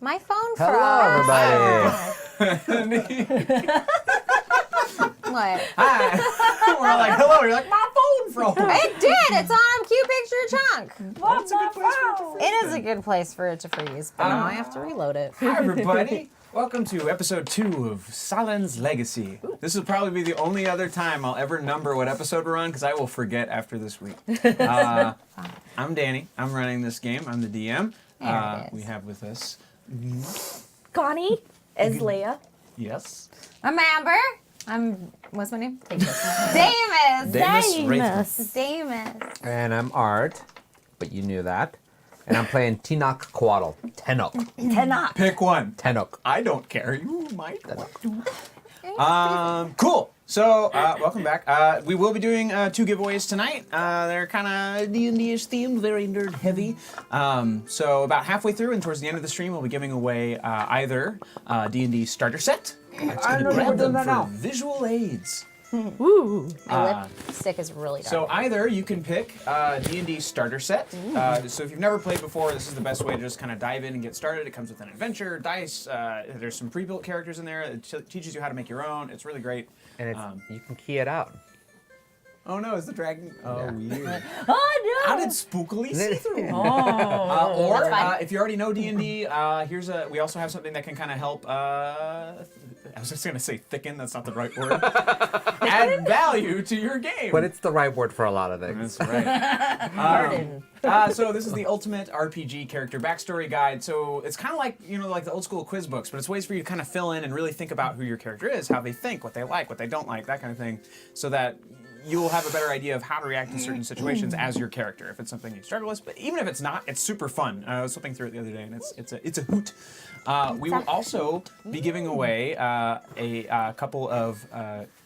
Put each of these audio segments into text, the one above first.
My phone Hello, froze. everybody. What? Hi. We're like, hello. You're like, my phone froze. It did. It's on Cute Picture Chunk. Well, it's a good place for it to freeze. It is a good place for it to freeze, but now I have to reload it. Hi, everybody. Welcome to episode 2 of Sahlen's Legacy. This will probably be the only other time I'll ever number what episode we're on because I will forget after this week. I'm Danny. I'm running this game. I'm the DM. We have with us... Connie as Leia. Yes. I'm Amber. What's my name? Take this. Damus. Damus. And I'm Art, but you knew that. And I'm playing Tinoch Quaddle. Tenok. Pick one. Tenok. I don't care. You might want to. Cool. So, welcome back. We will be doing 2 giveaways tonight. They're kind of D&D-ish themed, very nerd heavy. So about halfway through and towards the end of the stream, we'll be giving away either D&D starter set. It's going to grab them for visual aids. Woo. My lipstick is really dark. So either you can pick D&D starter set. So if you've never played before, this is the best way to just kind of dive in and get started. It comes with an adventure, dice. There's some pre-built characters in there. It teaches you how to make your own. It's really great. And it's, you can key it out. Oh no, is the dragon? Oh, Yeah. weird. Oh no! How did spookily see through? Oh. Or if you already know D&D, we also have something that can kind of help. I was just gonna say thicken. That's not the right word. Add value to your game. But it's the right word for a lot of things. That's right. So this is the ultimate RPG character backstory guide. So it's kind of like, like the old school quiz books, but it's ways for you to kind of fill in and really think about who your character is, how they think, what they like, what they don't like, that kind of thing, so that you'll have a better idea of how to react in certain situations as your character, if it's something you struggle with. But even if it's not, it's super fun. I was flipping through it the other day, and it's a hoot. We will also be giving away a couple of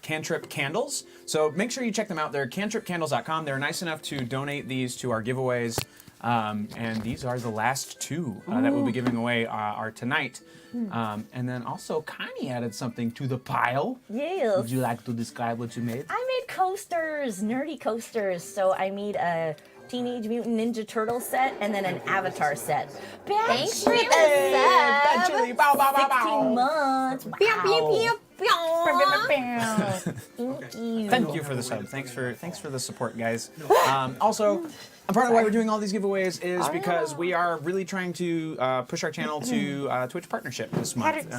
cantrip candles. So make sure you check them out. They're cantripcandles.com. They're nice enough to donate these to our giveaways. And these are the last 2 that we'll be giving away are tonight. And then also, Connie added something to the pile. Yes. Would you like to describe what you made? I made coasters, nerdy coasters. So I made a Teenage Mutant Ninja Turtle set and then an Avatar set. Thanks for the Bad sub. chili, bow, bow, bow, 16 bow. months. Wow. Pew, pew, pew, pew. Thank you. Thank you for the sub. Thanks for the support, guys. Also, part of why we're doing all these giveaways is because we are really trying to push our channel to Twitch partnership this month.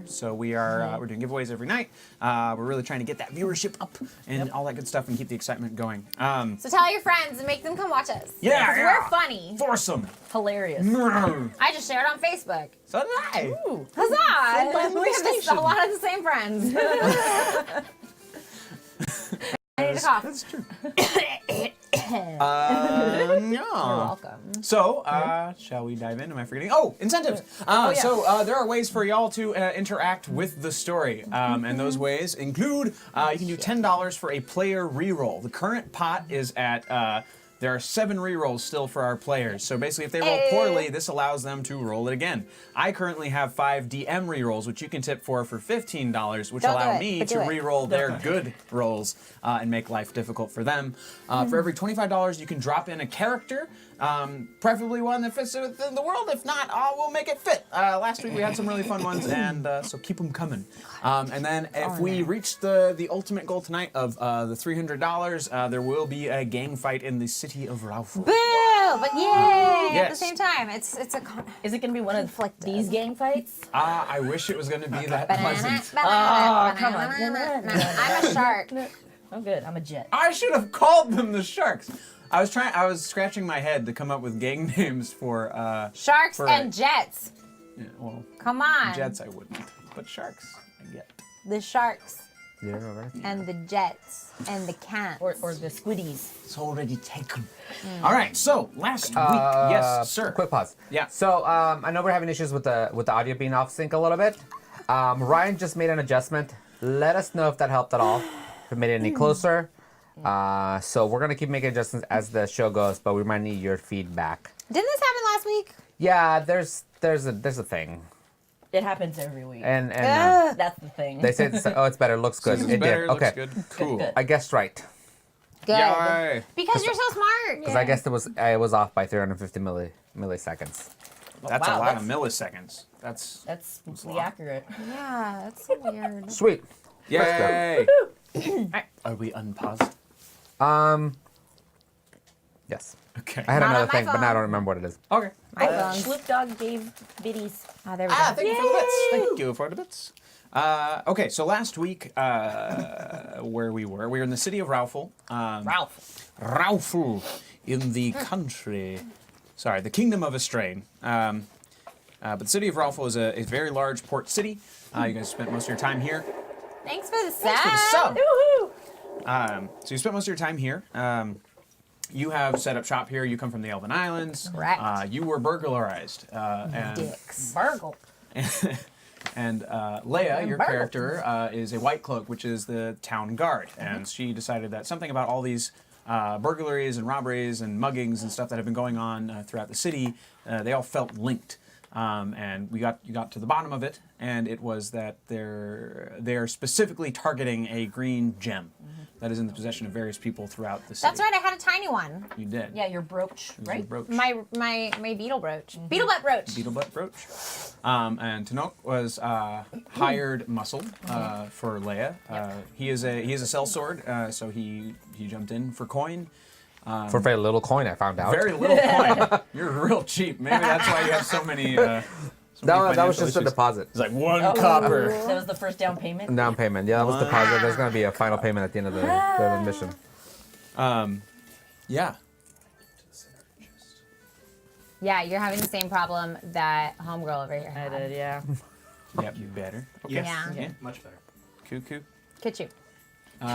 So we're doing giveaways every night. We're really trying to get that viewership up and all that good stuff and keep the excitement going. So tell your friends and make them come watch us. Yeah, 'Cause yeah. we're funny. Foursome. Hilarious. I just shared on Facebook. So did I. Ooh. Huzzah! Family We have station. a lot of the same friends. I need a cough. That's true. You're Yeah. welcome. So, shall we dive in? Am I forgetting? Oh, incentives. So there are ways for y'all to interact with the story. And those ways include, you can do $10 for a player reroll. The current pot is at, there are 7 rerolls still for our players. So basically, if they roll poorly, this allows them to roll it again. I currently have 5 DM rerolls, which you can tip for $15, which Don't allow do it, me but to do it. reroll their good rolls and make life difficult for them. For every $25, you can drop in a character, preferably one that fits within the world. If not, we'll make it fit. Last week we had some really fun ones, and so keep them coming. And then if we reach the ultimate goal tonight of the $300, there will be a gang fight in the city of Rauful. Boo! But yay! At the Yes. same time, it's a Is it going to be one of Conflicted. these game fights? I wish it was going to be that pleasant. Oh, come on. I'm a shark. Oh, good. I'm a jet. I should have called them the Sharks. I was scratching my head to come up with gang names for Sharks for and jets. yeah, well, Come on. Jets I wouldn't, but Sharks I get. The sharks You don't know, right? and the jets and the cats. Or the squiddies. It's already taken. All right, so last week, yes, sir. Quick pause. Yeah. So I know we're having issues with the audio being off sync a little bit. Ryan just made an adjustment. Let us know if that helped at all. If it made it any closer. So we're gonna keep making adjustments as the show goes, but we might need your feedback. Didn't this happen last week? Yeah, there's a thing, It happens every week. and That's the thing. they say it's better, looks good. It's It better, did. Okay, looks good. Cool. good. I guessed right. Good. Yay. Because you're so smart. Because I guessed it was off by 350 milliseconds. That's wow, a lot that's- of milliseconds. That's That's a spooky lot. accurate. Yeah, that's so weird. Sweet. Yay! Are we unpaused? Yes. Okay. I had Not on another my thing, but now I phone. don't remember what it is. Okay. My phone's. Schloop Dog gave biddies. Oh, there we go. Thank you for the bits. Thank you for the bits. Okay, so last week, where we were in the city of Raufel. Ralph. Raufel, in the country. Sorry, the kingdom of Estrain. But the city of Raufel is a very large port city. You guys spent most of your time here. Thanks for the Thanks for the sub. sub. Woohoo! So you spent most of your time here. You have set up shop here. You come from the Elven Islands. Correct. You were burglarized. And Dicks. Burgle. And Leia, your Burgle. character, is a white cloak, which is the town guard. And she decided that something about all these burglaries and robberies and muggings and stuff that have been going on throughout the city, they all felt linked. And you got to the bottom of it, and it was that they're specifically targeting a green gem that is in the possession of various people throughout the city. That's right. I had a tiny one. You did. Yeah, your brooch, It was a right? brooch. My beetle brooch. Beetle butt brooch. Beetle butt brooch. And Tanok was hired muscle for Leia. He is a sellsword, so he jumped in for coin. For very little coin, I found out. Very little coin. You're real cheap. Maybe that's why you have so many. That was just a deposit. It's like one copper. That was the first down payment. Down payment. Yeah, that was deposit. There's going to be a final payment at the end of the mission. Yeah. Yeah, you're having the same problem that homegirl over here I had. did, yeah. Yep. You better. Okay. Yes. Yeah. Yeah. Much better. Cuckoo. Kitchu. Do.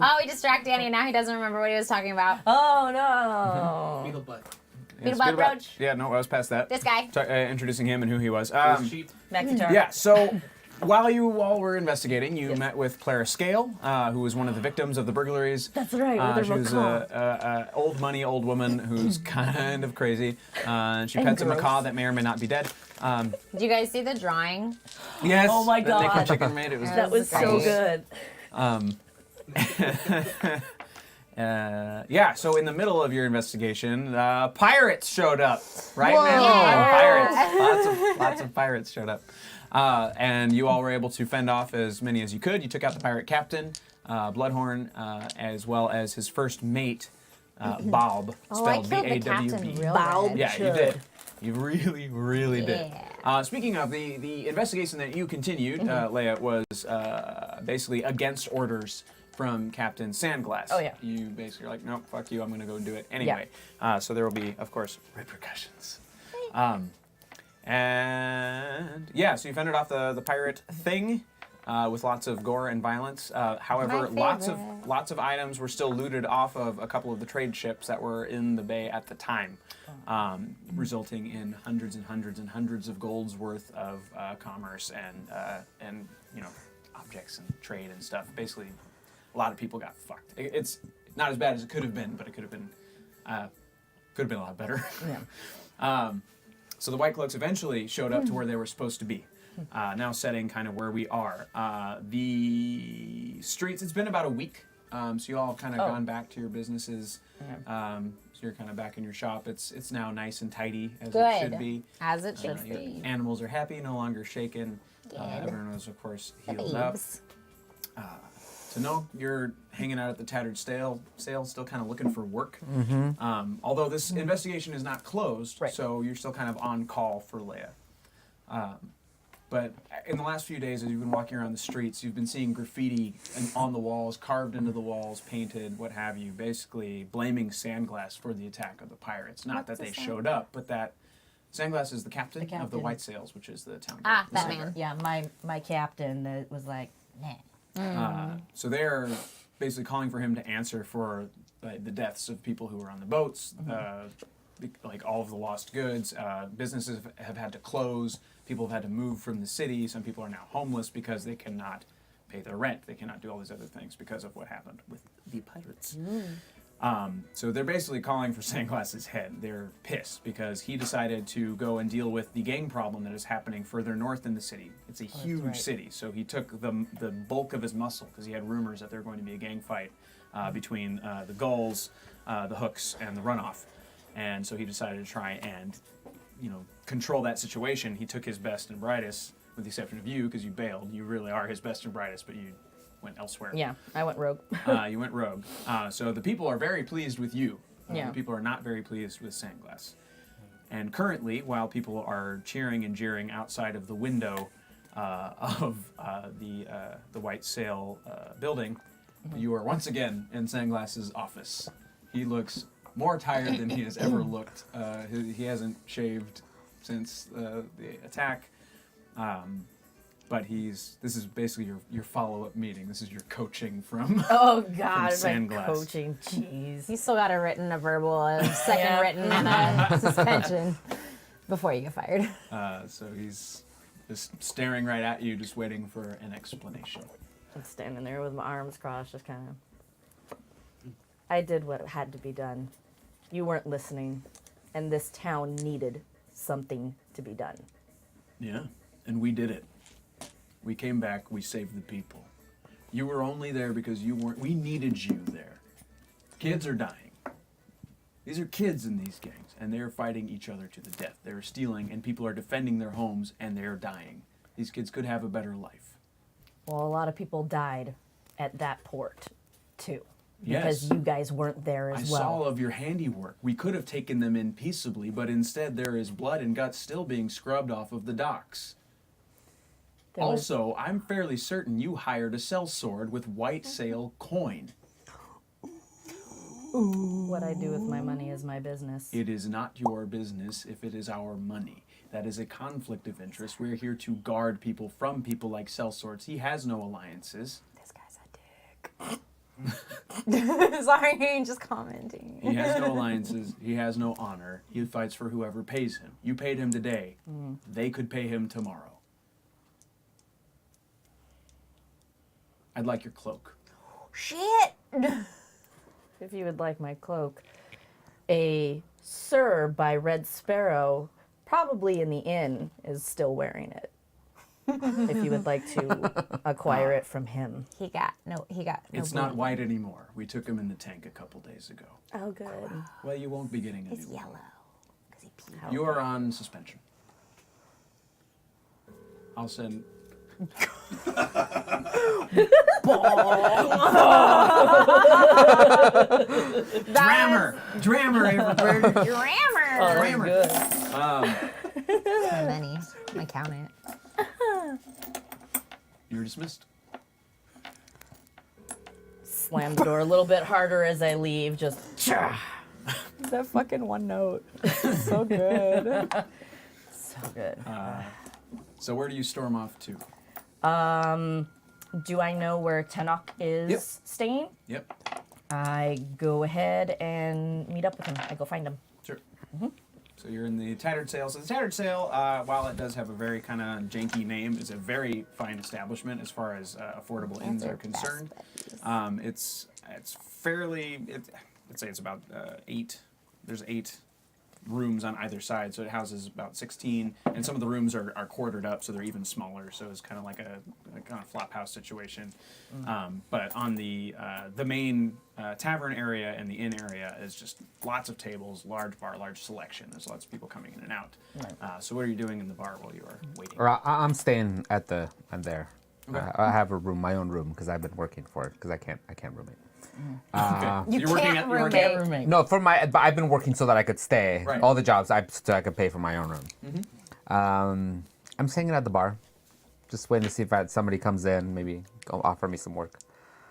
Oh, we distracted Danny, and now he doesn't remember what he was talking about. Oh no! Beetle butt. Beetle butt brooch. Yeah, no, I was past that. This guy. Introducing him and who he was. It was cheap. Back to Tara. Yeah, so while you all were investigating, you met with Clara Scale, who was one of the victims of the burglaries. That's right. With She her was macaw. a old money old woman who's kind of crazy. She pets a gross. macaw that may or may not be dead. Did you guys see the drawing? Yes. Oh my that Nick God. and Chicken made. It was That was so great. good. yeah, so in the middle of your investigation, pirates showed up, right? Whoa. Man? Yeah. Pirates. Lots of pirates showed up. And you all were able to fend off as many as you could. You took out the pirate captain, Bloodhorn, as well as his first mate, Bob, Oh, I spelled killed the B-A-W-B. captain real Bow. good. Yeah, you did. You really, really did. Yeah. Speaking of, the investigation that you continued, Leia, was basically against orders from Captain Sandglass. Oh, yeah. You basically are like, nope, fuck you, I'm going to go do it anyway. So there will be, of course, repercussions. And yeah, so you fended off the pirate thing with lots of gore and violence. However, My lots favorite. of items were still looted off of a couple of the trade ships that were in the bay at the time, resulting in hundreds and hundreds and hundreds of gold's worth of commerce and objects and trade and stuff. Basically, a lot of people got fucked. It's not as bad as it could have been, but it could have been a lot better. Yeah. So the White Cloaks eventually showed up to where they were supposed to be. Now setting kind of where we are. The streets, it's been about a week. So you all have kind of gone back to your businesses. So you're kind of back in your shop. It's now nice and tidy as it should Good. be. As it should Your be. animals are happy, no longer shaken. Everyone is, of course, healed up. Babes. So no, you're hanging out at the Tattered Sale, still kind of looking for work. Although this investigation is not closed, Right. so you're still kind of on call for Leia. But in the last few days, as you've been walking around the streets, you've been seeing graffiti on the walls, carved into the walls, painted, what have you, basically blaming Sandglass for the attack of the pirates. Not that they showed up, but that Sandglass is the captain of the captain. White Sails, which is the town. Ah, the that sailor. man. Yeah, my captain that was like, nah. So they're basically calling for him to answer for the deaths of people who were on the boats, like all of the lost goods. Businesses have had to close. People have had to move from the city. Some people are now homeless because they cannot pay their rent. They cannot do all these other things because of what happened with the pirates. So they're basically calling for Sandglass's head. They're pissed because he decided to go and deal with the gang problem that is happening further north in the city. It's a huge right. city, so he took the bulk of his muscle because he had rumors that there were going to be a gang fight between the Gulls, the Hooks, and the Runoff. And so he decided to try and, control that situation. He took his best and brightest, with the exception of you, because you bailed. You really are his best and brightest, but you went elsewhere. Yeah, I went rogue. You went rogue. So the people are very pleased with you. Yeah. The people are not very pleased with Sandglass. And currently, while people are cheering and jeering outside of the window of the White Sail building, you are once again in Sandglass's office. He looks more tired than he has ever looked. He hasn't shaved since the attack. But this is basically your follow-up meeting. This is your coaching from Oh God, from my Sandglass. coaching. Jeez. You still got a written, a verbal, a second written, and a suspension before you get fired. So he's just staring right at you, just waiting for an explanation. I'm standing there with my arms crossed, just kind of. I did what had to be done. You weren't listening, and this town needed something to be done. Yeah, and we did it. We came back, we saved the people. You were only there because we needed you there. Kids are dying. These are kids in these gangs, and they're fighting each other to the death. They're stealing, and people are defending their homes, and they're dying. These kids could have a better life. Well, a lot of people died at that port, too. Yes. Because you guys weren't there as I well. saw all of your handiwork. We could have taken them in peaceably, but instead there is blood and guts still being scrubbed off of the docks. There was- Also, I'm fairly certain you hired a sellsword with White Sail coin. What I do with my money is my business. It is not your business if it is our money. That is a conflict of interest. We're here to guard people from people like sellswords. He has no alliances. This guy's a dick. Sorry, just commenting. He has no alliances. He has no honor. He fights for whoever pays him. You paid him today. They could pay him tomorrow. I'd like your cloak. Shit! If you would like my cloak, a Sir by Red Sparrow, probably in the inn, is still wearing it. If you would like to acquire it from him. He got no It's not white anymore. We took him in the tank a couple days ago. Oh, good. Well, you won't be getting a It's new one. yellow. 'Cause he peed. You are on suspension. I'll send. Drammer, everybody. Grammar! Drammer. My money. I count it. You're dismissed. Slam the door a little bit harder as I leave, just. That fucking one note. So good. So good. So where do you storm off to? Do I know where Tenok is Yep. staying? Yep. I go ahead and meet up with him. I go find him. Sure. So you're in the Tattered Sail. So the Tattered Sail, while it does have a very kind of janky name, is a very fine establishment as far as affordable inns are concerned. It's fairly. I'd say it's about 8. There's 8 rooms on either side, so it houses about 16, and some of the rooms are quartered up, so they're even smaller. So it's kind of like a kind of flop house situation. But on the main tavern area and the inn area is just lots of tables, large bar, large selection. There's lots of people coming in and out. So what are you doing in the bar while you are waiting? Or I'm staying I'm there. Okay. I have a room, my own room, because I've been working for it, because I can't roommate. Okay. You You're working can't you're working at- roommate. No, but I've been working so that I could stay. Right. All the jobs, so I could pay for my own room. I'm staying at the bar, just waiting to see if somebody comes in, maybe go offer me some work.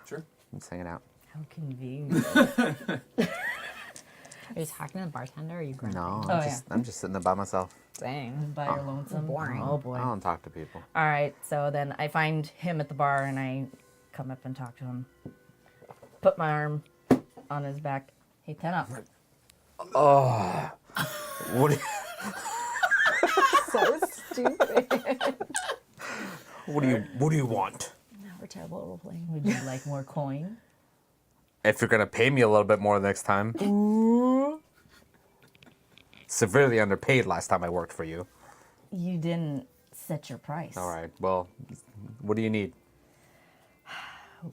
Sure. I'm just hanging out. How convenient. Are you talking to the bartender or are you grunting? No, Oh, I'm just sitting there by myself. Dang. By your lonesome. boring. Oh boy. I don't talk to people. All right, so then I find him at the bar and I come up and talk to him. Put my arm on his back. Hey, Tenok. What do So stupid. what do you want? No, we're terrible at role playing. Would you like more coin? If you're gonna pay me a little bit more next time. Severely underpaid last time I worked for you. You didn't set your price. All right. Well, what do you need?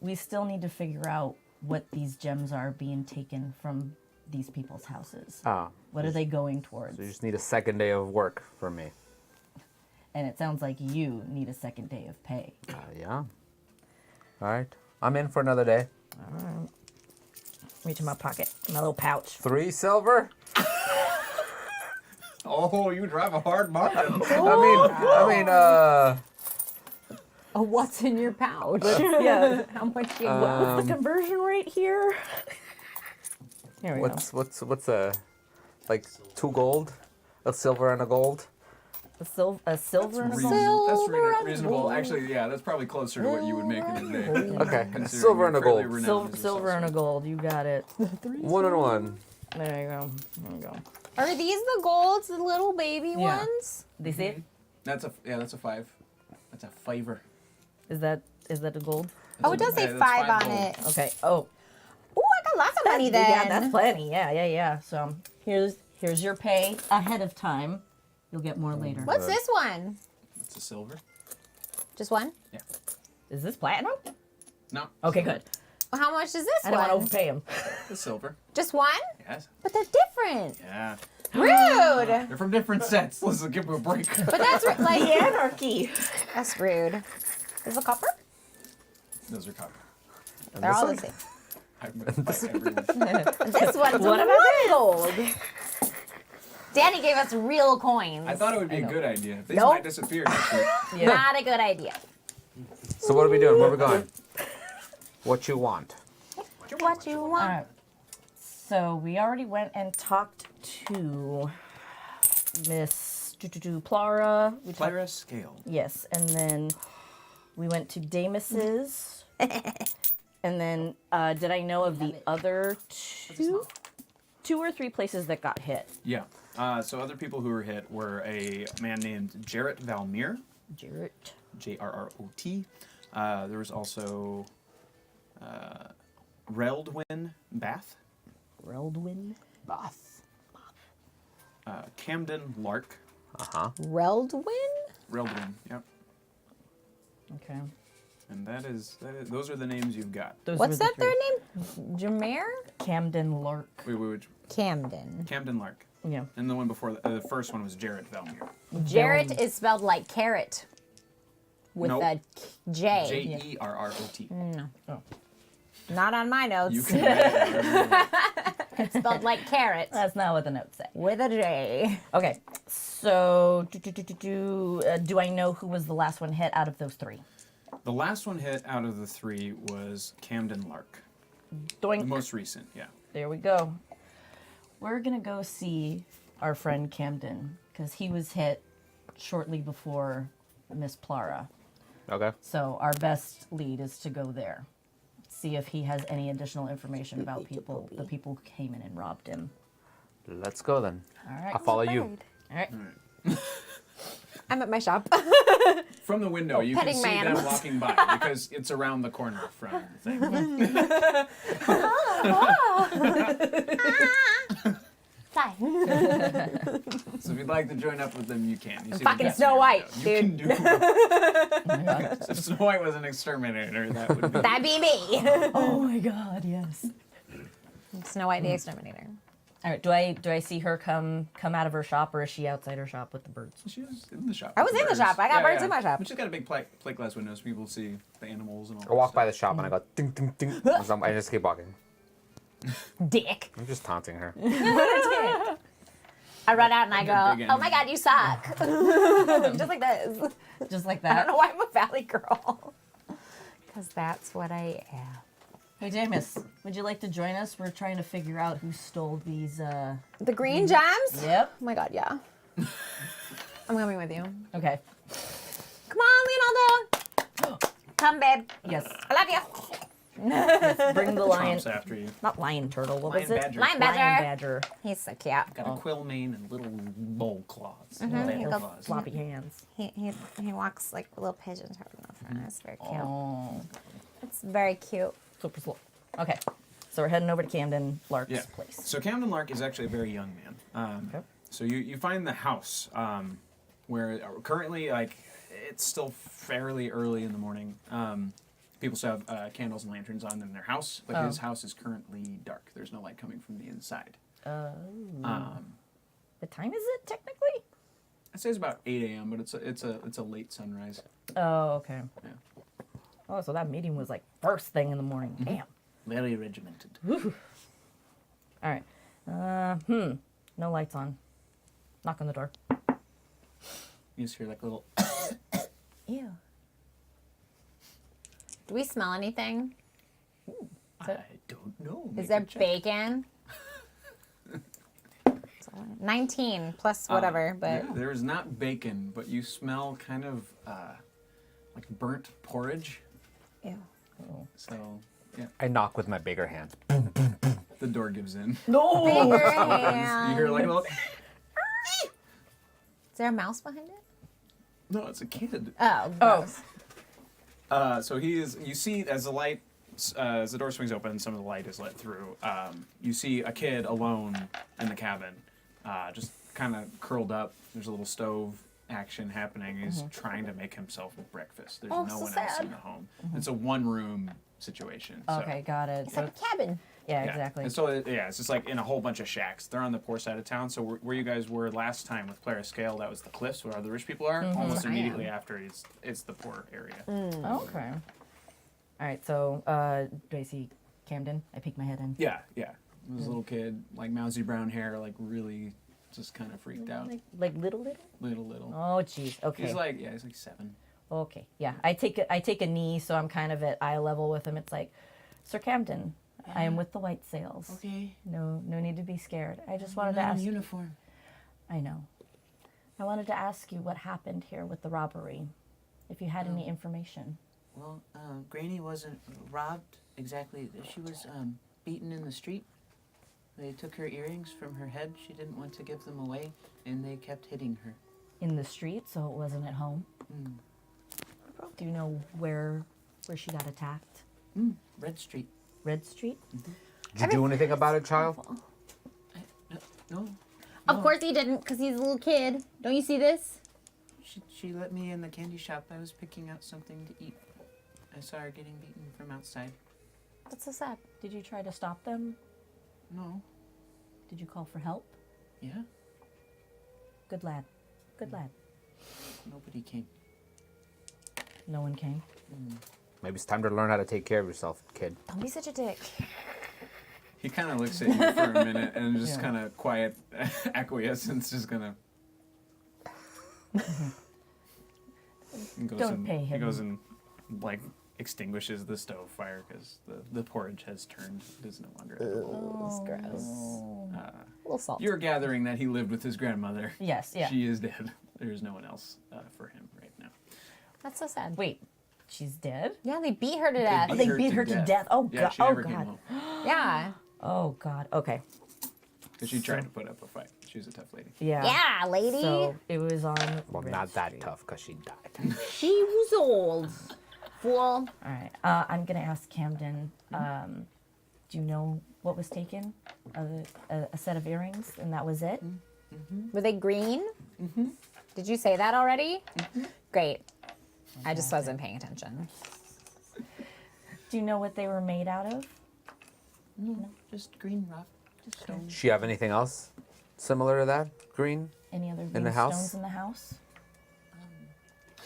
We still need to figure out what these gems are being taken from these people's houses? Oh, What are they going towards? so you just need a second day of work from me. And it sounds like you need a second day of pay. Yeah. All right. I'm in for another day. Reach in my pocket, my little pouch. 3 silver. Oh, you drive a hard bargain. I mean, Oh, what's in your pouch? Yeah. How much you What's the conversion rate here? Here we what's like 2 gold, a silver and a gold. go. A silver and a gold. That's reasonable. Actually, yeah, that's probably closer to what you would make in a day. Okay, Considering silver and a you're fairly gold. renowned as a Silver and a gold. You got it. 1 and 1. There you go. There you go. Are these the golds, the little baby Yeah. ones? Do you see it? That's a 5. That's a fiver. Is that a gold? Oh, it does say that's 5 on gold. it. Okay. Oh. Ooh, I got lots of money then. Yeah, that's plenty. Yeah. So here's your pay ahead of time. You'll get more later. What's this one? It's a silver. Just one? Yeah. Is this platinum? No. Okay, good. Well, how much is this I don't one? want to overpay him. It's silver. Just one? Yes. But they're different. Yeah. Rude. They're from different sets. Let's give them a break. But that's like Anarchy. that's rude. Is it copper? Those are copper. They're all the same. This This one's What about one gold. Danny gave us real coins. I thought it would be a good idea. These Nope. might disappear next week. Yeah. Not a good idea. So what are we doing? Where are we going? What you want? What you want? All right. So we already went and talked to Miss Plara. We talked, Clara Scale. yes, and then we went to Damus's. And then did I know of the other two or 3 places that got hit? Yeah. So other people who were hit were a man named Jarrett Valmere, Jarrett. J-R-R-O-T. There was also Reldwin Bath, Reldwin. Bath. Camden Lark. Reldwin? Reldwin, yep. Okay. And that is those are the names you've got. Those What's were the that three. third name? Jameer? Camden Lark. Wait. Camden. Camden Lark. Yeah. And the one before the first one was Jarrett Valmere. Jarrett is spelled like carrot with Nope. a J. J-E-R-R-O-T. Not on my notes. You can write it. Spelled like carrot That's not what the notes say. with a J. Okay. So do I know who was the last one hit out of those 3? The last one hit out of the 3 was Camden Lark. The Doink. most recent, yeah. There we go. We're gonna go see our friend Camden because he was hit shortly before Miss Plara. Okay. So our best lead is to go there, see if he has any additional information about the people who came in and robbed him. Let's go then. All right. I'll follow you. All right. I'm at my shop. From the window, you can petting see my them animals. walking by because it's around the corner from the thing. Hi. So if you'd like to join up with them, you can. You see the fucking gas Snow in your White, window. dude. You can do If Snow White was an exterminator, that would be. That'd be me. Oh my God! Yes. Snow White the Exterminator. All right. Do I see her come out of her shop, or is she outside her shop with the birds? She was in the shop. I was with in the birds. shop. I got birds in my shop. But she's got a big plate glass window so people see the animals and all I walk that by the stuff. shop and I go ding ding ding. I just keep walking. Dick. I'm just taunting her. I run out and I They're big go, oh my God, you suck. Just like this. Just like I don't that. know why I'm a valley girl. Because that's what I am. Hey, James, would you like to join us? We're trying to figure out who stole these. The green gems? Yep. Oh my God, yeah. I'm coming with you. Okay. Come on, Leonardo. Come, babe. Yes. I love you. Bring the lion. Trumps after you. Not lion turtle. What Lion was it? badger. Lion Lion badger. badger. He's so cute. Got a quill mane and little bowl claws. Mm-hmm. Little He goes- claws. Floppy hands. He walks like a little pigeon in the front. It's very cute. Oh. It's very cute. Super slow. Okay. So we're heading over to Camden Lark's Yeah. place. So Camden Lark is actually a very young man. Okay. So you find the house where currently like it's still fairly early in the morning People still have candles and lanterns on in their house, but his house is currently dark. There's no light coming from the inside. What time is it technically? I'd say it's about 8 a.m., but it's a late sunrise. Oh, okay. Yeah. Oh, so that meeting was like first thing in the morning. Damn. Very regimented. All right. No lights on. Knock on the door. You just hear like a little. Ew. Do we smell anything? I don't know. Is there bacon? 19 plus whatever, but There is not bacon, but you smell kind of like burnt porridge. ew. So yeah, I knock with my bigger hand. the door gives in. No. Bigger You hear hand. like a little. Is there a mouse behind it? No, it's a kid. Oh. Gross. So he is. You see as the light, as the door swings open, some of the light is let through. You see a kid alone in the cabin, just kind of curled up. There's a little stove action happening. He's trying to make himself breakfast. There's Oh, no so one else sad. in the home. It's a one-room situation. So. Okay, got it. It's So, like a cabin. yeah, Yeah. exactly. And so it's just like in a whole bunch of shacks. They're on the poor side of town. So where you guys were last time with Clara Scale, that was the cliffs where all the rich people are. Almost I am. immediately after, it's the poor area. Okay. All right. So, do I see Camden? I peek my head in. Yeah, yeah. There was a little kid, like mousy brown hair, like really just kind of freaked out. Like little. Little. Oh, jeez. Okay. He's like 7. Okay. Yeah. I take a knee, so I'm kind of at eye level with him. It's like, Sir Camden, I am with the White Sails. Okay. No need to be scared. I just wanted to Not in ask. uniform. I know. I wanted to ask you what happened here with the robbery. If you had any information. Well, Granny wasn't robbed exactly. She was beaten in the street. They took her earrings from her head. She didn't want to give them away, and they kept hitting her. In the street, so it wasn't at home. Do you know where she got attacked? Red Street. Red Street? Did you do anything about it, child? No, Of course he didn't, because he's a little kid. Don't you see this? she let me in the candy shop. I was picking out something to eat. I saw her getting beaten from outside. That's so sad. Did you try to stop them? No. Did you call for help? Yeah. Good lad. Good lad. Nobody came. No one came. Maybe it's time to learn how to take care of yourself, kid. Don't be such a dick. He kind of looks at you for a minute and just Yeah. kind of quiet acquiescence, just gonna. He goes Don't and, pay He him. goes and like extinguishes the stove fire because the porridge has turned. It is no longer edible. It's gross. Uh, A little salt. You're gathering that he lived with his grandmother. Yes, yeah. She is dead. There's no one else for him right now. That's so sad. Wait, she's dead? Yeah, they beat her to death. Oh, they beat her to death. Oh, Yeah, God. she Oh, never came God. home Yeah. Oh, God. Okay. because she tried to put up a fight. She was a tough lady. Yeah. Yeah, lady. So it was on. Well, Red not that Street. tough because she died. She was old. Fool. All right. I'm going to ask Camden. Do you know what was taken? A set of earrings, and that was it? Were they green? Did you say that already? Great. I just wasn't paying attention. Do you know what they were made out of? No, just green rock. Just stone. Does she have anything else similar to that? Green? Any other the green house? stones in the house?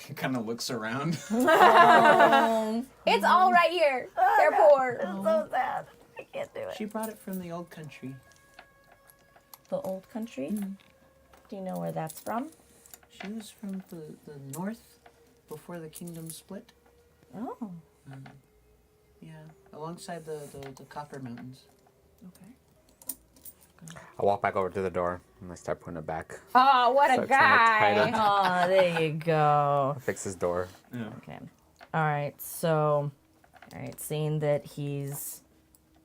He kind of looks around. It's all right here. They're poor. So sad. I can't do it. She brought it from the old country. The old country? Do you know where that's from? She was from the north before the kingdom split. Oh, Yeah, alongside the Copper Mountains. okay. I walk back over to the door and I start putting it back. Oh, what a Start trying to guy. hide Oh, there you go. Fix his door. Yeah. Okay. All right. So, seeing that he's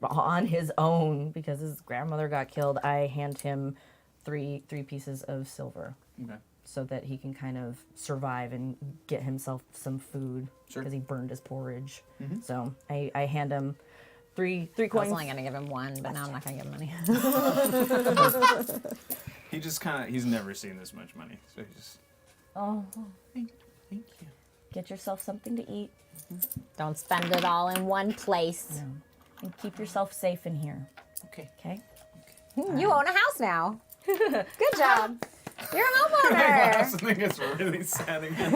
on his own because his grandmother got killed, I hand him three pieces of silver Okay. so that he can kind of survive and get himself some food Sure. because he burned his porridge. So I hand him three I was coins. only going to give him one, but now I'm not going to give him money. He just kind of, he's never seen this much money. So he just, Oh, Thank you. Get yourself something to eat. Don't spend it all in one place. No. And keep yourself safe in here. Okay. Okay? You own a house now. Good job. You're a I homeowner. think it's really sad again.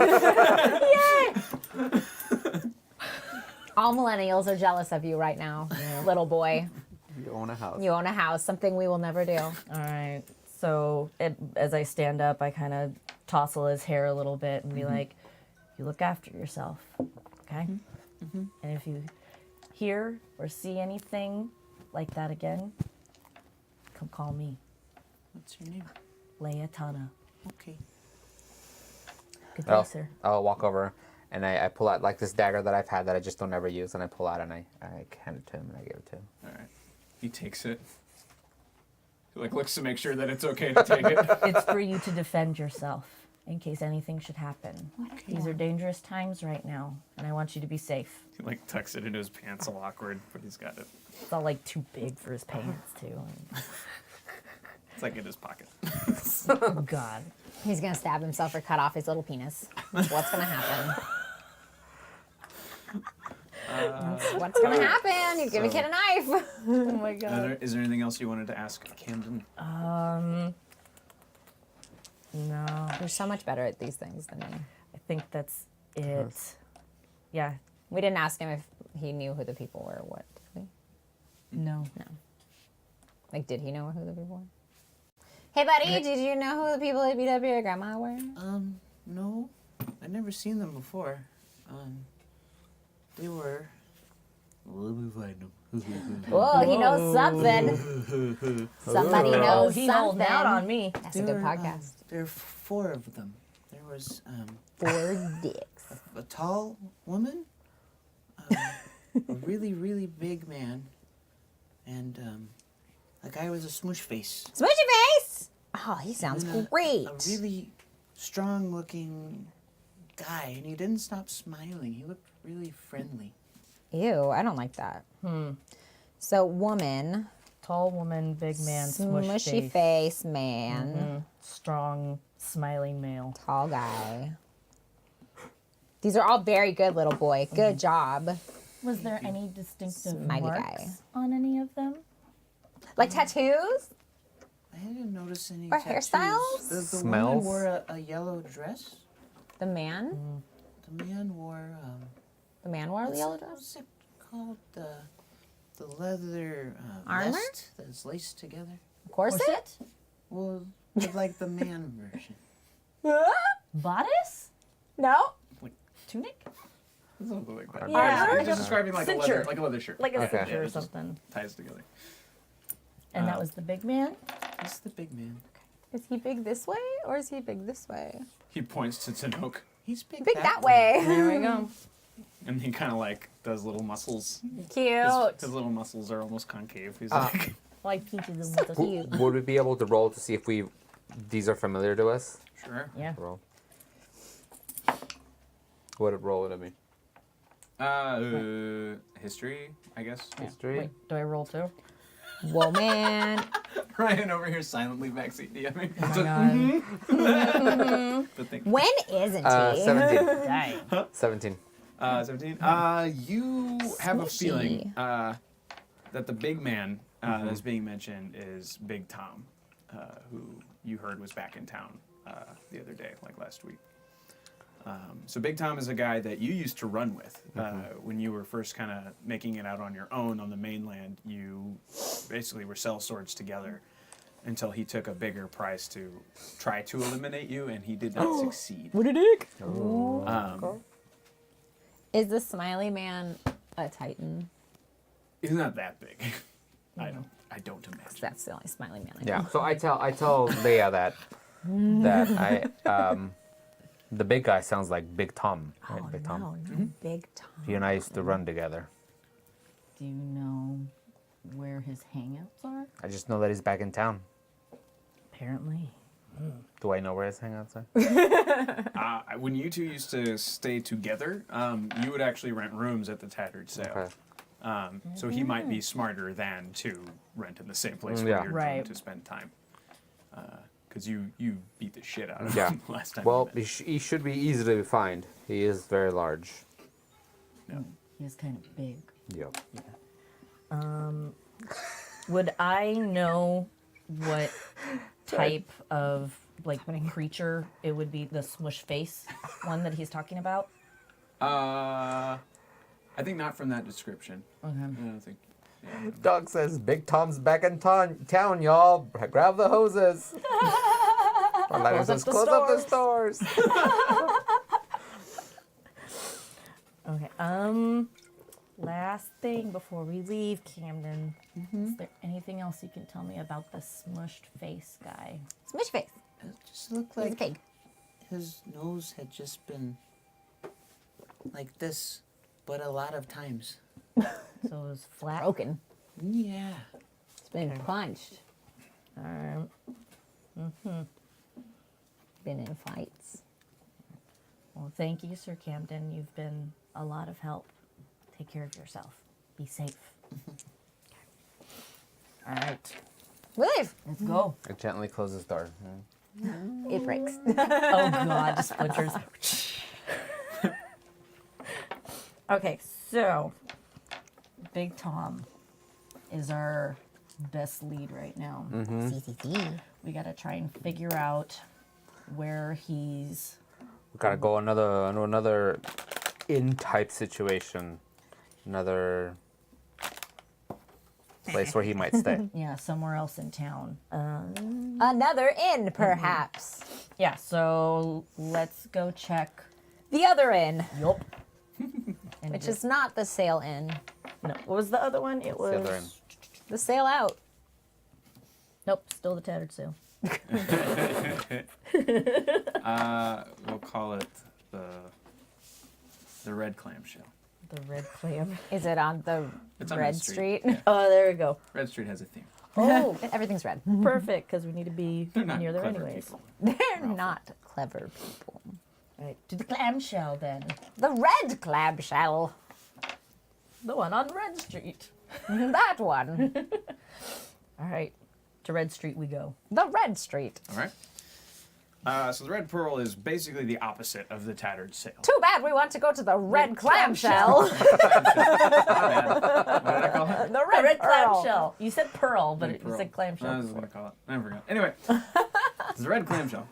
All millennials are jealous of you right now, little boy. You own a house. You own a house, something we will never do. All right. So as I stand up, I kind of tousle his hair a little bit and be like, you look after yourself, okay? And if you hear or see anything like that again, come call me, What's your name? Layatana. Okay. Good day, Oh, sir. I'll walk over and I pull out like this dagger that I've had that I just don't ever use, and I pull out and I hand it to him and I give it to him. All right. He takes it. He like looks to make sure that it's okay to take it. It's for you to defend yourself in case anything should happen. These are dangerous times right now, and I want you to be safe. He like tucks it into his pants, all awkward, but he's got it. It's all like too big for his pants too. It's like in his pocket. Oh God. He's going to stab himself or cut off his little penis. That's what's going to happen. That's what's going to happen. You give a kid a knife. Oh my God. Is there anything else you wanted to ask Camden? No. You're so much better at these things than me. I think that's it. Yeah. We didn't ask him if he knew who the people were. What? Did we? No. Like, did he know who the people were? Hey, buddy, did you know who the people that beat up your grandma were? No. I'd never seen them before. They were... Let me find them. Whoa, he knows something. Somebody Oh, knows he something. holding out on me. That's a good podcast. There were 4 of them. There was 4 dicks. a tall woman, a really, really big man, and a guy with a smooch face. Smoochy face! Oh, he sounds And then great. A really strong-looking guy, and he didn't stop smiling. He looked really friendly. Ew, I don't like that. So, woman, Tall woman, big man, smushy smushy face man, strong, smiling male. tall guy. These are all very good, little boy. Good job. Was there any distinctive Smiley marks guy. on any of them? Like tattoos? I didn't notice any Or tattoos. hairstyles? The Smells? woman wore a yellow dress. The man? The man wore The man wore the yellow dress? What's it called? The leather Armor? vest that's laced together. Corset? Well, it's like the man version. Bodice? No. Tunic? Something like that. Yeah. You're just describing like Cincher. a leather shirt. Like a Okay. cincher or It just something. ties together. And that was the big man? That's the big man. Is he big this way or is he big this way? He points to Tanoke, He's big, Big that way. There we go. and he kind of like does little muscles. Cute. His little muscles are almost concave. He's Ah. like, Like peaches and with cute. Would we be able to roll to see if these are familiar to us? sure. Yeah. Roll. What would roll would it be? History, I guess. History? Wait, do I roll too? Woman. Ryan over here silently backseat DMing. Oh my God. But think, When isn't he? 17. Dang. 17. 17. You have a Smushy. feeling that the big man that's being mentioned is Big Tom, who you heard was back in town the other day, like last week. So Big Tom is a guy that you used to run with when you were first kind of making it out on your own on the mainland. You basically were sell swords together until he took a bigger prize to try to eliminate you, and he did not succeed. What a dick. Is the smiley man a titan? He's not that big. I don't imagine. That's the only smiley man I know. Yeah. So I tell Leia that the big guy sounds like Big Tom. Right? Oh, Big Tom. no, Big Tom. He and I used to run together. Do you know where his hangouts are? I just know that he's back in town. Apparently. Do I know where his hangouts are? When you two used to stay together, you would actually rent rooms at the Tattered Sale. Okay. So he might be smarter than to rent in the same place Yeah. where you're going Right. to spend time. because you beat the shit out of Yeah. him last time. Well, you met. he should be easy to find. He is very large. He's kind of big. Yep. Would I know what type of like creature it would be? The smush face one that he's talking about. I think not from that description. Okay. I don't think. Yeah. Doug says, Big Tom's back in town, y'all. Grab the hoses. Orlando says, close up the stores. Okay. Last thing before we leave, Camden. Is there anything else you can tell me about the smushed face guy? Smush face. It just looked He's a like pig. his nose had just been like this, but a lot of times. So it was flat. Broken. Yeah. It's been punched. All right. Been in fights. Well, thank you, Sir Camden. You've been a lot of help. Take care of yourself. Be safe. All right. We leave. Let's go. I gently close this door. It breaks. Oh God, splinters. Okay, so Big Tom is our best lead right now. CCC. We gotta try and figure out where he's. We gotta go another inn-type situation. Another place where he might stay. Yeah, somewhere else in town. Another inn, perhaps. Yeah, so let's go check. The other inn, Yup. which is not the sail inn. no. What was the other one? It was the other inn. The sail out. Nope, still the tattered sail. We'll call it the red clamshell. The red clam. Is it on the It's on Red Red Street? Street. Yeah. Oh, there we go. Red Street has a theme. Oh, everything's red. Perfect, because we need to be They're not near there clever anyways. people. They're not clever people. All right, to the clamshell then. The red clamshell. The one on Red Street. That one. All right, to Red Street we go. The Red Street. All right. So the red pearl is basically the opposite of the tattered sail. Too bad we want to go to the red clamshell. My bad. What did I call it? The The red pearl. clamshell. You said pearl, but Red you pearl. said clamshell. I was before. gonna call it. I forgot. Anyway, it's the red clamshell.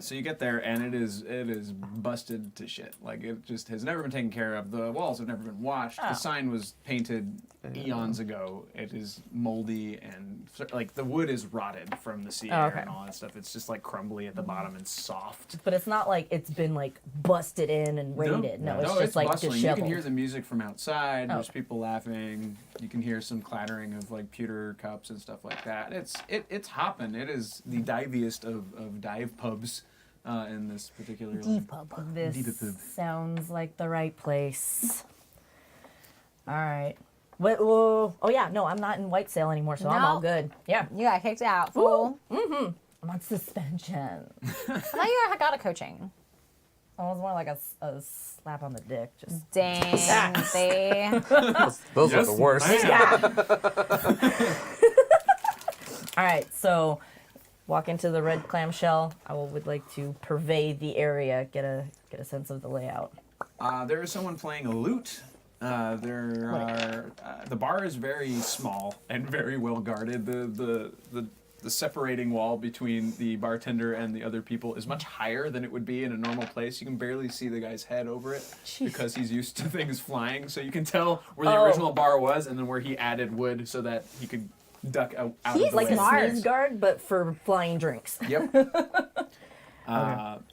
So you get there and it is busted to shit. Like it just has never been taken care of. The walls have never been washed. Oh. The sign was painted eons ago. It is moldy and like the wood is rotted from the sea Oh, air okay. and all that stuff. It's just like crumbly at the bottom and soft. But it's not like it's been like busted in and raided. No, it's just like bustling. You disheveled. can hear the music from outside. Oh. There's people laughing. You can hear some clattering of like pewter cups and stuff like that. It's hopping. It is the diviest of dive pubs in this particular land. This Deep pub. sounds like the right place. All right. What? Whoa. Oh yeah. No, I'm not in white sail anymore, so I'm all No. good. Yeah. You got kicked out, fool. I'm on suspension. I thought you got a coaching. It was more like a slap on the dick. Just Dang, they. Those are the worst. all right. So, walk into the red clamshell. I would like to pervade the area, get a sense of the layout. There is someone playing a lute. There are the bar is very small and very well guarded. The separating wall between the bartender and the other people is much higher than it would be in a normal place. You can barely see the guy's head over it because he's used to things flying. So you can tell where the original bar was and then where he added wood so that he could duck out of He's the Like way. a Smart. sneeze guard, but for flying drinks. Yep.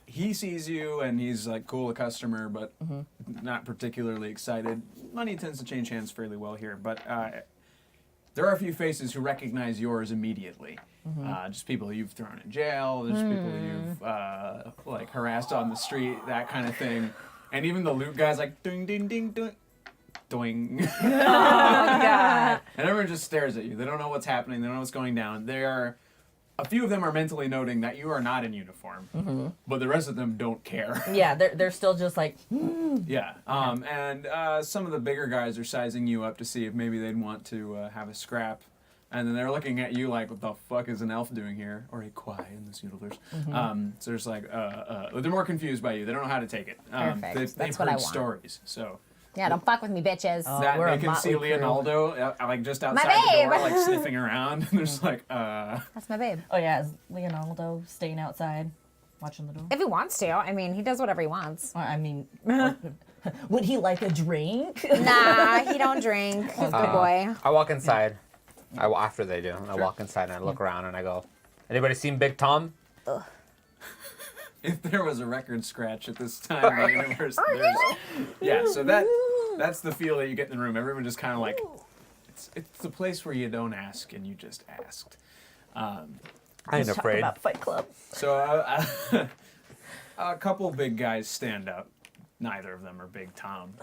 He sees you and he's like cool, a customer, but not particularly excited. Money tends to change hands fairly well here, but there are a few faces who recognize yours immediately. Just people you've thrown in jail. There's people you've like harassed on the street, that kind of thing. And even the loot guy's like ding ding ding ding. Doing. Oh God. And everyone just stares at you. They don't know what's happening. They don't know what's going down. A few of them are mentally noting that you are not in uniform, but the rest of them don't care. Yeah, they're still just like. Yeah. And some of the bigger guys are sizing you up to see if maybe they'd want to have a scrap. And then they're looking at you like, what the fuck is an elf doing here? Or a Kwai in this universe. So there's like, they're more confused by you. They don't know how to take it. Perfect. They've That's what heard I want. stories. So Yeah, don't fuck with me, bitches. that we're they a can see motley crew. Leonardo like just outside the babe. door, like sniffing around. And there's like, That's my babe. Oh yeah, is Leonardo staying outside, watching the door? If he wants to. I mean, he does whatever he wants. I mean, would he like a drink? Nah, he don't drink. Good boy. I walk inside. After they do, I walk inside and I look around and I go, anybody seen Big Tom? if there was a record scratch at this time in the universe, yeah. So that's the feel that you get in the room. Everyone just kind of like, it's the place where you don't ask and you just asked. I ain't Talk afraid. about Fight Club. So a couple big guys stand up. Neither of them are Big Tom,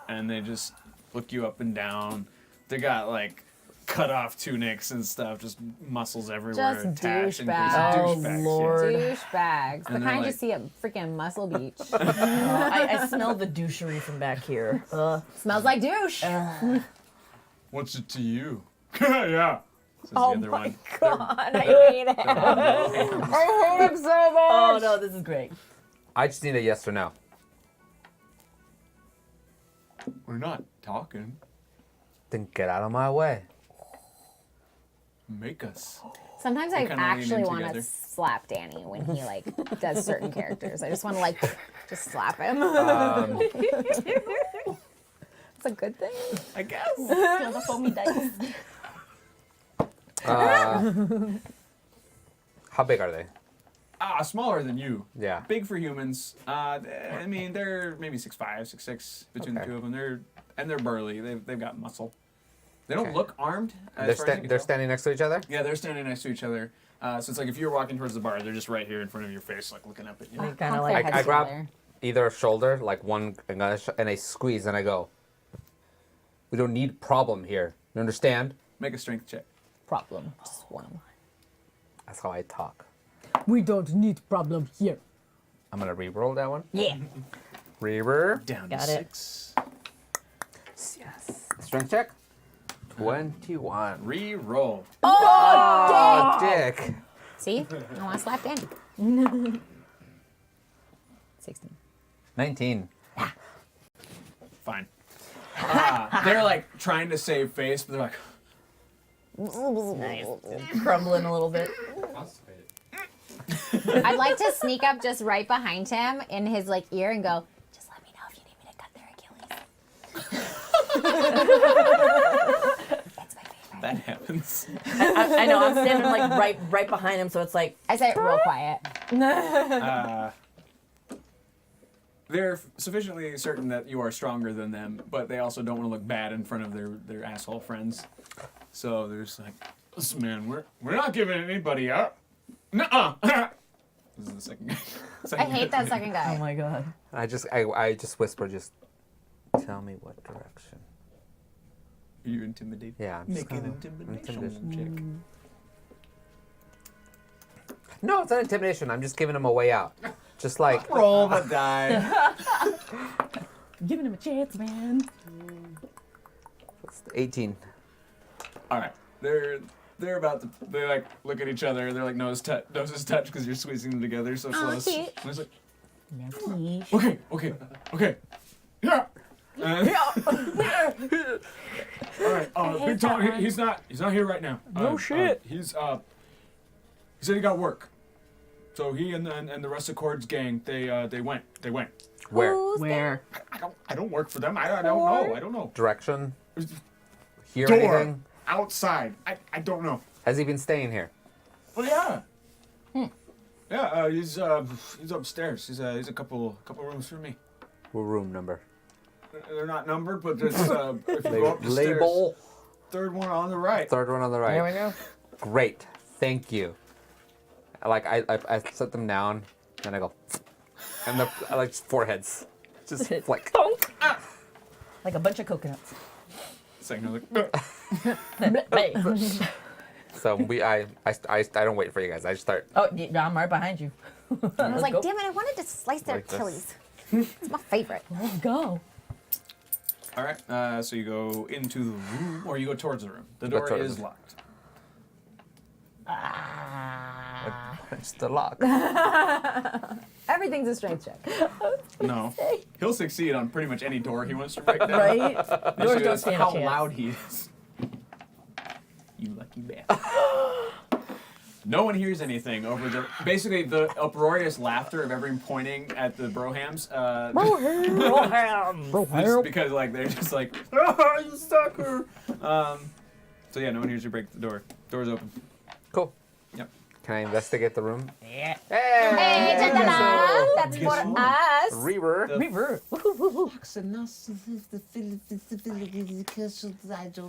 and they just look you up and down. They got like cut off tunics and stuff, just muscles everywhere. Just attached and douchebags. Oh, douchebags, yeah. Lord. Douchebags. The And they're kind you like- see at freaking Muscle Beach. I smell the douchery from back here. Smells like douche. What's it to you? Yeah. Says Oh the other my one. God, I hate it. I hate him so much. Oh no, this is great. I just need a yes or no. We're not talking. Then get out of my way. Make us. Sometimes I kinda lean actually in want to together. slap Danny when he like does certain characters. I just want to like just slap him. It's a good thing. I guess. Feel the foamy dice. How big are they? Smaller than you. Yeah. Big for humans. I mean, they're maybe 6'5", 6'6" between the Okay. two of them. They're burly. They've got muscle. They don't Okay. look armed. They're, As far as I can they're tell. standing next to each other? Yeah, they're standing next to each other. So it's like if you're walking towards the bar, they're just right here in front of your face, like looking up at you. Kind of Honk like their heads I grab together. either shoulder, like one, and I squeeze and I go, we don't need problem here. You understand? Make a strength check. Problem. Just one. That's how I talk. We don't need problem here. I'm going to re-roll that one. Yeah. Reaver. Down Got to it. 6. Yes. Strength check. 21. Re-roll. Oh, dick. See? I want to slap Danny. 16. 19. Fine. They're like trying to save face, but they're like, crumbling a little bit. I'd like to sneak up just right behind him in his like ear and go, just let me know if you need me to cut their Achilles. That's my favorite. that happens. I know. I'm standing like right behind him, so it's like I say it real quiet. They're sufficiently certain that you are stronger than them, but they also don't want to look bad in front of their asshole friends. So they're just like, listen, man, we're not giving anybody up. Nuh-uh. This is the second guy. I hate that second guy. oh my god. I just whisper, just tell me what direction. Are you intimidated? Yeah, I'm just Make an kinda- intimidation check. No, it's not intimidation. I'm just giving him a way out. Just like, Roll the die. Giving him a chance, man. 18. All right. They're about to. They like look at each other. They're like noses touch because you're squeezing them together so close. cute. And it's like, No okay. Yeah. And- all right. Big Tom. He's not here right now. No shit. He said he got work. So he and the rest of Cord's gang, they went. Where? Where? I don't work for them. I don't know. Direction? Hear Door. anything? Outside. I don't know. Has he been staying here? Well, yeah. Yeah, he's upstairs. He's a couple rooms from me. What room number? They're not numbered, but there's if you go up the stairs, Label. third one on the right. Third one on the right. There we go. Great. Thank you. Like I set them down, and I go, and I like foreheads, just like. Like a bunch of coconuts. Second, like, Hey. So I don't wait for you guys. I just start. Oh, yeah, I'm right behind you. I was like, go. damn it, I wanted to slice their Like this. Achilles. It's my favorite. Let's go. all right. So you go into the room, or you go towards the room. The door towards is the- locked. Punch the lock. Everything's a strength check. No. He'll succeed on pretty much any door he wants to break down. Right? The Doors issue don't is stand a how chance. loud he is. You lucky bastard. No one hears anything over basically the uproarious laughter of everyone pointing at the Brohams. Just because like they're just like, oh, you sucker. So yeah, no one hears you break the door. Door's open. Cool. Yep. Can I investigate the room? Yeah. Hey, ta-da! That's for us. Reaver. Reverse. I don't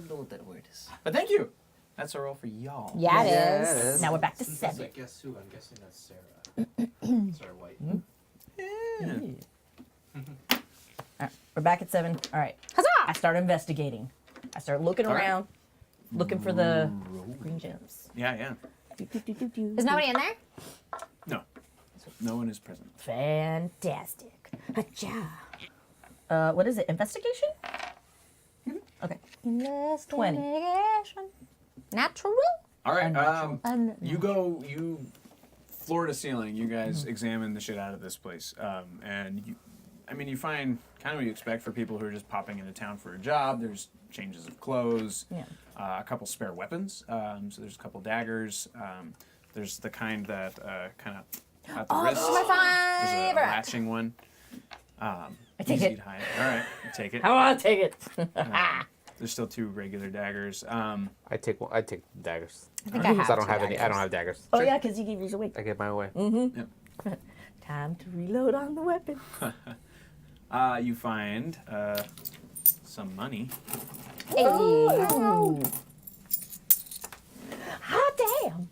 know what that word is. But thank you. That's a roll for y'all. Yeah, it is. Yes. Now we're back to Since 7. I guess who? I'm guessing that's Sarah. Sarah White. Yeah. All right, we're back at 7. All right. I Huzzah! start investigating. I start looking All right. around, looking for the green gems. Yeah, yeah. Is nobody in there? No. No one is present. Fantastic. Hacha. What is it? Investigation? Okay. 20. Natural? All right. Unnatural. You floor to ceiling. You guys examine the shit out of this place, and you find kind of what you expect for people who are just popping into town for a job. There's changes of clothes, Yeah. a couple spare weapons. So there's a couple daggers. There's the kind that kind of at the wrist. my There's a favorite. latching one. I take easy it. to hide. All right, you take it. I want to take it. There's still 2 regular daggers. I take daggers. I think I have Because I don't two have any. I daggers. don't have daggers. Oh, yeah, because you gave yours away. I get my way. Time to reload on the weapon. You find some money. Hey. Ooh. Hot damn.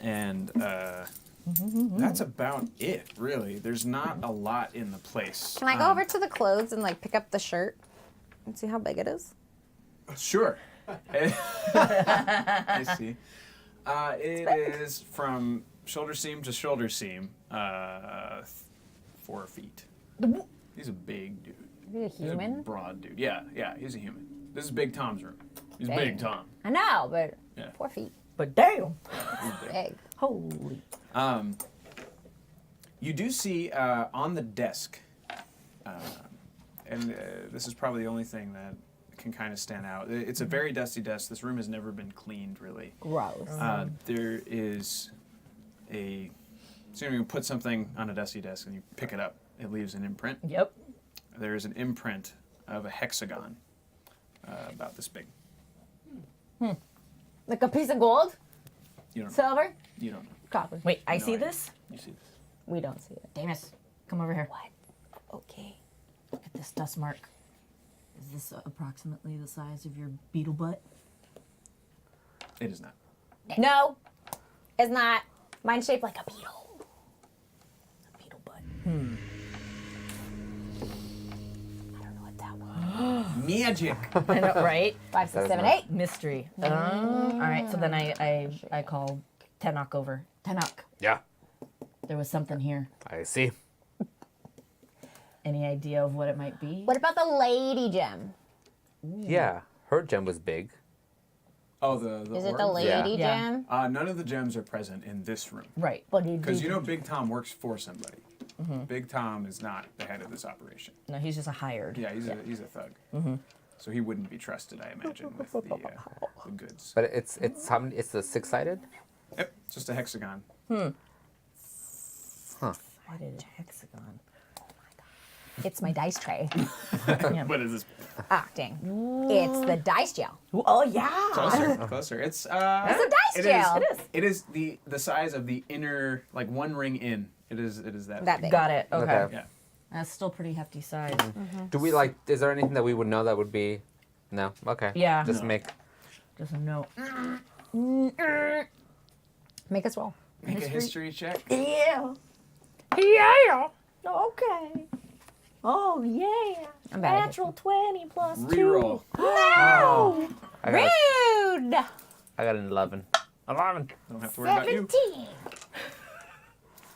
And that's about it, really. There's not a lot in the place. Can I go over to the clothes and like pick up the shirt and see how big it is? Sure. I see. It is from shoulder seam to shoulder seam, 4 feet. He's a big dude. Is he a He's a human? broad dude. Yeah, he's a human. This is Big Tom's room. He's Dang. Big Tom. I know, but Yeah. 4 feet. But damn. He's big. Big. Holy. You do see on the desk, and this is probably the only thing that can kind of stand out. It's a very dusty desk. This room has never been cleaned, really. Gross. There is so you put something on a dusty desk and you pick it up, it leaves an imprint. Yep. There is an imprint of a hexagon about this big. Like a piece of gold? You don't know. Silver? You don't know. Copper. Wait, I No see idea. this? You see this. We don't see it. Damus, come over here. What? Okay. Look at this dust mark. Is this approximately the size of your beetle butt? It is not. No, it's not. Mine's shaped like a beetle. A beetle butt. I don't know what that was. Magic. I know, right? 5, 6, That is 7, not- 8. Mystery. All right, so then I call Tenok over. Tenok, Yeah. there was something here. I see. Any idea of what it might be? What about the lady gem? Yeah. Her gem was big. Oh, the Is it orb? the lady Yeah. gem? None of the gems are present in this room. Right. Because you know Big Tom works for somebody. Big Tom is not the head of this operation. No, he's just a hired. Yeah, he's a thug. So he wouldn't be trusted, I imagine, with the goods. But it's how many? It's the 6-sided. Yep, it's just a hexagon. Sided hexagon. It's my dice tray. What is this? Ah, dang. It's the dice gel. Oh yeah. Closer, closer. It's It's a dice gel. It is the size of the inner, like one ring in. It is that. That big. big. Got it. Okay. Okay. Yeah. That's still pretty hefty size. Do we like? Is there anything that we would know that would be? No. Okay. Yeah. Just No. make. Just a note. Make us roll. Make a history check. Yeah. Yeah. Okay. Oh yeah. I'm bad at Natural 20 plus 2. Reroll. No! I got. Rude! I got an 11. 11. Don't have to worry about you. 17.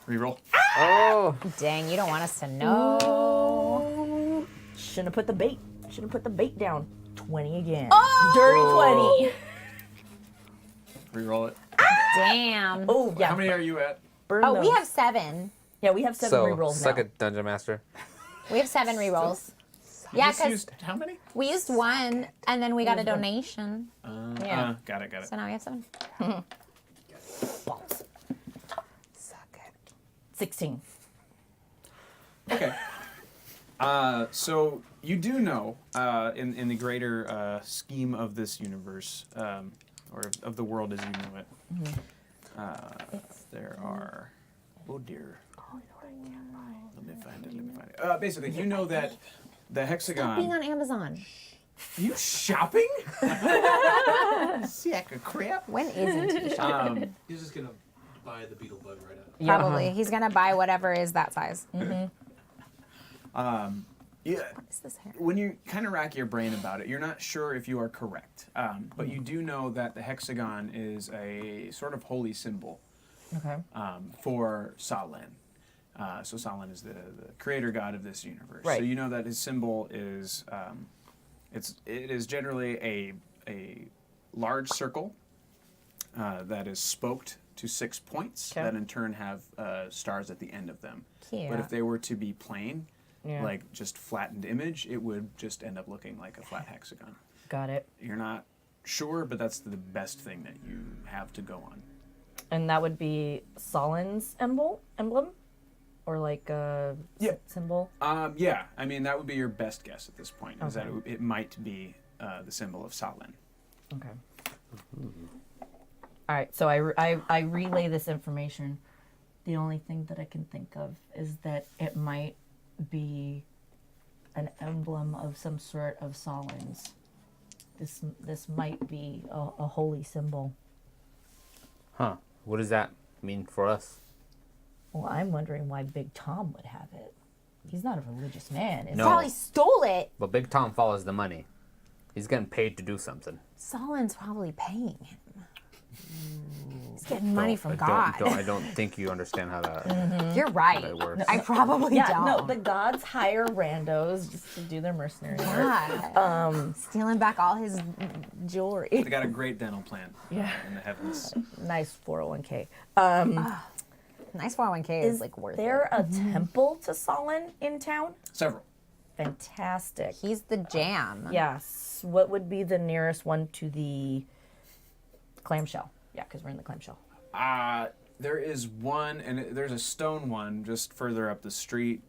Reroll. Oh. Dang, you don't want us to know. Shouldn't have put the bait. Shouldn't have put the bait down. 20 again. Oh! Dirty 20. Reroll it. Damn. Oh yeah. How many are you at? Burn Oh, we those. have 7. Yeah, we have 7 So rerolls suck now. it, Dungeon Master. We have 7 rerolls. Yeah, Just because used how many? we used 1 and then we got a donation. Yeah. Got it. So now we have 7. Balls. Suck it. 16. Okay. So you do know, in the greater scheme of this universe, or of the world as you know it, there are. Oh dear. Let me find it. Basically, you know that the hexagon. Being on Amazon. Are you shopping? Sack of crap. When isn't he shopping? He's just gonna buy the beetle bug right out. Probably. He's going to buy whatever is that size. Yeah. What is this hair? When you kind of rack your brain about it, you're not sure if you are correct. But you do know that the hexagon is a sort of holy symbol Okay. for Sahlen. So Sahlen is the creator god of this universe. Right. So you know that his symbol is it is generally a large circle that is spoked to 6 points Okay. that in turn have stars at the end of them. Cute. But if they were to be plain, Yeah. like just flattened image, it would just end up looking like a flat hexagon. Got it. You're not sure, but that's the best thing that you have to go on. And that would be Sahlen's emblem? Or like a Yeah. symbol? Yeah, I mean that would be your best guess at this point. Is that Okay. it might be the symbol of Sahlen. Okay. All right, so I relay this information. The only thing that I can think of is that it might be an emblem of some sort of Sahlen's. This might be a holy symbol. Huh. What does that mean for us? Well, I'm wondering why Big Tom would have it. He's not a religious man, is No. Probably stole it. But Big Tom follows the money. He's getting paid to do something. Sahlen's probably paying him. He's getting money from God. I don't think you understand how that. You're right. That works. I probably Yeah, don't. no, the gods hire randos just to do their mercenary work. God. Stealing back all his jewelry. They got a great dental plan Yeah. in the heavens. Nice 401k. Nice 401k is like worth there it. a temple to Sahlen in town? Several. Fantastic. He's the jam. Yes. What would be the nearest one to the clamshell? Yeah, because we're in the clamshell. There is one, and there's a stone one just further up the street.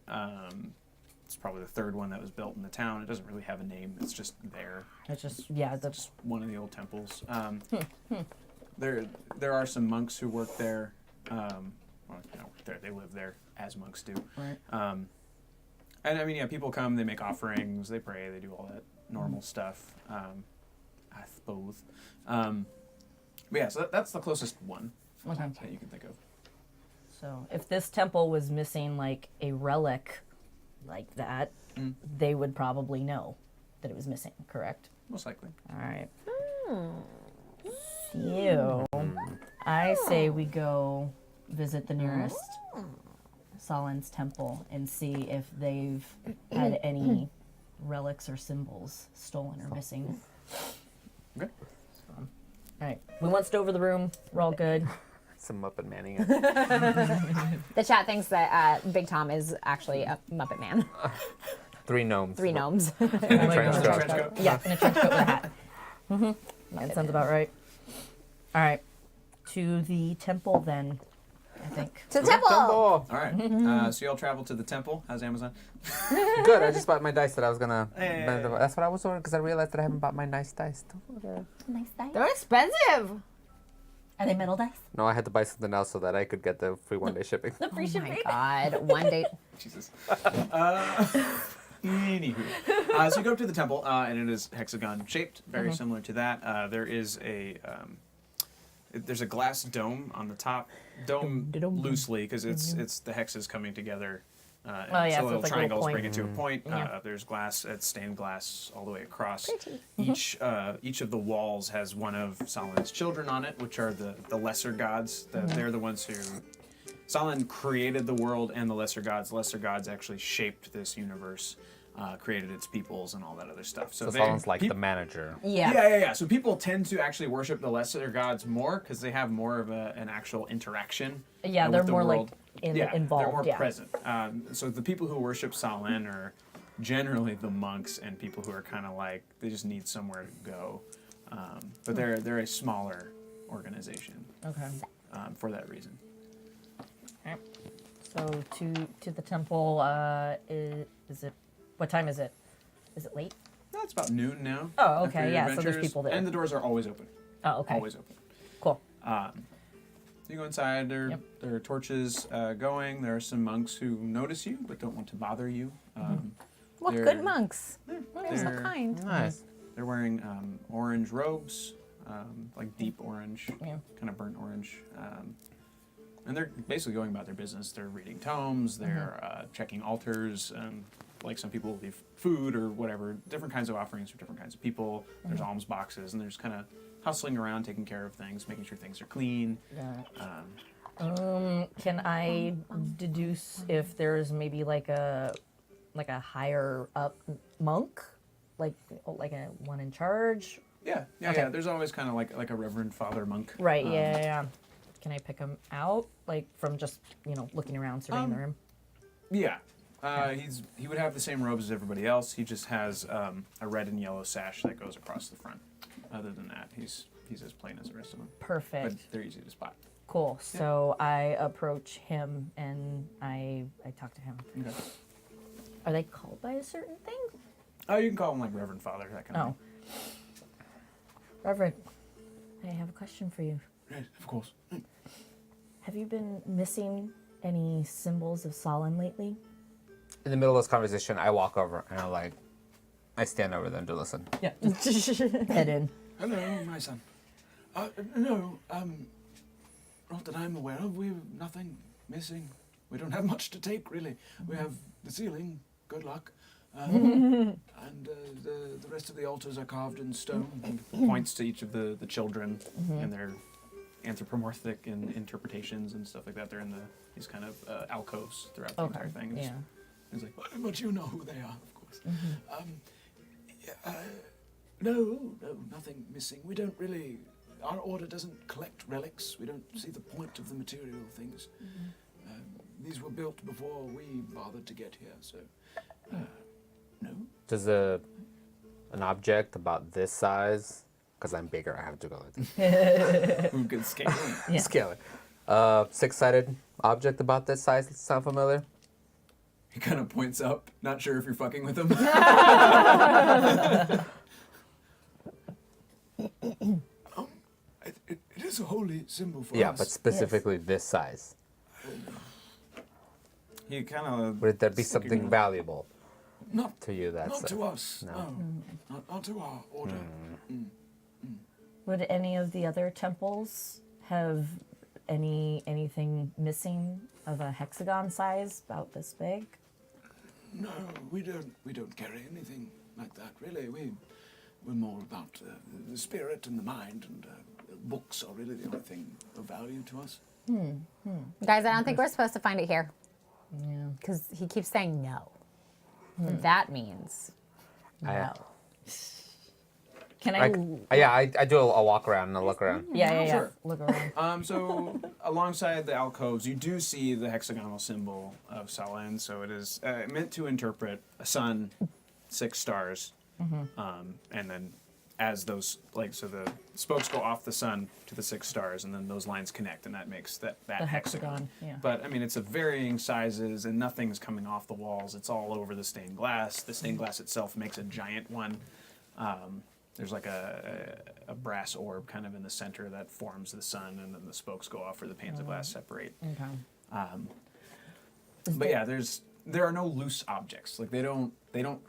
It's probably the third one that was built in the town. It doesn't really have a name. It's just there. It's just, yeah, the Just one of the old temples. There are some monks who work there. Well, they live there as monks do. right. And I mean, yeah, people come, they make offerings, they pray, they do all that normal stuff. I suppose. But yeah, so that's the closest one Okay. that you can think of. So if this temple was missing like a relic like that, they would probably know that it was missing, correct? Most likely. All right. So I say we go visit the nearest Sahlen's temple and see if they've had any relics or symbols stolen or missing. Okay. All right. We once over the room. We're all good. Some Muppet Manning. The chat thinks that Big Tom is actually a Muppet Man. 3 gnomes. 3 gnomes. And a trench God. coat. Trench coat? Yeah, in a trench coat with a hat. That sounds about right. All right. To the temple then, I think. To the temple. Temple. All right. So y'all travel to the temple. How's Amazon? Good. I just bought my dice that I was gonna. Hey. That's what I was ordering because I realized that I haven't bought my nice dice. Nice dice. They're expensive. Are they metal dice? No, I had to buy something else so that I could get the free 1-day shipping. The free Oh shipping? my God. One day. Jesus. Anywho. So you go up to the temple, and it is hexagon shaped, very similar to that. There is there's a glass dome on the top. Dome loosely, because it's the hexes coming together. And Oh, yeah, so so little it's like a little triangles point. bring it to a point. Yeah. There's glass, it's stained glass all the way across. Each of the walls has one of Sahlen's children on it, which are the lesser gods. They're the ones who Sahlen created the world and the lesser gods. The lesser gods actually shaped this universe. created its peoples and all that other stuff. So Sahlen's like the manager. Yeah. So people tend to actually worship the lesser gods more because they have more of an actual interaction. Yeah, with they're the more like world. involved. They're more yeah. present. So the people who worship Sahlen are generally the monks and people who are kind of like they just need somewhere to go. But they're a smaller organization Okay. for that reason. Alright. So to the temple, is it? What time is it? Is it late? No, it's about noon now. Oh, after okay, your yeah, so there's adventures, people there. and the doors are always open. Oh, okay. Always open. Cool. You go inside. There Yep. are torches going. There are some monks who notice you but don't want to bother you. What They're- good monks. They're so they're- kind. Nice. They're wearing orange robes, like deep orange, Yeah. kind of burnt orange. And they're basically going about their business. They're reading tomes, they're checking altars, like some people leave food or whatever, different kinds of offerings for different kinds of people. There's alms boxes, and there's kind of hustling around, taking care of things, making sure things are clean. Can I deduce if there's maybe like a higher up monk, like a one in charge? Yeah. Okay. There's always kind of like a reverend father monk. Right. Yeah. Can I pick him out, like from just looking around, surveying the room? Yeah. He would have the same robes as everybody else. He just has a red and yellow sash that goes across the front. Other than that, he's as plain as the rest of them. Perfect. But they're easy to spot. Cool. So I approach him and I talk to him. Okay. Are they called by a certain thing? Oh, you can call him like Reverend Father, that kind of Oh. Reverend, I have a question for you. thing. Yes, of course. Have you been missing any symbols of Sahlen lately? In the middle of this conversation, I walk over and I stand over them to listen. Yeah. Head in. Hello, my son. No, not that I'm aware of. We've nothing missing. We don't have much to take, really. We have the ceiling. Good luck. And the rest of the altars are carved in stone. Points to each of the children and their anthropomorphic interpretations and stuff like that. They're in these kind of alcoves throughout the entire thing. Yeah. He's like, But you know who they are, of course. No, nothing missing. We don't really. Our order doesn't collect relics. We don't see the point of the material things. These were built before we bothered to get here, so. No. Does an object about this size, because I'm bigger, I have to go like this. who could scale? Yeah. Scale it. Six-sided object about this size sound familiar? He kind of points up, not sure if you're fucking with him. It is a holy symbol for Yeah, us. but specifically this size. He kind of. Would there be something valuable Not to you that Not size? to us, No. no. Not to our order. Would any of the other temples have anything missing of a hexagon size about this big? No, we don't carry anything like that, really. We're more about the spirit and the mind, and books are really the only thing of value to us. Guys, I don't think we're supposed to find it here. Yeah. Because he keeps saying no. And that means no. Can I do a walk around and a look around. Yeah. Sure. Look around. So alongside the alcoves, you do see the hexagonal symbol of Sahlen. So it is meant to interpret a sun, 6 stars, and then as those the spokes go off the sun to the 6 stars, and then those lines connect, and that makes that The hexagon. hexagon, yeah. But I mean, it's of varying sizes, and nothing's coming off the walls. It's all over the stained glass. The stained glass itself makes a giant one. There's like a brass orb kind of in the center that forms the sun, and then the spokes go off where the panes of glass separate. Okay. But yeah, there are no loose objects. Like they don't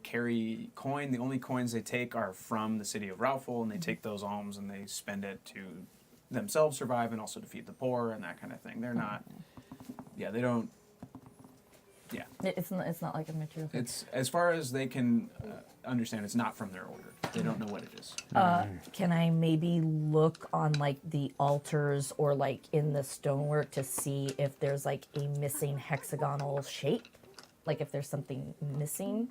carry coin. The only coins they take are from the city of Raufel, and they take those alms and they spend it to themselves survive and also to feed the poor and that kind of thing. They're not. Yeah, they don't. Yeah, It's not like a material thing. it's as far as they can understand. It's not from their order. They don't know what it is. Can I maybe look on like the altars or like in the stonework to see if there's like a missing hexagonal shape? like if there's something missing.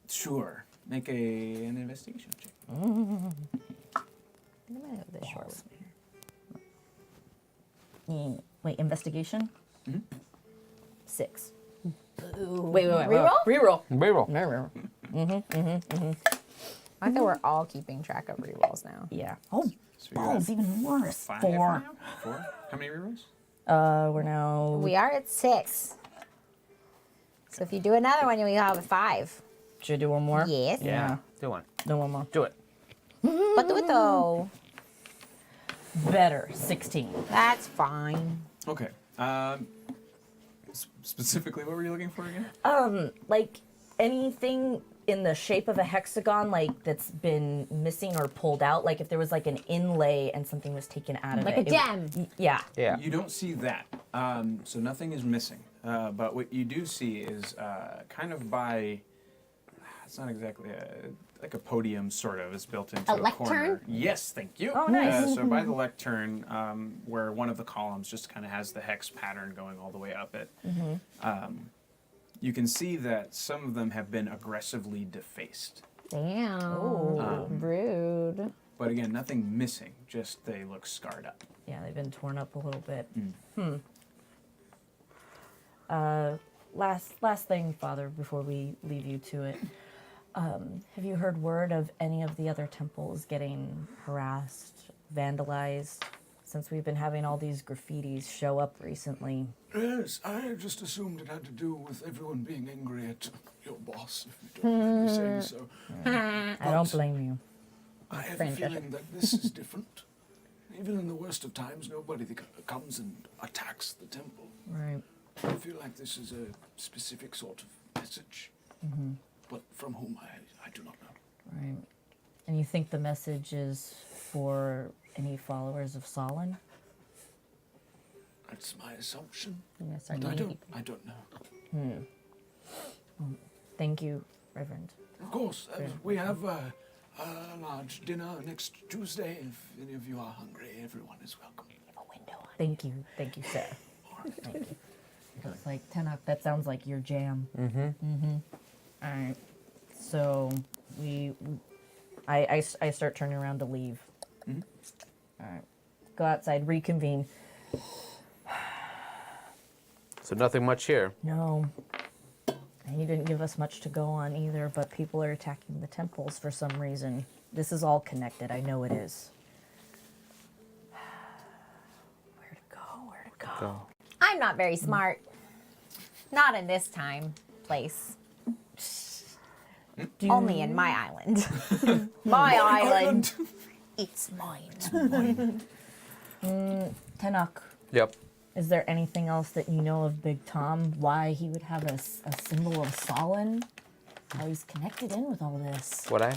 Sure. Make an investigation check. This short Wait, investigation? Mhm. 6. Wait. Reroll? Reroll. Reroll. I think we're all keeping track of rerolls now. Yeah. Oh, So you're at even worse. 5 4. now? 4? How many rerolls? We're now. We are at 6. So if you do another one, you'll have a 5. Should I do one more? Yes. Yeah. Do one. No, one more. Do it. But do it though. Better. 16. That's fine. Okay. Specifically, what were you looking for again? Like anything in the shape of a hexagon, like that's been missing or pulled out. Like if there was like an inlay and something was taken out of Like it. a gem. Yeah. Yeah. You don't see that. So nothing is missing. But what you do see is kind of by, it's not exactly like a podium sort of is built into A a lectern? corner. Yes, thank you. Oh, nice. So by the lectern, where one of the columns just kind of has the hex pattern going all the way up it, you can see that some of them have been aggressively defaced. Damn. Oh. Rude. But again, nothing missing, just they look scarred up. Yeah, they've been torn up a little bit. Last thing, Father, before we leave you to it. Have you heard word of any of the other temples getting harassed, vandalized, since we've been having all these graffitis show up recently? Yes, I just assumed it had to do with everyone being angry at your boss, if you don't mind me saying so. I don't blame you. I have a Friend feeling that this is different. Even in the worst of times, nobody comes and attacks the temple. Right. I feel like this is a specific sort of message. But from whom I do not know. Right. And you think the message is for any followers of Sahlen? That's my assumption. I'm gonna start But naming I don't know. Thank you, Reverend. Of course, we have a large dinner next Tuesday. If any of you are hungry, everyone is welcome. Thank you, sir. Thank you. It's like Tenok. That sounds like your jam. All right. So I start turning around to leave. All right. Go outside. Reconvene. So nothing much here. No. And you didn't give us much to go on either, but people are attacking the temples for some reason. This is all connected. I know it is. Where to go? Where to go? Go. I'm not very smart. Not in this place. Only in my island. My island. It's mine. Tenok, Yep. is there anything else that you know of Big Tom? Why he would have a symbol of Sahlen? How he's connected in with all this? Would I?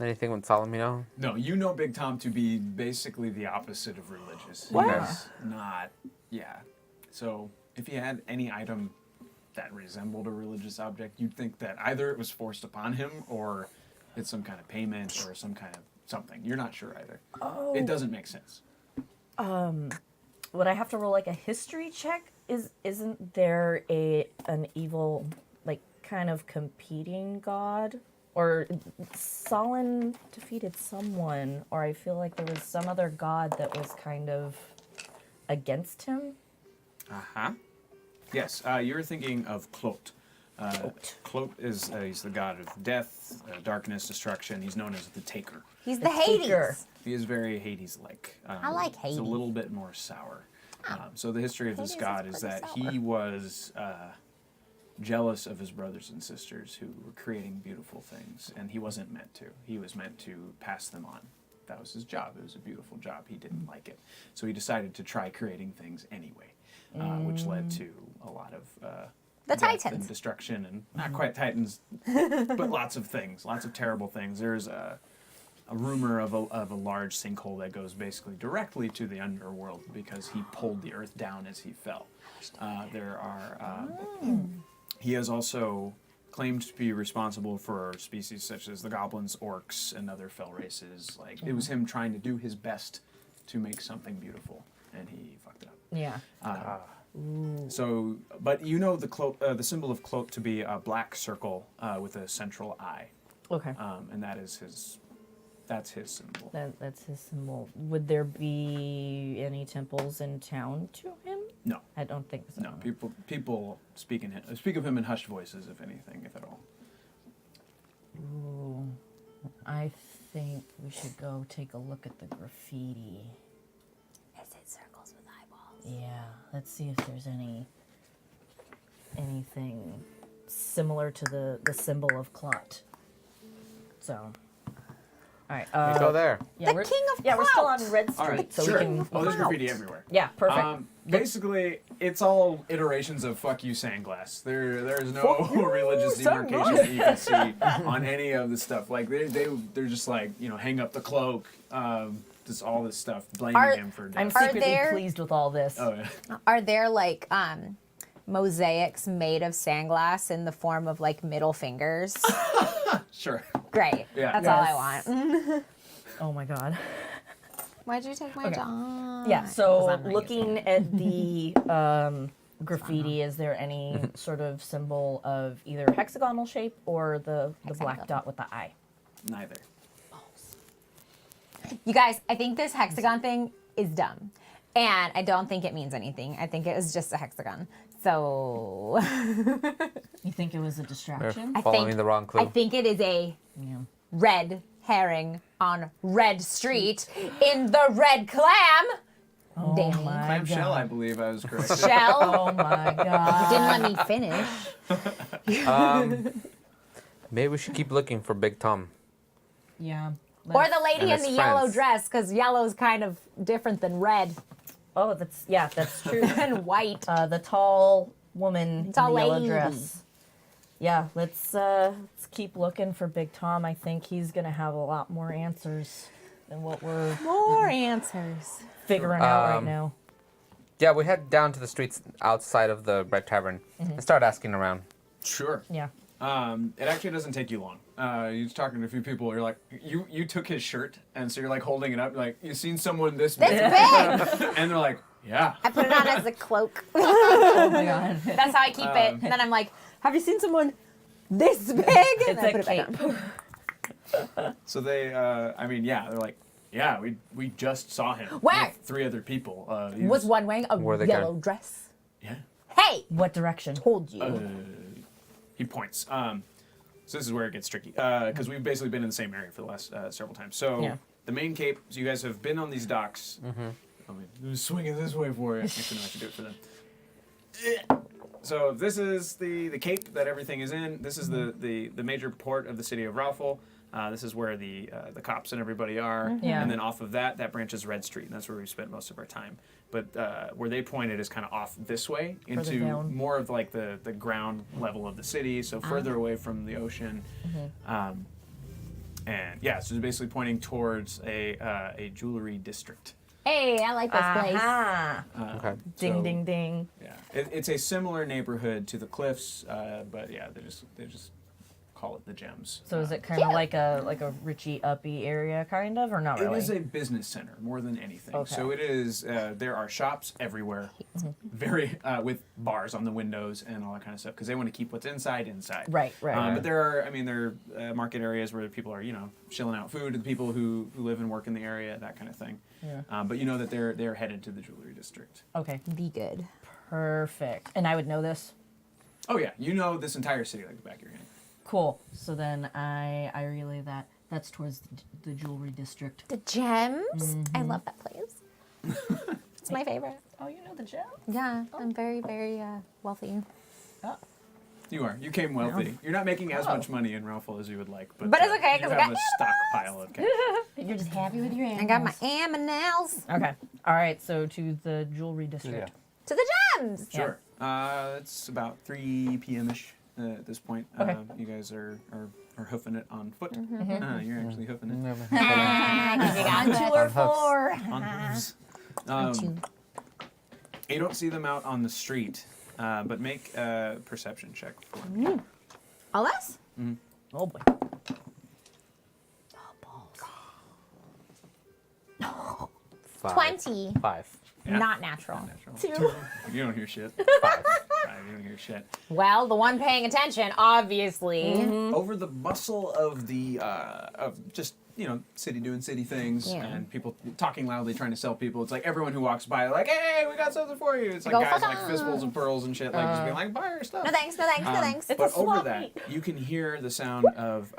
Anything with Salamino? No, you know Big Tom to be basically the opposite of religious. What? He's not, yeah. So if you had any item that resembled a religious object, you'd think that either it was forced upon him or it's some kind of payment or some kind of something. You're not sure either. It doesn't make sense. Would I have to roll like a history check? Isn't there an evil, like, kind of competing god? Or Sahlen defeated someone, or I feel like there was some other god that was kind of against him. Uh-huh. Yes, you're thinking of Clot. Clot is he's the god of death, darkness, destruction. He's known as the Taker. He's the Hades. Taker. He is very Hades-like. I like He's Hades. a little bit more sour. So the history of this Hades is god is pretty that sour. he was jealous of his brothers and sisters who were creating beautiful things, and he wasn't meant to. He was meant to pass them on. That was his job. It was a beautiful job. He didn't like it. So he decided to try creating things anyway, which led to a lot of The death Titans. and destruction, and not quite Titans, but lots of things, lots of terrible things. There's a rumor of a large sinkhole that goes basically directly to the underworld because he pulled the earth down as he fell. There are he has also claimed to be responsible for species such as the goblins, orcs, and other fell races. Like it was him trying to do his best to make something beautiful, and he fucked it up. Yeah. So, but you know the cloak, the symbol of cloak to be a black circle with a central eye, Okay. and that's his symbol. That's his symbol. Would there be any temples in town to him? No, I don't think so. no. People speak of him in hushed voices, if anything, if at all. Ooh. I think we should go take a look at the graffiti. Is it circles with eyeballs? Yeah, let's see if there's anything similar to the symbol of clot. So, all right. We go there. Yeah, The we're, king of yeah, we're still clout. on Red Street, All right, so sure. we can. Oh, there's graffiti everywhere. Yeah, perfect. Basically, it's all iterations of "fuck you, Sandglass." There's no religious demarcation that you can see on any of the stuff. Like they're just like, you know, hang up the cloak, just all this stuff, blaming Are- him for death. I'm Are secretly there- pleased with all this. Oh yeah. Are there like mosaics made of sandglass in the form of like middle fingers? Sure. Great. Yeah. That's all I want. Oh my god. Why'd you take my Okay. job? Yeah, 'Cause so I'm not looking at the graffiti, is there any sort of symbol of either hexagonal shape or the black Hexagonal. dot with the eye? Neither. You guys, I think this hexagon thing is dumb. And I don't think it means anything. I think it was just a hexagon. So You think it was a We're distraction? following the wrong clue. I think it is a Yeah. red herring on Red Street in the Red Clam. Oh Danny. my Clam god. shell, I believe I was correct. Shell. Oh my god. Didn't let me finish. Maybe we should keep looking for Big Tom. Yeah. Or the lady in his the yellow friends. dress, because yellow's kind of different than red Oh, that's true. and white. The tall woman Tall in the yellow lady. dress. Yeah, let's keep looking for Big Tom. I think he's gonna have a lot more answers than what we're More answers. figuring out right Um, now. Yeah, we head down to the streets outside of the Red Tavern and start asking around. Sure. Yeah. It actually doesn't take you long. You're just talking to a few people. You're like, you took his shirt, and so you're like holding it up. You're like, you seen someone this This big? big. And they're like, yeah. I put it on as a cloak. Oh my god. That's how I keep it. And then I'm like, have you seen someone this big? And It's I a put it back cape. on. So they, I mean, yeah, they're like, yeah, we just saw him. Where? With 3 other people. He Was one wearing a Were they yellow gonna- dress? Yeah. Hey! What direction? Told you. He points. So this is where it gets tricky because we've basically been in the same area for the last several times. So Yeah. the main cape. So you guys have been on these docks. I mean, swing it this way for you. Actually, no, I should do it for them. So this is the cape that everything is in. This is the major port of the city of Ralphal. This is where the cops and everybody are. Yeah. And then off of that branches Red Street, and that's where we spent most of our time. But where they pointed is kind of off this way into down. more of like the ground level of the city, so further away from the ocean. And yeah, so it's basically pointing towards a jewelry district. Hey, I like this place. Aha. Okay. Ding So- ding ding. Yeah, it's a similar neighborhood to the Cliffs, but yeah, they just call it the Gems. So is it kind of like a richy uppy area, kind of, or not It really? is a business center more than anything. Okay. So it is. There are shops everywhere, very with bars on the windows and all that kind of stuff because they want to keep what's inside. Right. But there are market areas where people are shilling out food to the people who live and work in the area, that kind of thing. Yeah. But you know that they're headed to the jewelry district. Okay. Be good. Perfect. And I would know this. Oh yeah, you know this entire city like the back of your hand. Cool. So then I relay that. That's towards the jewelry district. The Gems? I love that place. It's my favorite. Oh, you know the gem? Yeah, I'm very, very wealthy. Oh. You are. You came wealthy. You're not making as much money in Ralphal as you would like, but But it's okay, you 'cause I have got a stockpile of cash. You're just happy with your I animals. got my M&Ls. Okay. All right. So to the jewelry district. To the Gems! Sure. It's about 3 p.m.ish at this point. Okay. You guys are hoofing it on foot. Mm-hmm. You're actually hoofing it On 2 or 4. on hooves. Two. You don't see them out on the street, but make a perception check for me. All us? Oh boy. Five. 20. 5. Yeah. Not natural. Natural. You don't hear shit. 5. You don't hear shit. Well, the one paying attention, obviously. Over the bustle of the of just city doing city things Yeah. and people talking loudly trying to sell people. It's like everyone who walks by like, hey, we got something for you. It's like Go guys fuck like off. fistfuls and pearls and shit, like just being like, buy our stuff. No thanks, no thanks, no thanks. It's But a over swap that, meet. you can hear the sound of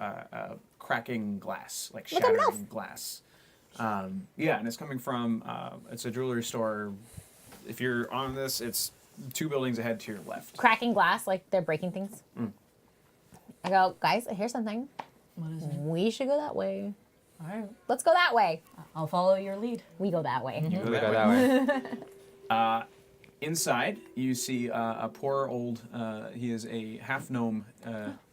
cracking glass, like Look at my shattering glass. Yeah, and it's coming from it's a jewelry store. If you're on this, it's 2 buildings ahead to your left. Cracking glass, like they're breaking things. I go, guys, here's something. What is it? We should go that way. All right. Let's go that way. I'll follow your lead. We go that way. You go We that go way. that way. Inside, you see a poor old. He is a half gnome.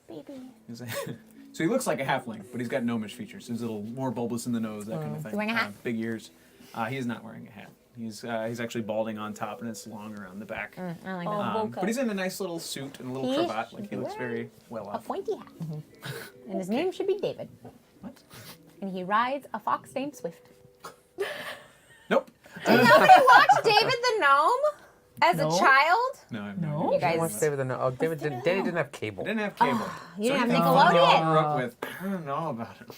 Baby. So he looks like a halfling, but he's got gnomish features. He's a little more bulbous in the nose, that kind of thing. He wearing a hat? Big ears. He is not wearing a hat. He's actually balding on top, and it's long around the back. I like that. Oh. But he's in a nice little suit and a little He cravat. Like he looks very well A off. pointy hat. And his name should be David. What? And he rides a fox named Swift. Nope. Nobody watched David the Gnome as No. a child? No, I have No? no. You guys- What's David? Oh, David didn't. Danny didn't have cable. Didn't have cable. You didn't have anything Nickelodeon. y'all grew up with, I don't know about it.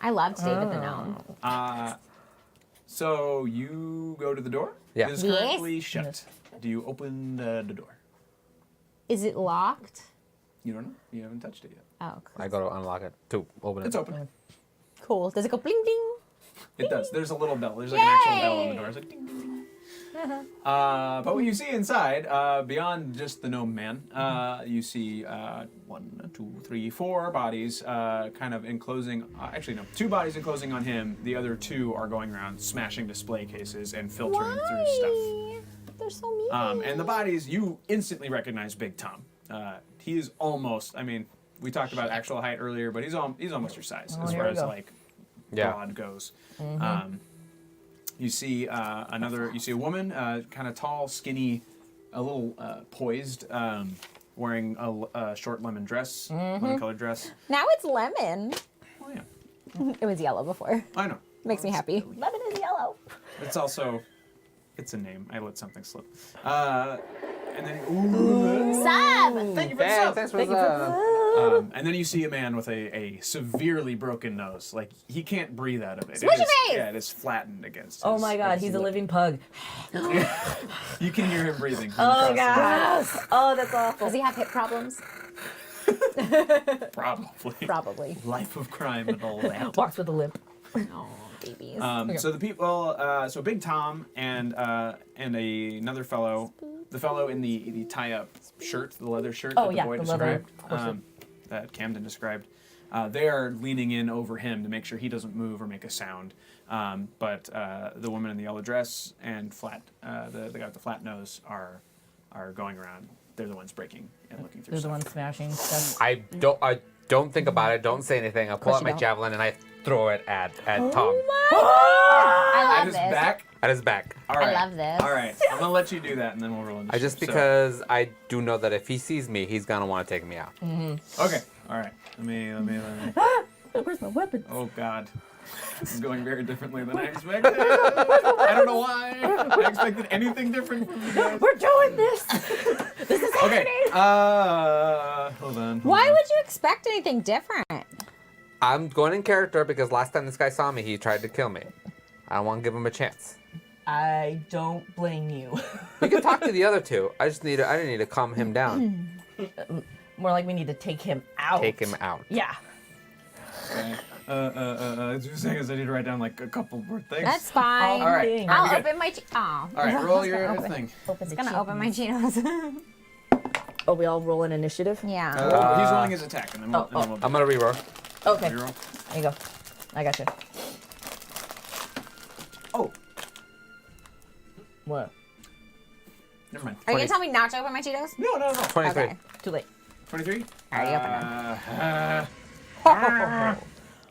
I loved David the Gnome. So you go to the door? Yeah. It is Yes. currently shut. Do you open the door? Is it locked? You don't know? You haven't touched it yet. Oh, I go to unlock it to open it. It's open. cool. Does it go bling bling? It does. There's a little bell. There's like an actual bell on the Yay! door. It's like ding, ding, ding. But what you see inside, beyond just the gnome man, you see 1, 2, 3, 4 bodies kind of enclosing. Actually, no, 2 bodies enclosing on him. The other 2 are going around smashing display cases and filtering through stuff. Why? They're so mean. And the bodies, you instantly recognize Big Tom. He is almost. I mean, we talked about actual height earlier, but he's almost your size as here far we as go. like Yeah. broad goes. You see You see a woman, kind of tall, skinny, a little poised, wearing a short lemon dress, lemon-colored dress. Now it's lemon. Oh yeah, It was yellow before. I know. Makes me happy. Lemon is yellow. It's also, it's a name. I let something slip. And then, ooh, Sub! thank you for the Hey, sub. thanks for Thank you the. And then you see a man with a severely broken nose. Like, he can't breathe out of it. Squishy It is, face! Yeah, it is flattened against Oh his- my God, his he's a lip. living pug. You can hear him breathing. from Oh across the room. God. Oh, that's awful. Does he have hip problems? Probably. Probably. Life of crime and all that. Walks with a limp. Oh, babies. So the people, so Big Tom and another fellow, the fellow in the tie-up shirt, the leather shirt Oh, that the yeah, boy the leather described, corset. that Camden described. They are leaning in over him to make sure he doesn't move or make a sound. But the woman in the yellow dress and the guy with the flat nose are going around. They're the ones breaking and looking through They're the stuff. ones smashing stuff. I don't think about it. Don't say anything. I pull course out you my don't. javelin and I throw it at Tom I At love his this. back. at his back. All right. I love this. All right. I'm gonna let you do that, and then we'll roll initiative. Just So- because I do know that if he sees me, he's gonna want to take me out. Okay. All right. Let me. Where's my weapon? Oh God. This is going very differently than I expected. I don't know why. I expected anything different from you guys. We're doing this. This is Okay. happening. Hold on. Why would you expect anything different? I'm going in character because last time this guy saw me, he tried to kill me. I don't want to give him a chance. I don't blame you. We can talk to the other 2. I just need to calm him down. More like we need to take him out. Take him out. Yeah. Okay. 2 seconds. I need to write down like a couple more things. That's fine. All right. Dang. I'll good. open my. Oh. All right. Roll your Open. thing. It's gonna open my Cheetos. Oh, we all roll an initiative? yeah. He's rolling his attack, and then we'll. Oh, and then we'll I'm gonna reroll. Okay. reroll. There you go. I got you. Oh, What? never mind. Are you gonna tell me not to open my Cheetos? No. 23. Okay. Too late. 23. I already opened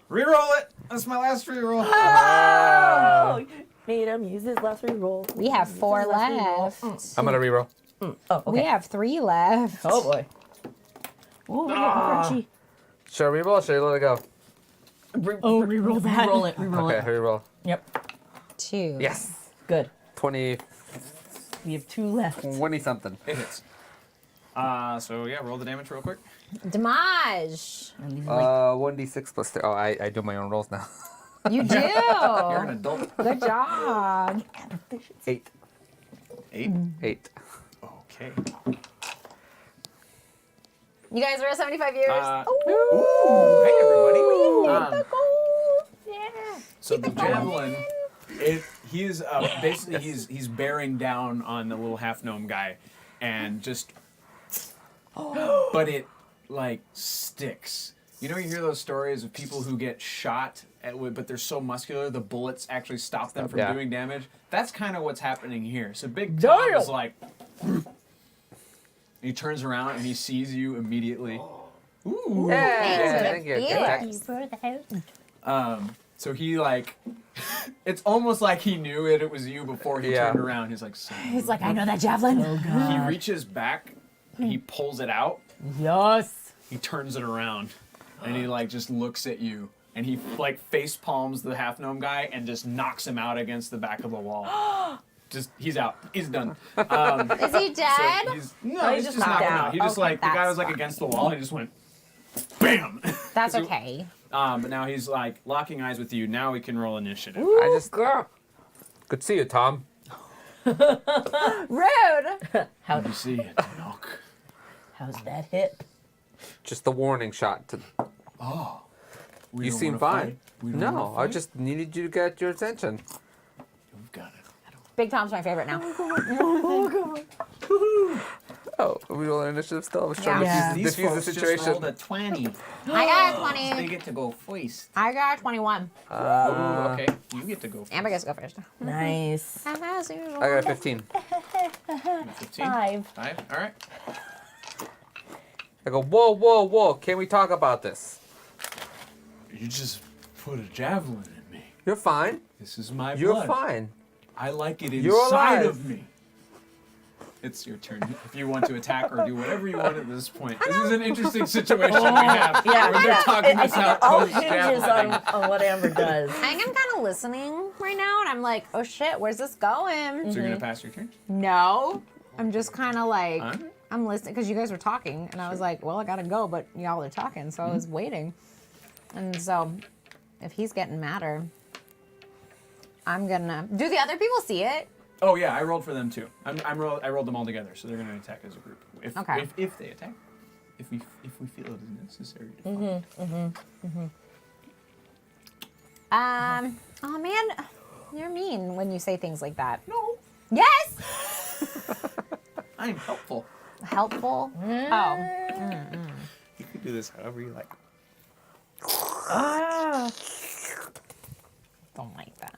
Reroll it. That's my last reroll. Oh! Made him use his last reroll. We have 4 left. I'm gonna reroll. Oh, okay. We have 3 left. Oh boy. Oh, we're getting crunchy. Should I reroll or should I let it go? Oh, reroll that. Reroll it. Reroll Okay, it. reroll. Yep. 2. Yes. Good. 20, We have 2 left. 20 something. It hits. So yeah, roll the damage real quick. Damage. And these are like 1d6 plus 3. Oh, I do my own rolls now. You do. You're an adult. Good job. 8. 8. 8. Okay. You guys are 75 years. Ooh, hey everybody. Yeah. So the javelin, he is basically he's bearing down on the little half gnome guy, and just, but it like sticks. You know, you hear those stories of people who get shot, but they're so muscular the bullets actually stop them from Yeah. doing damage. That's kind of what's happening here. So Big Tom is like, he turns around and he sees you immediately. Ooh. Thank you. Thanks Good for job. the So he like, it's almost like he knew it was you before he Yeah. turned around. He's like, "Son." He's like, I know that javelin. He reaches back, he pulls it out, yes. he turns it around, and he like just looks at you, and he like face palms the half gnome guy and just knocks him out against the back of the wall. He's out. He's done. Is he dead? So he's he's just just knocked him knocked out. He just Okay, like the guy that's was like fine. against the wall, and he just went, bam. That's okay. But now he's like locking eyes with you. Now we can roll initiative. I just. Good to see you, Tom. Rude. How do you see it, knock? How's that hip? Just the warning shot. We You don't seem wanna fine. fight? We don't No, wanna I fight? just needed you to get your attention. You've got it. Big Tom's my favorite now. Oh, are we rolling initiative still? I was trying Yeah. to These diffuse the folks just situation. rolled a 20. I got a They 20. get to go first. I got a 21. Ooh, okay, you get to go first. Amber gets to go first. Nice. As usual. I got a 15. 15? 5. 5? All right. I go, whoa, whoa, whoa. Can we talk about this? You just put a javelin in me. You're fine. This is my You're blood. fine. I like it You're inside alive. of me. It's your turn. If you want to attack or do whatever you want at this point. This is an interesting situation we have. Yeah, Where they're talking I this think out it all post hinges on what Amber does. I think I'm kind of listening right now, and I'm like, oh shit, where's this going? So you're gonna pass your turn? No. I'm just kind of like, Alright. I'm listening because you guys were talking, and I was like, well, I gotta go, but y'all are talking, so I was waiting. And so, if he's getting madder, I'm gonna. Do the other people see it? Oh yeah, I rolled for them too. I rolled them all together, so they're gonna attack as a group. Okay. If they attack, if we feel it is necessary. To fight. Oh man, you're mean when you say things like that. No, Yes. I'm helpful. Helpful. Oh. You can do this however you like. Don't like that.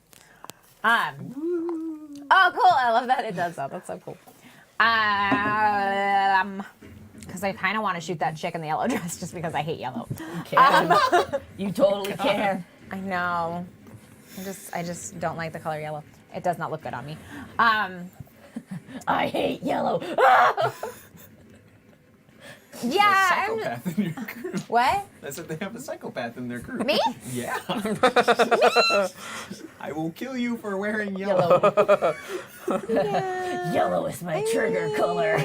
Oh, cool. I love that it does that. That's so cool. Because I kind of want to shoot that chick in the yellow dress just because I hate yellow. You totally can. I know. I just don't like the color yellow. It does not look good on me. I hate yellow. Yeah. I'm- Psychopath in your group. what? I said they have a psychopath in their group. Me? Yeah. I will kill you for wearing yellow. Yellow. Yellow is my trigger color.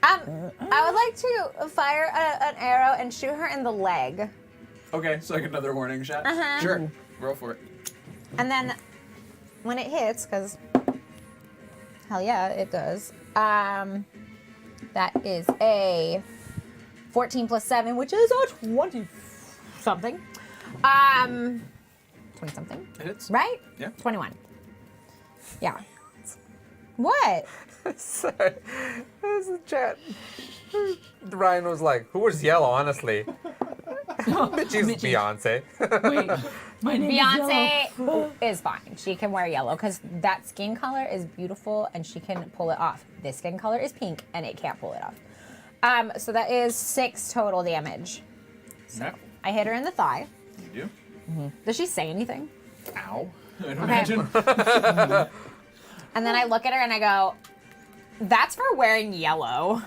I would like to fire an arrow and shoot her in the leg. Okay, so like another warning shot. Uh-huh. Sure. Roll for it. And then when it hits, because hell yeah, it does. That is a 14 plus 7, which is a 20 something. 20 something, It hits. right? Yeah. 21. Yeah. What? Sorry. This is chat. Ryan was like, who was yellow, honestly? Mitchie's Beyonce. Wait, my name is Yellow. Beyonce is fine. She can wear yellow because that skin color is beautiful and she can pull it off. This skin color is pink and it can't pull it off. So that is 6 total damage. No. I hit her in the thigh. You do? Does she say anything? Ow. I'd imagine. And then I look at her and I go, that's for wearing yellow.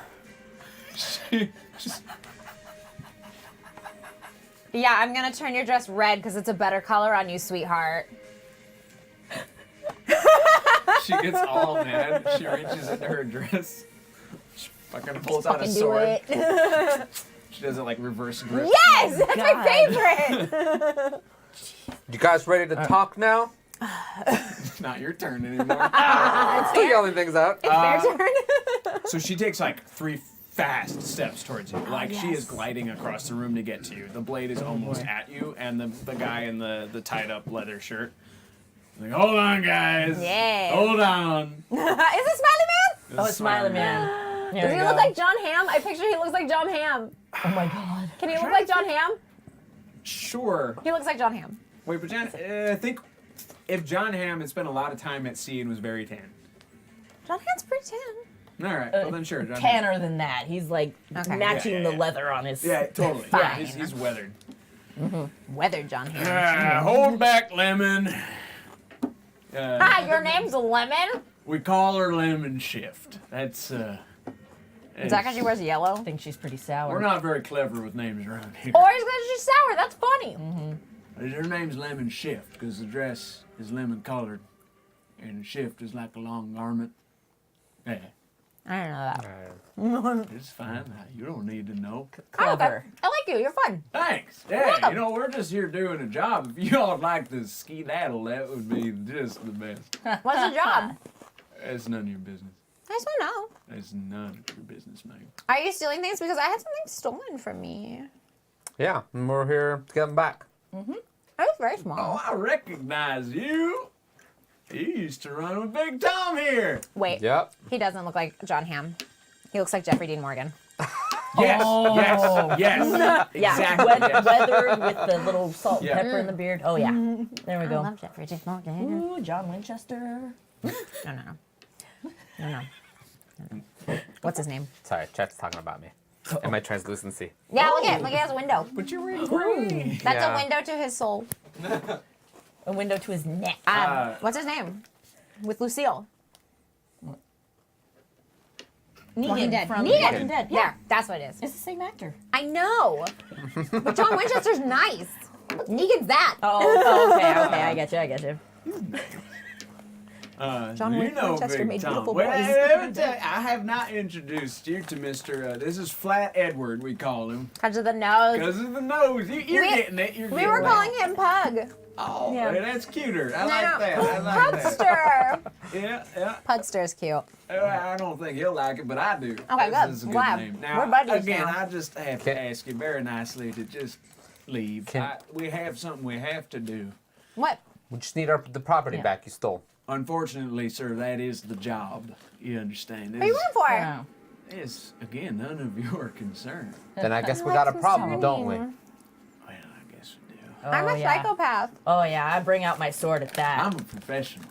Yeah, I'm gonna turn your dress red because it's a better color on you, sweetheart. She gets all mad. She reaches into her dress. She fucking pulls out a Fucking do sword. it. She does it like reverse grip. Yes, that's God. my favorite. You guys ready to talk now? It's not your turn anymore. Still yelling things out. Fair turn. So she takes like 3 fast steps towards you. Like she is gliding across the room to get to you. The blade is almost at you, and the guy in the tied up leather shirt. Like, hold on, guys. Yeah. Hold on. Is it Smiley Man? Oh, it's Smiley Man. Here Does we he go. look like John Hamm? I picture he looks like John Hamm. Oh my god. Can he look like John Hamm? Sure. He looks like John Hamm. Wait, but John, I think if John Hamm had spent a lot of time at sea and was very tan. John Hamm's pretty tan. All right, well then sure. John Hamm. Tanner than that. He's like Okay. matching Yeah, the yeah. leather on his. Yeah, totally. Fine. Yeah, he's weathered. Weathered John Hamm. Hold back, Lemon. Hi, your name's Lemon? We call her Lemon Shift. That's Is that because she wears yellow? I think she's pretty sour. we're not very clever with names around here. Or is because she's sour? That's funny. Her name's Lemon Shift because the dress is lemon colored, and shift is like a long garment. Yeah, I don't know that. it's fine. You don't need to know. Clever. I like you. You're fun. Thanks. Yeah, you know we're just here doing a job. If you all like to skedaddle, that would be just the best. What's your job? That's none of your business. I just want to know. That's none of your business, man. Are you stealing things? Because I had something stolen from me. Yeah, and we're here to get them back. It was very small. Oh, I recognize you. You used to run with Big Tom here. Wait, Yep. he doesn't look like John Hamm. He looks like Jeffrey Dean Morgan. Yes, yes, Yeah, exactly. yes. weathered with the little salt and Yeah. pepper in the beard. Oh yeah, there we I go. love Jeffrey Dean Morgan. Ooh, John Winchester. No. What's his name? Sorry, chat's talking about me and my translucency. Yeah, look at his window. But you're wearing green. That's Yeah. a window to his soul. A window to his neck. What's his name? With Lucille. Negan Walking Dead. from Negan. Walking Dead. Yeah, There, that's what it is. it's the same actor. I know. But John Winchester's nice. Negan's that. Oh, okay, I get you. John you know Winchester Big made Tom. beautiful Well, boys. let me tell you, I have not introduced you to Mr. This is Flat Edward, we call him. Because of the nose. Because of the nose. You're We- getting it. You're We getting were it. calling him Pug. Oh, Yeah. that's cuter. I No, like no. that. I like that. Pugster. Yeah. Pugster's cute. I don't think he'll like it, but I do. Okay, This good. is a good Glad. name. Now, We're buddies again, now. I just have to ask you very nicely to just leave. We have something we have to do. What? We just need the property Yeah. back you stole. Unfortunately, sir, that is the job. You understand? What are you running for? Yeah. It's, again, none of your concern. Then I guess we got a problem, don't we? Well, I guess we do. Oh, I'm a yeah. psychopath. Oh yeah, I bring out my sword at that. I'm a professional.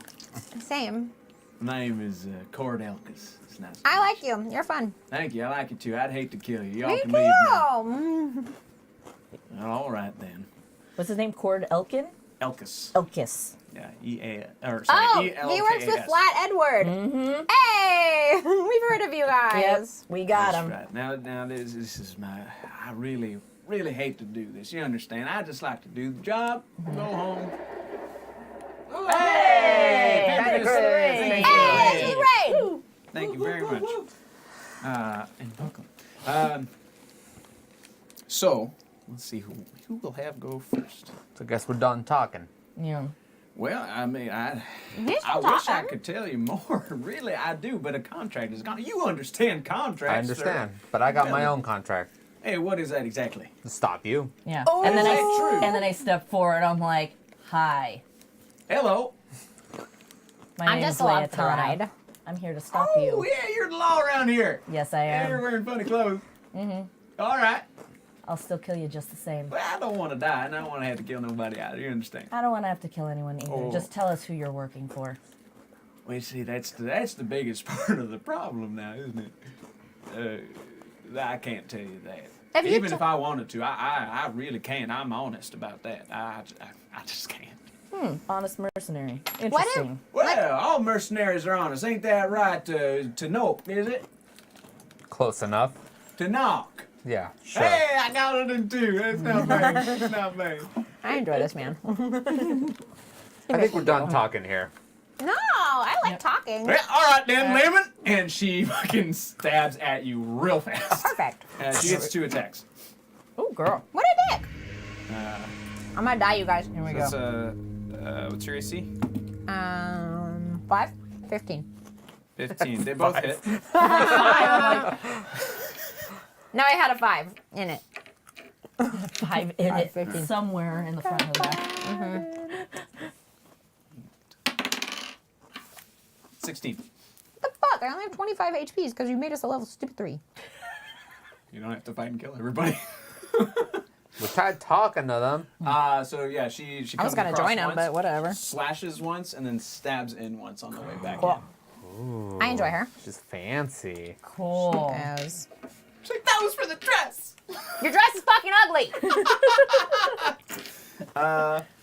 Same. My name is Cord Elkis. It's nice. to I meet like you. You're fun. Thank you. I like you too. I'd hate to kill you. Y'all Me can leave now. too. All right then. What's his name? Cord Elkin? Elkis. Elkis. Yeah. Oh, Oh, E-L-K-A-S. he works with Flat Edward. Hey, we've heard of you guys. We got That's him. right. Now this is my. I really hate to do this. You understand? I just like to do the job, go home. Hey! Hey, Thank Hey, you. hooray! Thank you very much. And welcome. So let's see who will have go first. So I guess we're done talking. Yeah. Well, I mean, I He's wish I talking. could tell you more. Really, I do, but a contract is gone. You understand contracts? I understand, but I got my own contract Hey, what is that exactly? to stop you. Yeah. Oh, and then is that true? and then I step forward. I'm like, "Hi, Hello. my I'm name's just allowed to Leotana. ride. I'm here to stop Oh, you." yeah, you're the law around here. Yes, I Yeah, am. you're wearing funny clothes. All right. I'll still kill you just the same. Well, I don't want to die, and I don't want to have to kill nobody either. You understand? I don't want to have to kill anyone either. Oh. Just tell us who you're working for. Well, you see, that's the biggest part of the problem now, isn't it? I can't tell you that. If you Even t- if I wanted to, I really can't. I'm honest about that. I just can't. Honest mercenary. What if- Interesting. Well, all mercenaries are honest. Ain't that right? To knock, is it? Close enough. To knock. Yeah, sure. Hey, I got it in two. That's not bad. That's not bad. I enjoy this man. I think we're done talking here. No, I like talking. Yeah, all right then, Lemon. And she fucking stabs at you real fast. Perfect. She gets 2 attacks. Oh, girl. What a dick. I'm gonna die, you guys. Here we That's go. what's your AC? 5, 15. 15. They both hit. No, I had a 5 in it. 5 in it 15. somewhere in the front of the back. 16. What the fuck? I only have 25 HPs because you made us a level stupid 3. You don't have to fight and kill everybody. We tried talking to them. So yeah, she comes I was gonna across join him, once, but whatever. slashes once, and then stabs in once on the way back Cool. Ooh, I enjoy her. She's fancy. Cool. As in. She's like, that was for the dress! your dress is fucking ugly.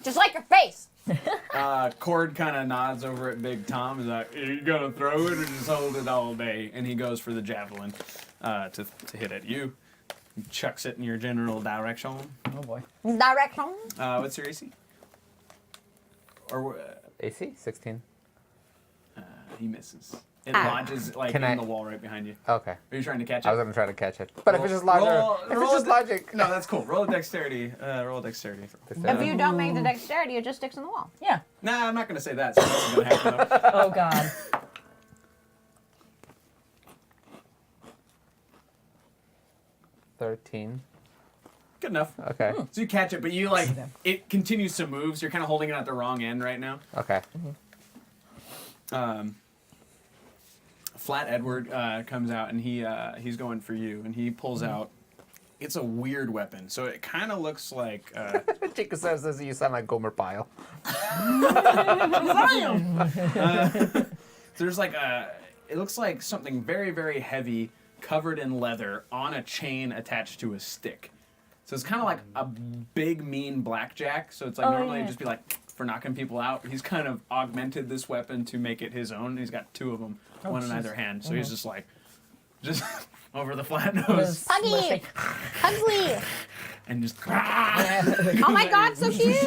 Just like your face. Cord kind of nods over at Big Tom. He's like, are you gonna throw it or just hold it all day? And he goes for the javelin to hit at you. He chucks it in your general direction. Oh, boy. Direction. What's your AC? Or AC 16. he misses. It lodges like Can in I- the wall right behind you. Okay. Are you trying to catch it? I was gonna try to catch it, but if it's just logic, roll logic. No, that's cool. Roll a dexterity. Roll a dexterity. If you don't make the dexterity, it just sticks in the wall. Yeah. Nah, I'm not gonna say that. So that's gonna happen. Though. Oh, God. 13. Good enough. Okay. So you catch it, but you like it continues to move. So you're kind of holding it at the wrong end right now. Okay. Flat Edward comes out and he's going for you, and he pulls out. It's a weird weapon, so it kind of looks like. Chica says you sound like Gomer Pyle. There's like it looks like something very, very heavy, covered in leather, on a chain attached to a stick. So it's kind of like a big, mean blackjack. So it's like normally it'd just be like for knocking people out. He's kind of augmented this weapon to make it his own. He's got 2 of them, one in either hand. So he's just like, just over the flat nose Huggy! Huxley! and just. Oh my god, so cute!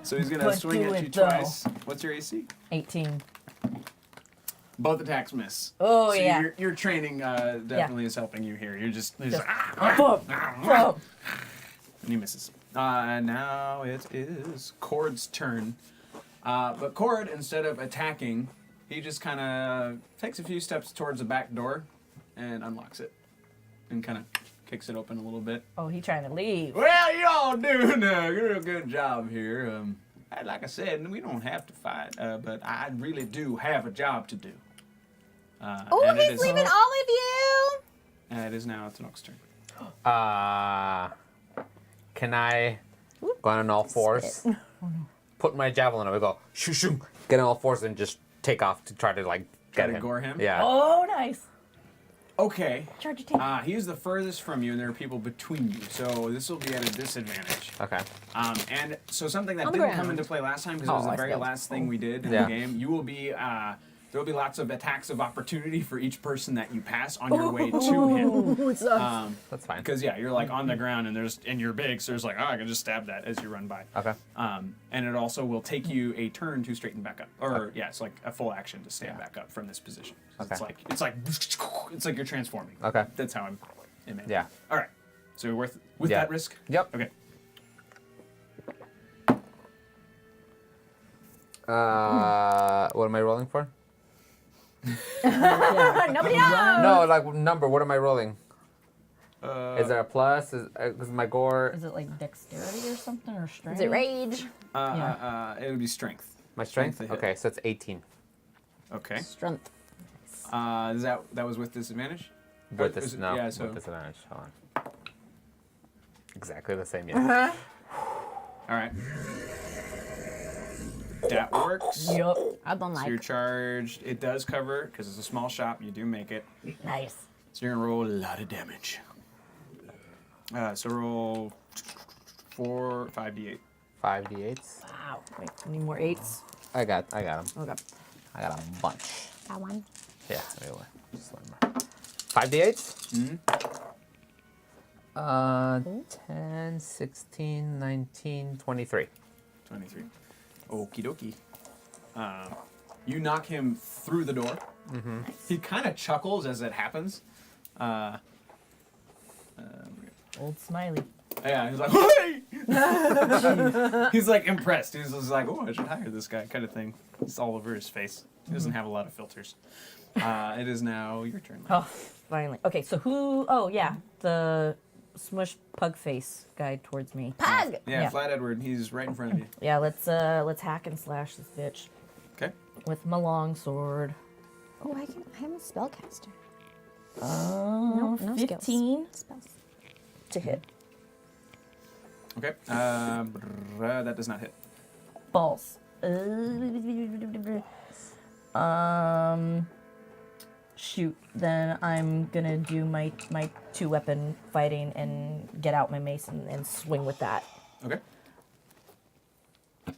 So he's gonna But swing do at you it, though. twice. What's your AC? 18. Both attacks miss. Oh, So yeah. Your training definitely is helping you here. You're just Boom. and Boom. he misses. Now it is Cord's turn. But Cord, instead of attacking, he just kind of takes a few steps towards the back door and unlocks it and kind of kicks it open a little bit. Oh, he trying to leave. Well, you all doing a real good job here. Like I said, we don't have to fight, but I really do have a job to do. Oh, and it he's is- leaving all of you! It is now Tanook's turn. Can I go on all fours? Put my javelin and we go shoo shoo. Get on all fours and just take off to try to like Try get to him. gore him? Yeah. Oh, nice. Okay. Charge your tape. He's the furthest from you, and there are people between you, so this will be at a disadvantage. Okay. And so something that On the didn't come ground. into play last time because it was Oh, the I very failed. last thing we did in Yeah. the game. You will be. There will be lots of attacks of opportunity for each person that you pass on your way to him. Ooh, it sucks. That's fine. Because yeah, you're like on the ground and you're big, so there's like, oh, I can just stab that as you run by. Okay. And it also will take you a turn to straighten back up, or yeah, it's like a full action to stand back up from this position. So Okay. It's like you're transforming. Okay. That's how I'm. Yeah. All right. So you're with Yeah. that risk. Yep. Okay. What am I rolling for? Nobody knows! No, like number. What am I rolling? Uh, Is there a plus? Is my gore? Is it like dexterity or something or strength? Is it rage? it would be strength. My strength? Strength to hit. Okay, so it's 18 Okay. Strength. Is that was with disadvantage? Or with is this. it- No, yeah, so- with disadvantage. Hold on. Exactly the same. Yeah. All right. That works. Yup. I don't So like. you're charged. It does cover because it's a small shop. You do make it. Nice. So you're gonna roll a lot of damage. So roll 5d8. 5d8s. Wow. Wait, any more 8s? I got them. Okay. I got a bunch. That one. Yeah, anyway. Just one more. 5d8s? Mm-hmm. 10, 16, 19, 23. 23. Okie dokie. You knock him through the door. He kind of chuckles as it happens. Old Smiley. Yeah, he's like, hey! He's like impressed. He's just like, oh, I should hire this guy, kind of thing. It's all over his face. He doesn't have a lot of filters. It is now your turn. Oh, finally. Okay, so who? Oh, yeah, the smush pug face guy towards me. Pug! Yeah, Yeah. Flat Edward. He's right in front of you. Yeah, let's hack and slash this bitch Okay. with my long sword. Oh, I'm a spellcaster. No, no 15 Spells. to hit. Okay. That does not hit. Balls. Shoot. Then I'm gonna do my 2-weapon fighting and get out my mace and swing with that. Okay.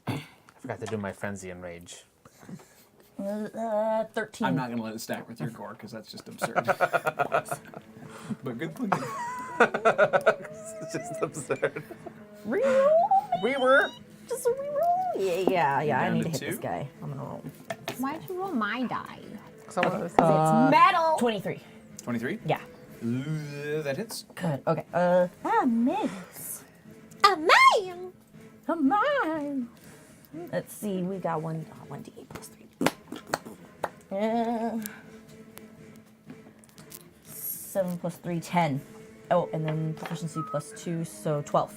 I forgot to do my frenzy and rage. 13. I'm not going to let it stack with your gore because that's just absurd. But good thinking. It's just absurd. Reroll. We were. Just a reroll. Yeah. I down need to to hit this 2? guy. I'm gonna roll. Why'd you roll my die? It's Metal! 23. 23? Yeah. That hits. Good. Okay. I miss. A man! A mine. Let's see. We got 1d8 plus 3. 7 plus 3, 10. Oh, and then proficiency plus 2, so 12.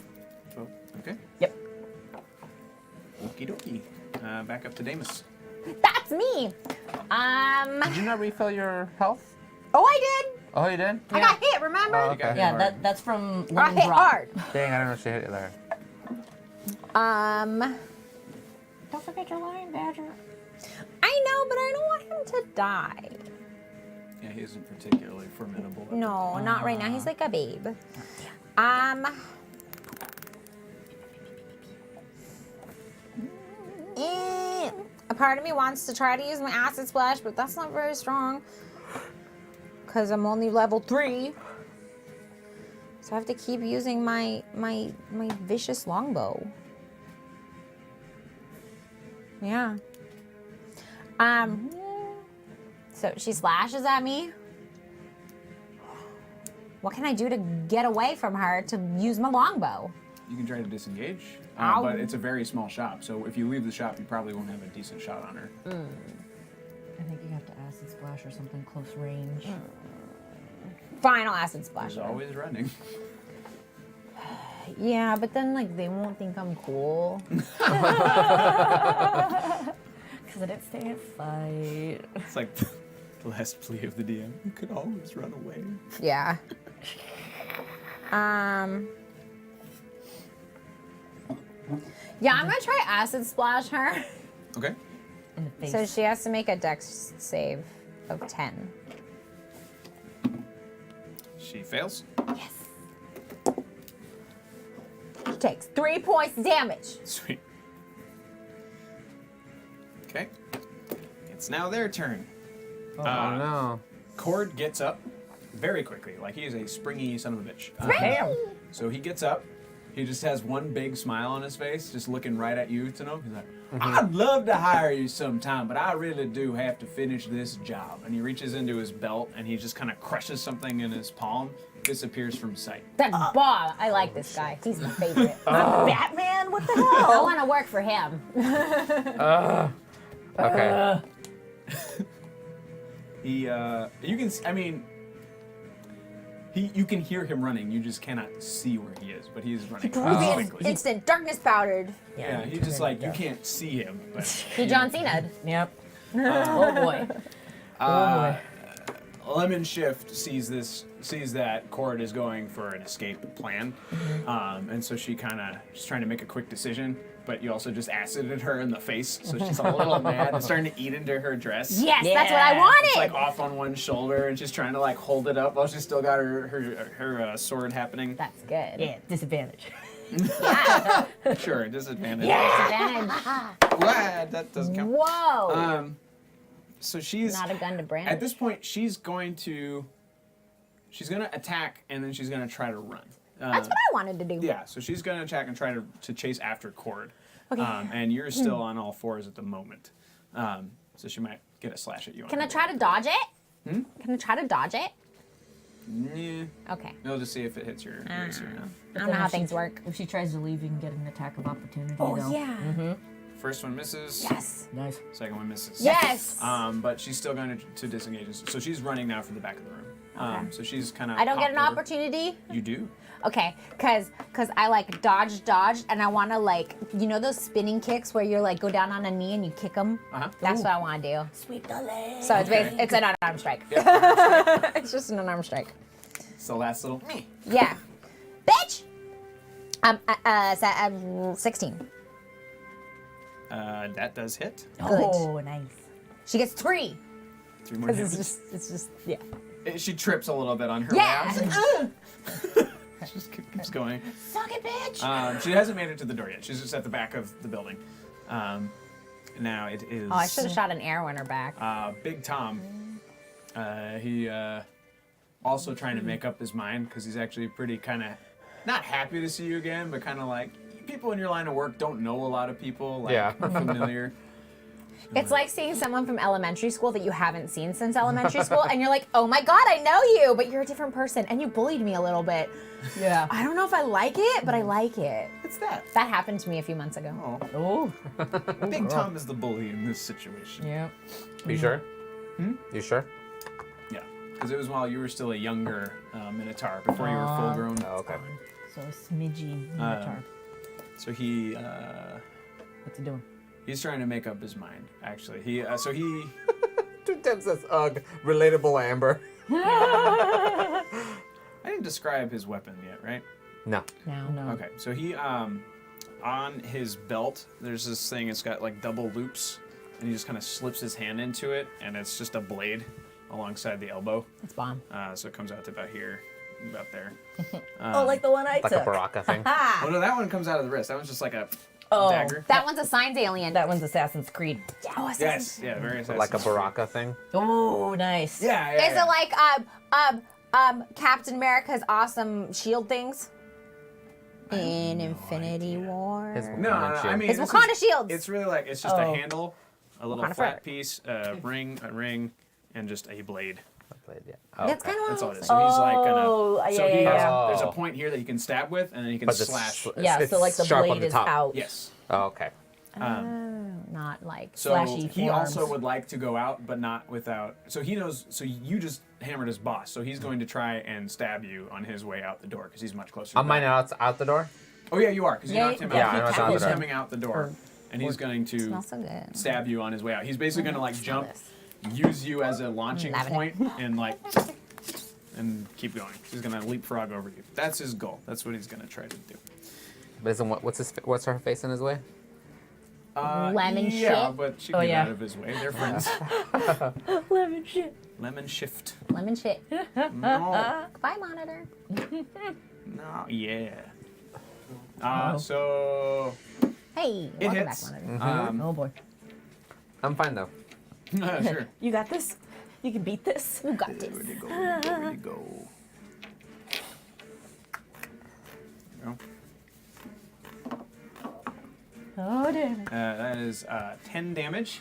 Oh, okay. Yep. Okie dokie. Back up to Damus. That's me! Did you not refill your health? Oh, I did! Oh, you did? I got hit, remember? Oh, You got okay. hit Yeah, hard. that's from I Lemon hit Drop. hard. Dang, I don't know if she hit you there. Don't forget your lion badger. I know, but I don't want him to die. Yeah, he isn't particularly formidable. No, not right now. He's like a babe. A part of me wants to try to use my acid splash, but that's not very strong. Because I'm only level 3. So I have to keep using my vicious longbow. Yeah. So she slashes at me. What can I do to get away from her to use my longbow? You can try to disengage, Ow. but it's a very small shop. So if you leave the shop, you probably won't have a decent shot on her. I think you have to acid splash or something close range. Final acid splash. She's always running. Yeah, but then like they won't think I'm cool. Because I didn't stay and fight. It's like the last plea of the DM. You could always run away. Yeah. Yeah, I'm gonna try acid splash her. Okay. In the face. So she has to make a dex save of 10. She fails. Yes. She takes 3 points damage. Sweet. Okay. It's now their turn. Oh, no. Cord gets up very quickly. Like he is a springy son of a bitch. Damn. So he gets up. He just has one big smile on his face, just looking right at you, Tano. He's like, I'd love to hire you sometime, but I really do have to finish this job. And he reaches into his belt and he just kind of crushes something in his palm, disappears from sight. That's Bob. I like this guy. He's my favorite. Batman? What the I hell? want to work for him. Okay. You can, I mean, you can hear him running. You just cannot see where he is, but he is running quickly. Instant darkness powdered. Yeah, he's just like, you can't see him. But He John Cena'd. Yep. Oh boy. Oh boy. Lemon Shift sees that Cord is going for an escape plan, and so she kind of just trying to make a quick decision. But you also just acided her in the face, so she's a little mad and starting to eat into her dress. Yes, that's what I wanted. It's like off on one shoulder, and she's trying to like hold it up while she's still got her sword happening. That's good. Yeah, disadvantage. Sure, disadvantage. Advantage. What? That doesn't count. Whoa. So she's Not a gun to brand. at this point. She's gonna attack, and then she's gonna try to run. That's what I wanted to do. Yeah, so she's gonna attack and try to chase after Cord. Okay. And you're still on all fours at the moment. So she might get a slash at you. Can I try to dodge it? Can I try to dodge it? Yeah. Okay. We'll just see if it hits your AC or not. I don't know how things work. If she tries to leave, you can get an attack of opportunity. Oh, though. yeah. First one misses. Yes. Nice. Second one misses. Yes. But she's still going to disengage. So she's running now for the back of the room. So she's kind of. I don't get an opportunity? You do. Okay, cause I like dodge, and I want to like, you know those spinning kicks where you're like go down on a knee and you kick them. That's what I want to do. Sweep the leg. So it's Okay. it's an unarmed strike. Yeah. It's just an unarmed strike. So last little. Yeah, bitch. 16. That does hit. Oh, nice. She gets 3. 3 more Cause hits. it's just yeah. She trips a little bit on her Yeah. way out. She just keeps going. Suck it, bitch. She hasn't made it to the door yet. She's just at the back of the building. Now it is. Oh, I should have shot an arrow in her back. Big Tom. He also trying to make up his mind because he's actually pretty kind of not happy to see you again, but kind of like people in your line of work don't know a lot of people. Like, Yeah. familiar. It's like seeing someone from elementary school that you haven't seen since elementary school, and you're like, oh my god, I know you, but you're a different person, and you bullied me a little bit. Yeah. I don't know if I like it, but I like it. What's that? That happened to me a few months ago. Oh, Oh. Big Tom is the bully in this situation. Yeah. You sure? You sure? Yeah, because it was while you were still a younger Minotaur before you were full grown. Oh, okay. So a smidgy minotaur. So he What's he doing? he's trying to make up his mind. Actually, he 2 says, ugh, relatable Amber. I didn't describe his weapon yet, right? No. No. Okay, so he on his belt there's this thing. It's got like double loops, and he just kind of slips his hand into it, and it's just a blade alongside the elbow. It's bomb. So it comes out to about here, about there. Oh, like the one I Like took. a Baraka thing. Oh no, that one comes out of the wrist. That one's just like a Oh. dagger. That one's a signs alien. That one's Assassin's Creed. Oh, Yes, yeah, very Like a Assassin's Baraka thing. Oh, nice. Creed. Yeah. Is it like Captain America's awesome shield things? In Infinity War. His No, I mean His this Wakanda is- shields. It's really like it's just a Oh. handle, a little Wakanda flat forever. piece, a ring, and just a blade. Yeah. That's kind of That's all what it it is. is. So he's like Oh, gonna. yeah, So he yeah, has. yeah. There's a point here that you can stab with, and then you can But it's slash. Yeah, it's so like the sharp on blade the is top. out. Yes. Oh, okay. Not like So Flashy he also forearms. would like to go out, but not without. So he knows. So you just hammered his boss. So he's going to try and stab you on his way out the door because he's much closer. to I'm mine back. out the door. Oh yeah, you are because you Yeah, knocked him yeah, out. I knocked So him out he's the door. coming out the door, and he's going to smells so good. stab you on his way out. He's basically going to like Smell jump, this. use you as a launching Lavender. point, and like, and keep going. He's going to leapfrog over you. That's his goal. That's what he's going to try to do. But isn't what's her face in his way? Lemon yeah, shit? but she Oh, can get yeah. out of his way. They're friends. Lemon shit. Lemon shift. Lemon shit. No. Goodbye, monitor. No. Yeah. So Hey, it welcome hits. back, monitor. Oh boy. I'm fine though. Sure. You got this? You can beat this? You got this. Where'd it go? Where'd it go? There you Oh, damn it. go. That is 10 damage.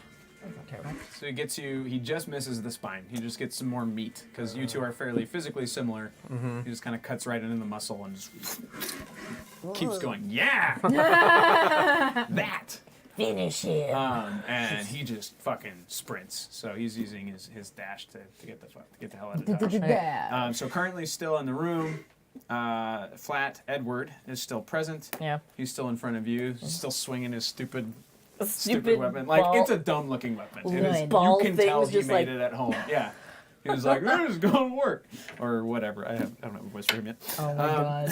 Okay, So he gets you. He just misses the spine. He just gets some more meat because you two are fairly physically similar. He just kind of cuts right into the muscle and just keeps going. Yeah, that. Finish it. And he just fucking sprints. So he's using his dash to get the hell out of dodge. Yeah. So currently still in the room. Flat Edward is still present. Yeah. He's still in front of you. He's still swinging his stupid Stupid weapon. ball. Like it's a dumb looking weapon. It is, you Ball can tell things he just made like- it at home. Yeah. He was like, "This is gonna work," or whatever. I don't have a voice for him yet. Oh my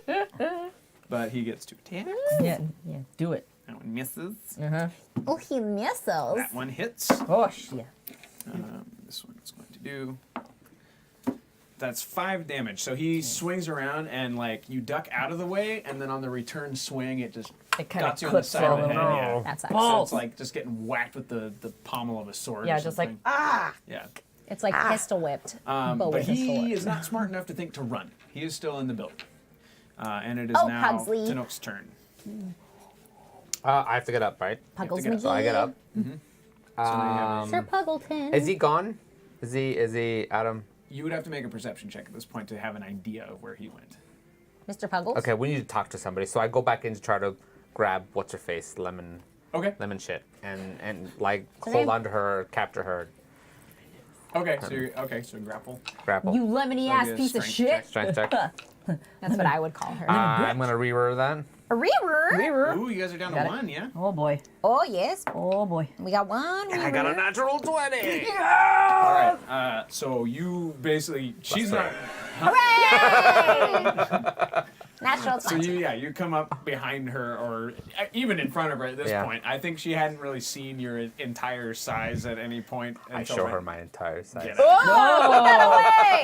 god. But he gets 2 attacks. Yeah, do it. That one misses. Uh-huh. Oh, he misses. That one hits. Oh, shit. This one is going to do. That's 5 damage. So he swings around and like you duck out of the way, and then on the return swing, it just It kind of got you on the clips side of all the head. over. Yeah. That sucks. So Balls. it's like just getting whacked with the pommel of a sword. Yeah, or just like, something. Yeah. It's like pistol whipped, but But with a he sword. is not smart enough to think to run. He is still in the building. And it is Oh, now Pugsley. Tanook's turn. I have to get up, right? Puggles get up. McGee. So I get up. Sir Puggleton. Is he gone? Is he Adam? You would have to make a perception check at this point to have an idea of where he went. Mr. Puggles? Okay, we need to talk to somebody. So I go back in to try to grab what's her face, lemon shit, and like hold on to her, capture her, Okay, so grapple. grapple. You lemony So ass get a piece of strength shit. check. Strength check. That's what I would call her. I'm gonna reroll that. A rearer. Ooh, you guys are down to Got it. 1, yeah? Oh boy. Oh, yes. Oh boy. We got one. I got a natural 20. All right. So you basically, she's not. Hooray! Natural So 20. you come up behind her, or even in front of her at this Yeah. point. I think she hadn't really seen your entire size at any point. I until show then. her my entire size. Get Oh, out. put that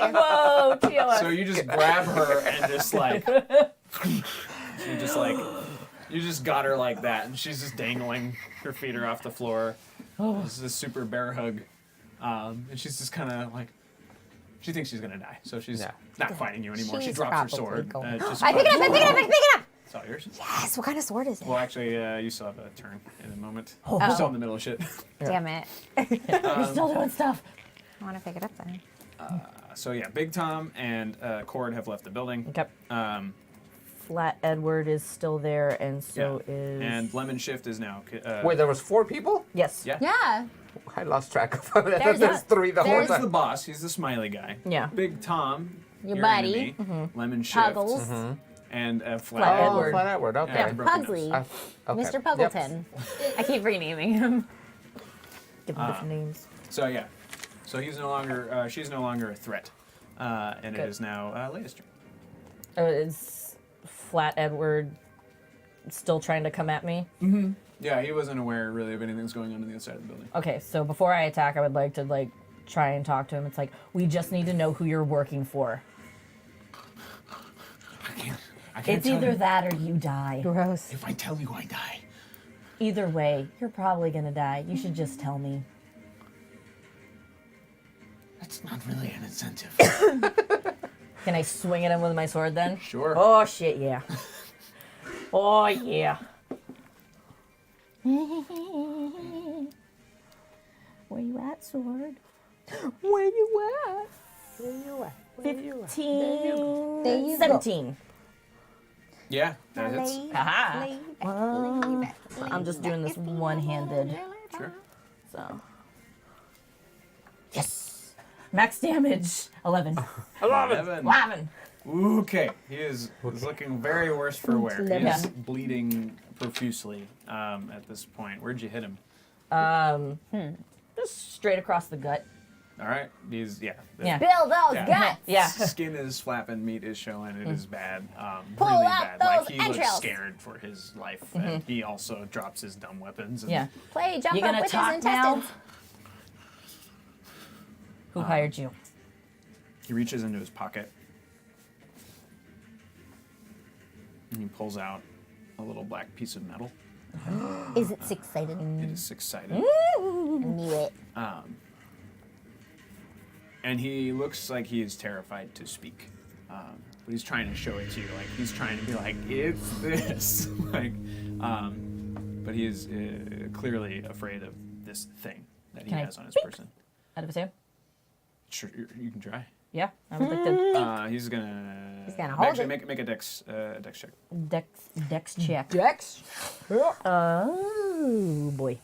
away! Whoa, TOS. So you just grab her and just like, you just got her like that, and she's just dangling. Her feet are off the floor. This is a super bear hug, and she's just kind of like, she thinks she's gonna die, so she's Yeah. not fighting you anymore. She She's drops her probably sword. going- Just I pick it up, I pick it up, I pick it up! It's all yours. Yes, what kind of sword is it? Well, actually, you still have a turn in a moment. Oh. You're still in the middle of shit. Damn it. We're still doing stuff. I want to pick it up then. So yeah, Big Tom and Cord have left the building. Okay. Um, Flat Edward is still there, and so is. And Lemon Shift is now. Wait, there was 4 people? Yes. Yeah. Yeah. I lost track of it. There's There's a- 3 the whole there's- Cord's the time. boss. He's the smiley guy. Yeah. Big Tom, Your your buddy. enemy, Lemon Shift, Puggles. and Flat Flat Oh, Edward. Flat Edward. Okay. Yeah. broken Pugsley. Okay. Mr. Yep. Puggleton. I keep renaming him. Give them different names. So yeah, so he's no longer. She's no longer a threat, and Good. it is now Leia's turn. Is Flat Edward still trying to come at me? Yeah, he wasn't aware really of anything that's going on the other side of the building. Okay, so before I attack, I would like to try and talk to him. It's like, we just need to know who you're working for. I can't It's tell either you. that or you die. Gross. If I tell you, I die. Either way, you're probably gonna die. You should just tell me. That's not really an incentive. Can I swing at him with my sword then? Sure. Oh shit, yeah. Oh yeah. Where you at, sword? Where you at? 15. There you go. 17. Yeah, that hits. Haha. I'm just doing this one-handed. Sure. So. Yes. Max damage. 11. 11. 11. Okay, he is looking very worse for wear. He Yeah. is bleeding profusely at this point. Where'd you hit him? Just straight across the gut. All right, he's Yeah. Build those Yeah. guts. Yeah. Skin is flapping, meat is showing. It is bad, Pull really out bad. Like those he looks entrails. scared for his life, and he also drops his dumb weapons. And, Yeah. Play jump You up gonna with his talk now? intestines. Who hired you? He reaches into his pocket and he pulls out a little black piece of metal. Is it six-sided? It is six-sided. I knew it. And he looks like he is terrified to speak. But he's trying to show it to you. Like, he's trying to be like, it's this. But he is clearly afraid of this thing that he Can I has on his speak? person. Out of his hand? Sure, you can try. Yeah. I would like to. He's gonna. He's gonna hold actually it. make a dex check. Dex check. Dex. Oh boy.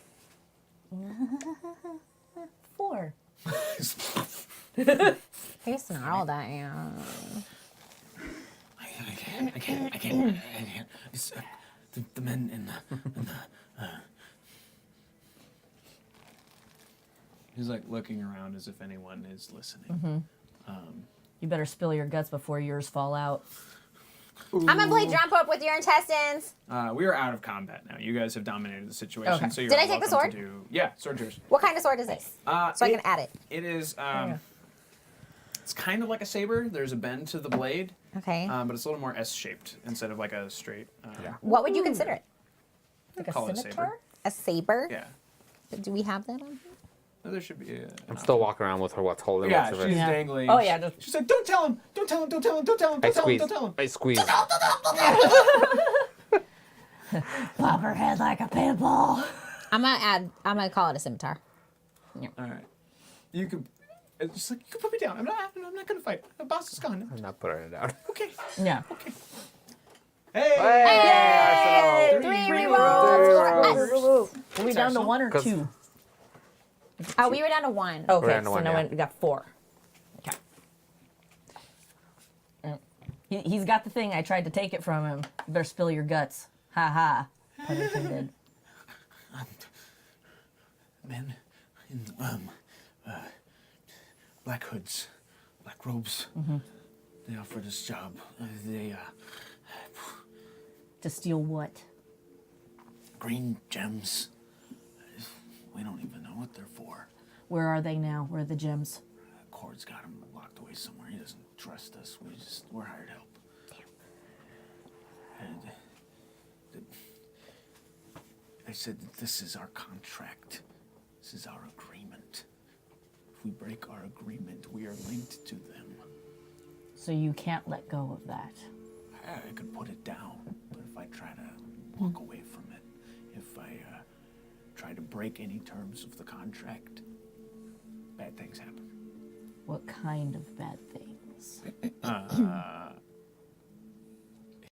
4. He snarled at you. I can't. It's, the men in the He's like looking around as if anyone is listening. You better spill your guts before yours fall out. I'm gonna play jump up with your intestines. We are out of combat now. You guys have dominated the situation. Okay. So you're Did I all take the welcome sword? to do- Yeah, sword's yours. What kind of sword is it? So I can add it. It is. It's kind of like a saber. There's a bend to the blade, Okay. but it's a little more S-shaped instead of like a straight. What would you consider it? Like a Call it a scimitar? saber. A saber? Yeah. Do we have that on here? No, there should be. I'm still walking around with her. What's holding Yeah, most of she's it? Yeah. dangling. Oh, yeah, just- She's like, don't tell him! Don't tell him! Don't tell him! Don't tell him! I Don't tell him! squeeze. Don't tell him! I squeeze. Pop her head like a pinball. I'm gonna call it a scimitar. All right. You could. It's just like you can put me down. I'm not gonna fight. The boss is gone. I'm not putting it down. Okay. Yeah. Okay. Hey. Hey! Three rerolls. Are we down to 1 or 2? Oh, we were down to 1. Okay, down to so one, now yeah. we got 4. Okay. He's got the thing. I tried to take it from him. You better spill your guts. Ha ha. Pun intended. Men in black hoods, black robes. They offered us job. To steal what? Green gems. We don't even know what they're for. Where are they now? Where are the gems? Cord's got him locked away somewhere. He doesn't trust us. We're hired help. And I said that this is our contract. This is our agreement. If we break our agreement, we are linked to them. So you can't let go of that. I could put it down, but if I try to walk away from it, if I try to break any terms of the contract, bad things happen. What kind of bad things?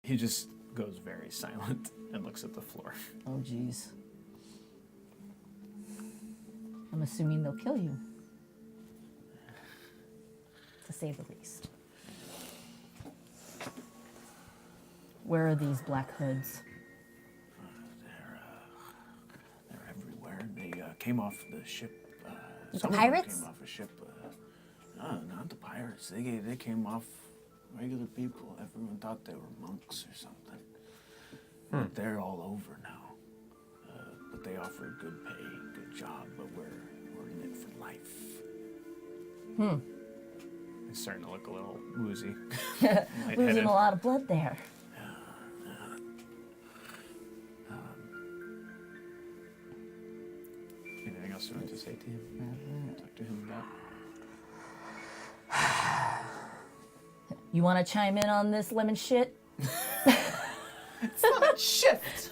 He just goes very silent and looks at the floor. Oh, jeez. I'm assuming they'll kill you. To say the least. Where are these black hoods? They're everywhere. They came off the ship. The some of them pirates? Came off a ship. No, not the pirates. They came off regular people. Everyone thought they were monks or something. But they're all over now. But they offer good pay, good job. But we're in it for life. He's starting to look a little woozy. Losing Lightheaded. a lot of blood there. Anything else you want to say to him? Talk to him about? You want to chime in on this lemon shit? Shift!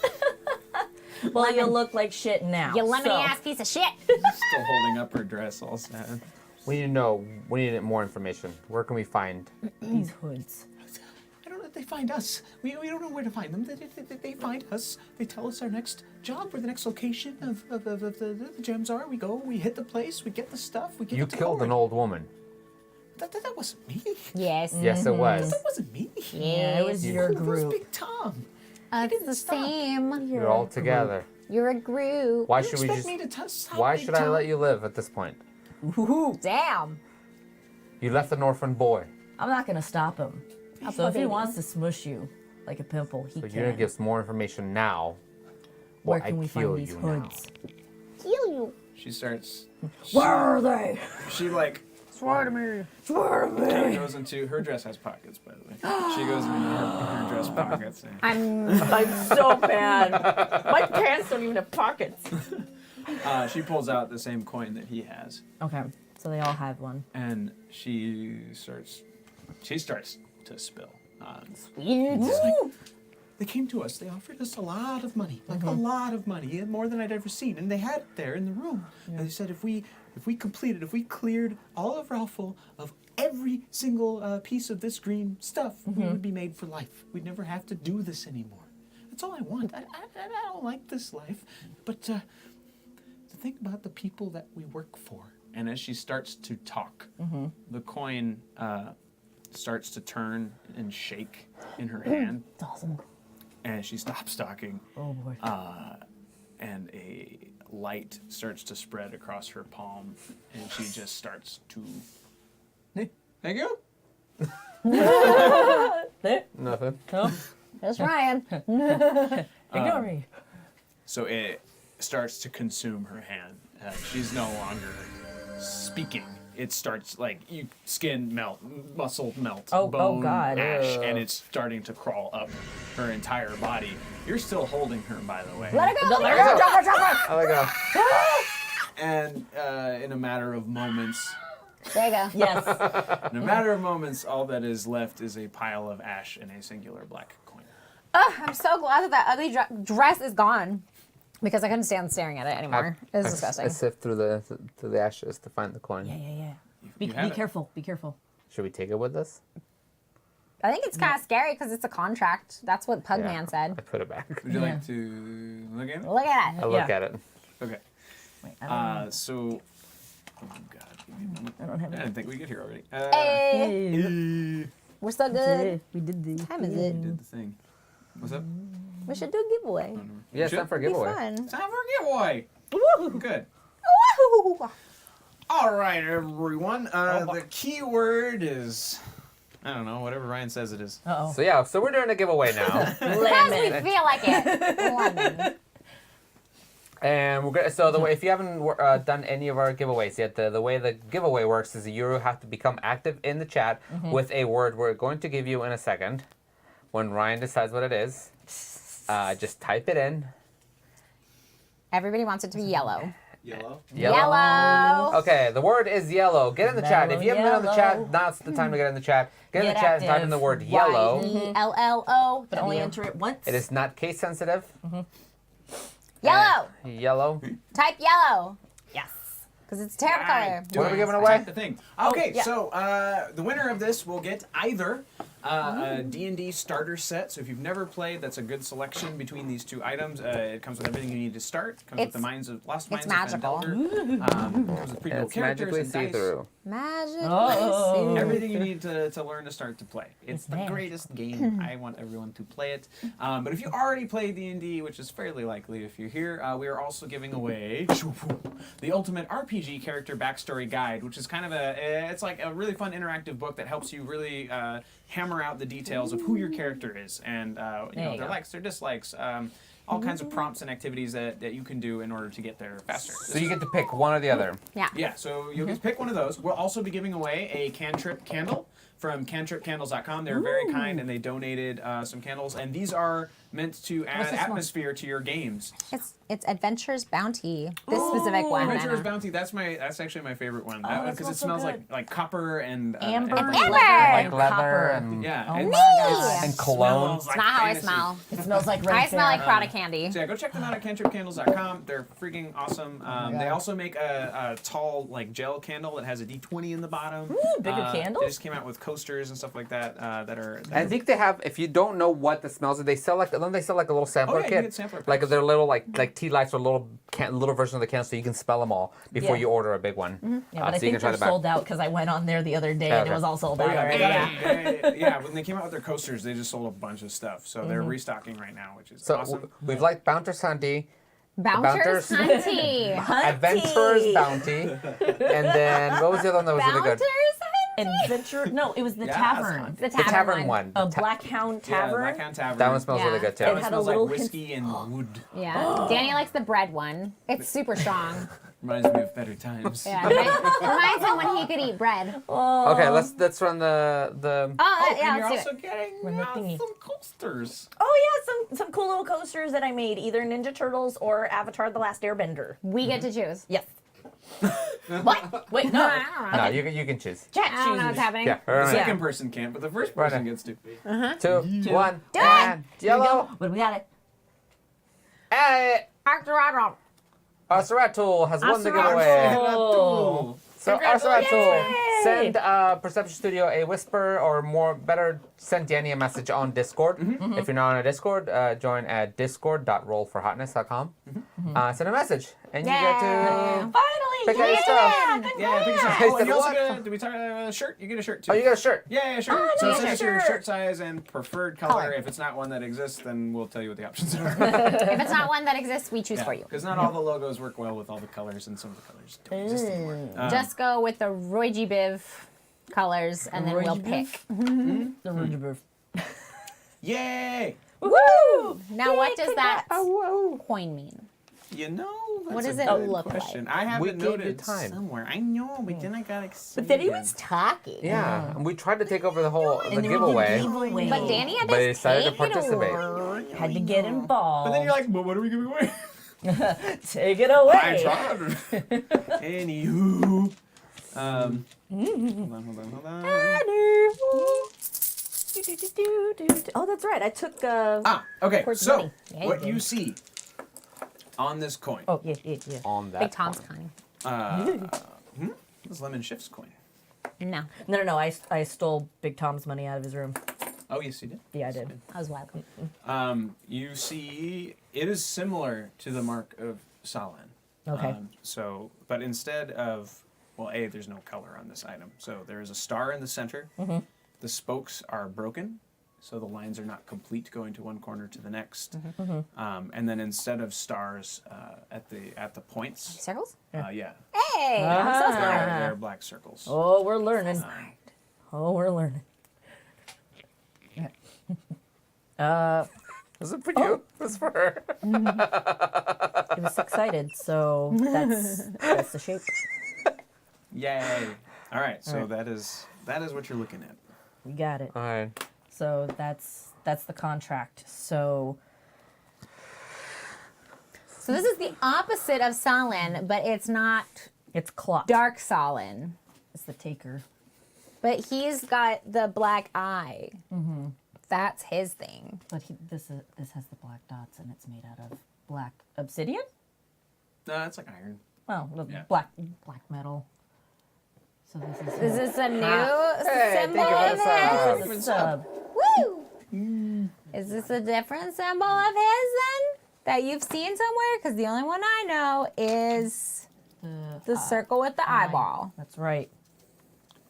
Well, you look like shit now. You lemony so- ass piece of shit. Still holding up her dress all sad. We need to know. We need more information. Where can we find? These hoods. I don't know if they find us. We don't know where to find them. They find us. They tell us our next job, where the next location of the gems are. We go, we hit the place, we get the stuff, we get You it to killed an Corey. old woman. That wasn't me. Yes. Yes, it was. That wasn't me. Yeah, it was your That was group. Big Tom. It's the same. You're all together. You're a group. Why You should we expect just? me to stop Why Big should I Tom? let you live at this point? Damn. You left an orphan boy. I'm not gonna stop him. So if he baby. wants to smush you like a pimple, he So can. you're gonna give some more information now. Where or can I we kill find these you now. hoods? Heal you. She starts. Where are they? She like Swear to me. Swear to kind of me. goes into her dress has pockets, by the way. She goes into her dress pockets. And, I'm so bad. My pants don't even have pockets. she pulls out the same coin that he has, Okay, so they all have one. and she starts to spill. They came to us. They offered us a lot of money, like a lot of money, more than I'd ever seen, and they had it there in the room. And they said if we cleared all of Ralphal of every single piece of this green stuff, we would be made for life. We'd never have to do this anymore. That's all I want. I don't like this life, but to think about the people that we work for. And as she starts to talk, the coin starts to turn and shake in her hand. It's awesome. And she stops talking, Oh boy. and a light starts to spread across her palm, and she just starts to. Hey, thank you. There. Nothing. That's Ryan. Ignore me. So it starts to consume her hand. She's no longer speaking. It starts like skin melt, muscle melt, Oh, bone God. ash, and it's starting to crawl up her entire body. You're still holding her, by the way. Let her go. Let her go. Drop her, drop her. Oh my god. And in a matter of moments, There you go. Yes. all that is left is a pile of ash and a singular black coin. Ugh, I'm so glad that ugly dress is gone because I couldn't stand staring at it anymore. It was disgusting. I sift through the ashes to find the coin. Yeah. Be You have it. careful. Be careful. Should we take it with us? I think it's kind of scary because it's a contract. That's what Pugman I said. put it back. Would you like to look at it? Look at I that. look Yeah. at it. Okay. Wait, I don't know. So. Oh God. Give me a moment. I don't have I it. didn't think we'd get here already. Hey, we're so good. We did the. What time is We it? did the thing. What's up? We should do a giveaway. Yeah, it's Should time for a It'd be giveaway. fun. It's time for a giveaway. Good. Woo! All right, everyone. The key word is, I don't know, whatever Ryan says it is. Uh-oh. So we're doing a giveaway now. Because we feel like it. Lemon. And we're gonna, so the way, if you haven't done any of our giveaways yet, the way the giveaway works is you have to become active in the chat with a word we're going to give you in a second. When Ryan decides what it is, just type it in. Everybody wants it to be yellow. Yellow. Yellow. Okay, the word is yellow. Get in the chat. If you haven't been on the Yellow. chat, now's the time to get in the chat. Get in Get the chat and type in active. the word yellow. YELLO. But only enter it once. It is not case sensitive. Yellow. Yellow. Type yellow. Yes. Because it's a terrible color. What are we giving I away? typed the thing. Okay, yeah. so the winner of this will get either a D&D starter set. So if you've never played, that's a good selection between these two items. It comes with everything you need to start. It comes with the Lost Minds of magical. Fendelder. Comes with pretty And cool it's characters magically and see dice. through. Magic. Oh. Everything you need to learn to start to play. It's the magic. greatest game. I want everyone to play it. But if you already play D&D, which is fairly likely if you're here, we are also giving away the Ultimate RPG Character Backstory Guide, which is kind of it's like a really fun interactive book that helps you really hammer out the details of who your character is and you their go. likes, their dislikes, all kinds of prompts and activities that you can do in order to get there faster. So you get to pick one or the other. Yeah. Yeah, so you'll get to pick one of those. We'll also be giving away a cantrip candle from cantripcandles.com. They're very kind and they donated some candles. And these are meant to add this one? atmosphere to your games. It's Adventure's Bounty. This specific one. Adventurer's Bounty, that's actually my favorite one. that's Because it also smells good. like copper and Amber, and- Amber. Like leather copper. and yeah, Oh it's- my it's- God. and it cologne. smells It's like not how I fantasy. smell. It smells like red I smell like Fairy. Prada candy. So yeah, go check them out at cantripcandles.com. They're freaking awesome. They also make a tall like gel candle that has a D20 in the bottom. Ooh, bigger They candles? just came out with coasters and stuff like that that are. I think they have. If you don't know what the smells are, they sell like. Don't they sell like a little sampler Oh, yeah, you kit? get sampler Like packs. they're little like tea lights or little version of the can, so you can smell them all before Yeah. you order a big one. Yeah, but I so you think can try they're to buy. sold out because I went on there the other day and Okay. it was all sold Oh, out yeah, already. yeah, when they came out with their coasters, they just sold a bunch of stuff. So they're restocking right now, which is So awesome. we've liked Bouncer's Hunty, Bounters Bounters. Hunty. Adventurer's Bounty, and then what was the other one that was really good? Bounters Hunty. Adventure. No, it was the Yeah, tavern. The The tavern one. A Black Hound Tavern. Yeah, Blackhound Tavern. That one smells Yeah. really good too. That It one had a smells little like hint- whiskey and wood. Yeah. Danny likes the bread one. It's super strong. Reminds me of better times. Yeah. Reminds him when he could eat bread. Oh. Okay, let's run the. Oh, Oh, yeah, and you're let's do also it. getting Run the thingy. some coasters. Oh yeah, some cool little coasters that I made, either Ninja Turtles or Avatar: The Last Airbender. We get to choose. Yes. What? Wait, no. I don't know. No, you can choose. Jack I don't know what's chooses. happening. Yeah. The All right. second person can't, but the first Right person now. gets to. 2, 1, Do it. and Here we go. yellow. But we got it. Hey, Arthur. Oseratul has won the Oseratul. giveaway. Oh. So Congratulations. Oseratul, send Perception Studio a whisper, or better, send Danny a message on Discord. If you're not on a Discord, join at discord.rollforhotness.com. Send a message, and you get to Finally! pick out your stuff. Yeah, I think so. Hey, Oh, and said you also what? get did we talk about a shirt? You get a shirt too. Oh, you got a shirt. Yeah, sure. Oh, So nice send us your shirt. shirt size and preferred color. Color. If it's not one that exists, then we'll tell you what the options are. If it's not one that exists, we choose for you. Because not all the logos work well with all the colors, and some of the colors don't exist anymore. Just go with the Roy G. Biv colors, and then Roy we'll G. pick. The Rouge Yay! Woo! Now, what does congrats. that coin mean? You know, that's What does a it good look question. like? I have We it gave you noted time. somewhere. I know, but then I got excited. But then he was talking. Yeah, and we tried to take over the whole And the then giveaway. giveaway. But Danny had But to he decided to take it participate. over. had to get involved. But then you're like, well, what are we giving away? take it away. I tried. Anywho. Hold on. Oh, that's right. I took. Okay. Towards So money. Yeah, you what did. you see on this coin Oh, yeah. On that Big Tom's coin. coin. is Lemon Shift's coin. No, No. I stole Big Tom's money out of his room. Oh, yes, you did. Yeah, I did. I was wild. You see, it is similar to the mark of Sahlen. Okay. So, but instead of, well, A, there's no color on this item. So there is a star in the center. The spokes are broken, so the lines are not complete going to one corner to the next. And then instead of stars at the points, Circles? yeah, Hey, I'm so Ah. smart. they're black circles. Oh, we're learning. Oh, we're learning. This is for you. This is for her. It was excited, so that's the shape. Yay! All right, so that is what you're looking at. We got it. All right. So that's the contract. So So this is the opposite of Sahlen, but it's not it's clock. dark Sahlen. It's the taker. But he's got the black eye. That's his thing. But this has the black dots, and it's made out of black obsidian. No, it's like iron. Well, the Yeah. black metal. So this is. Is this a new Hey, symbol think of about his? This is a sub. Woo! Is this a different symbol of his then that you've seen somewhere? Because the only one I know is the circle with the eyeball. That's right.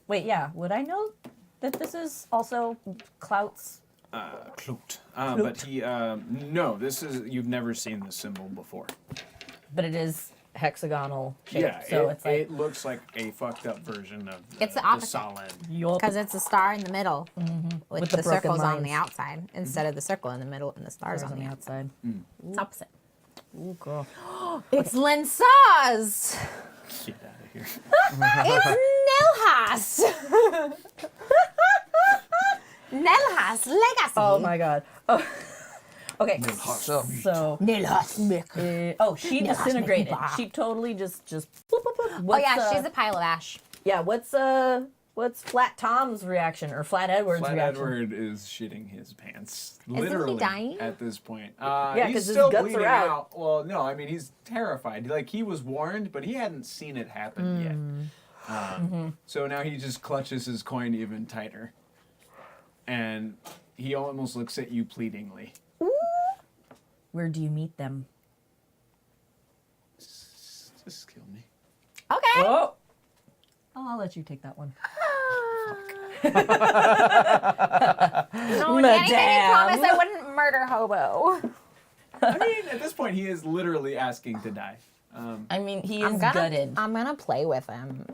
Wait, yeah. Would I know that this is also Clout's? Clout. But he, no, this is, you've never seen this symbol before. But it is hexagonal shape. Yeah, So it, it's like it looks like a fucked up version of It's the opposite. Sahlen. yup. Because it's a star in the middle with, With the, the broken circles on the lines. outside instead of the circle in the middle and the stars Stars on the outside. outside. It's opposite. Ooh, girl. It's Linsaz! Get out of here. It's Nilhas! Nilhas Legacy! Oh my god. Oh. Okay. So, So. Nilhas Mick. Oh, she Nilhas disintegrated. Mick. She totally just. Boop, boop, boop. Oh What's, yeah, she's a pile of ash. Yeah. What's Flat Tom's reaction or Flat Edward's Flat reaction? Edward is shitting his pants. he Literally dying? at this point. Yeah, he's 'cause his still guts are bleeding out. out. Well, no, I mean he's terrified. Like he was warned, but he hadn't seen it happen yet. So now he just clutches his coin even tighter, and he almost looks at you pleadingly. Where do you meet them? Just kill me. Okay. Oh. I'll let you take that one. No, Danny Madame. promised I wouldn't murder Hobo. I mean, at this point, he is literally asking to die. I mean, he I'm is gonna, gutted. I'm gonna play with him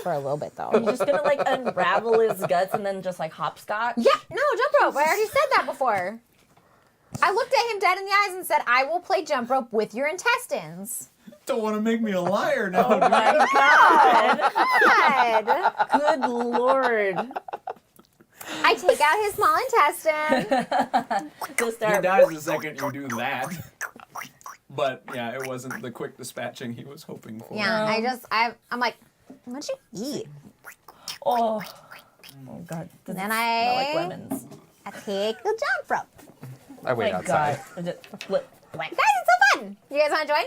for a little bit You're though. just gonna like unravel his guts and then just like hopscotch? Yeah, no, jump rope. I already said that before. I looked at him dead in the eyes and said, I will play jump rope with your intestines. Don't want to make me a liar now. Oh my god! God. Good lord! I take out his small intestine. Just He our- dies the second you do that. But yeah, it wasn't the quick dispatching he was hoping for. Yeah, I'm like, what'd you eat? Oh. Oh god. Does Then it I- smell like lemons. I take the jump rope. I wait My outside. god. Is it flip? Guys, it's so fun. You guys want to join?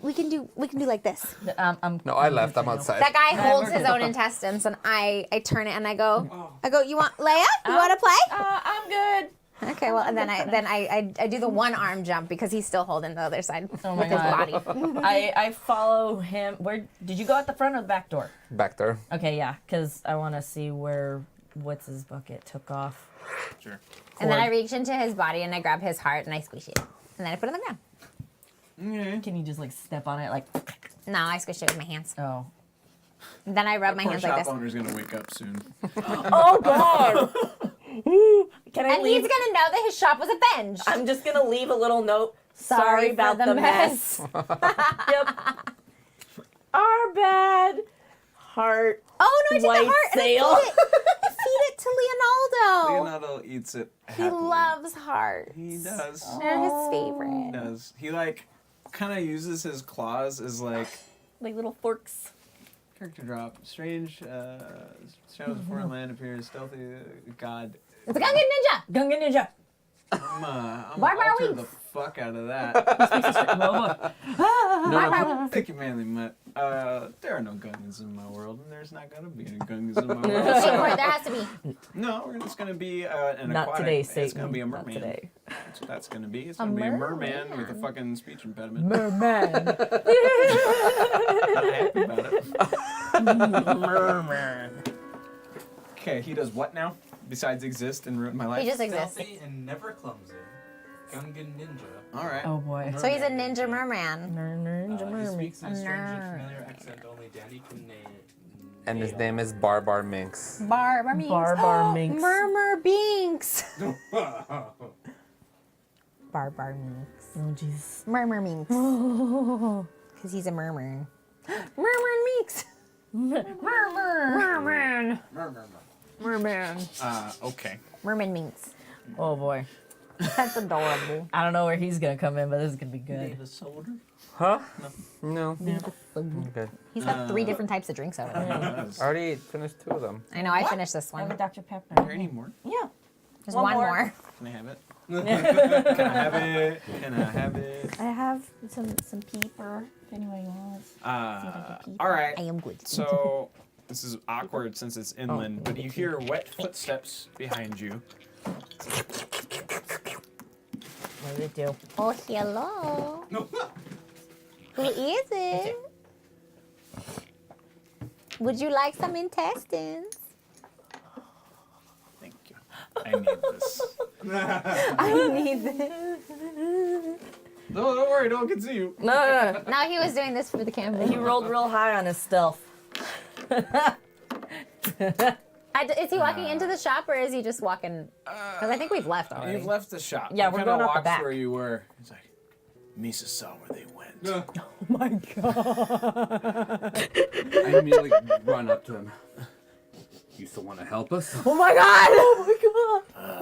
We can do like this. I'm No, I left. I'm outside. That guy holds his own intestines, and I turn it and I go, you want Leia? You want to play? I'm good. Okay, well, and then I do the one arm jump because he's still holding the other side Oh my with his god. body. I follow him. Where did you go at the front or the back door? Back there. Okay, yeah, because I want to see where what's his bucket took off. Sure. And then I reach into his body and I grab his heart and I squish it, and then I put it on the ground. Okay. Can you just like step on it like? No, I squish it with my hands. Oh. And then I rub my Poor hands like shop this. owner's gonna wake up soon. Oh god. Can I And leave? he's gonna know that his shop was avenged. I'm just gonna leave a little note. Sorry Sorry for about the the mess. Yep. Our bad. Heart. Oh no, I took White the heart sail. and I feed it to Leonardo. Leonardo eats it He happily. loves hearts. He does. They're his He favorite. does. He like kind of uses his claws as like Like little forks. character drop. Strange shadows of foreign land appears. Stealthy god It's a Gungan ninja. Gungan Ninja. I'm Barbar alter the wings. fuck out of that. Barbar. Thank you, Manly Mutt. There are no Gungans in my world, and there's not gonna be any Gungans in my world. Wait So, for it, there has to be. no, it's gonna be an Not aquatic. today, It's Satan. gonna be a Not merman. today. That's what that's gonna be. It's gonna be a merman with a fucking speech impediment. Merman. Not happy about it. Merman. Okay, he does what now? Besides exist and ruin my life? He just exists. Stealthy and never clumsy. Gungan ninja. All right. Oh boy. So he's a ninja merman. Ninja He merman. speaks in a strange and Nerd. familiar accent only Danny can name. And his name is Barbar Minx. Barbar Minx. Barbar Minx. Murmur Binks. Barbar Minx. Oh jeez. Murmur Minx. Because he's a murmur. Murmur Minx. Merman. Merman. Okay. Merman Minx. Oh boy. That's adorable. I don't know where he's gonna come in, but this is gonna be good. Davis Solder. Huh? No. Okay. He's got 3 different types of drinks over there. I already finished 2 of them. I know, I finished this Have a one. Dr. Pepper. Are there any more? Yeah. There's One one more. more. Can I have it? Can I have it? Can I have it? I have some peeper if anyone wants. All right. I am good. So this is awkward since it's inland, but you hear wet footsteps behind you. What does it do? Oh, hello. Who is it? Would you like some intestines? Thank you. I need this. I need this. No, don't worry. No one can see you. No. No, he was doing this for the camera. He rolled real high on his stealth. Is he walking into the shop or is he just walking? Because I think we've left already. You've left the shop. Yeah, You we're kinda going out the walked back. where you were. He's like, Misa saw where they went. Oh my god. I immediately run up to him. You still want to help us? Oh my god. Oh my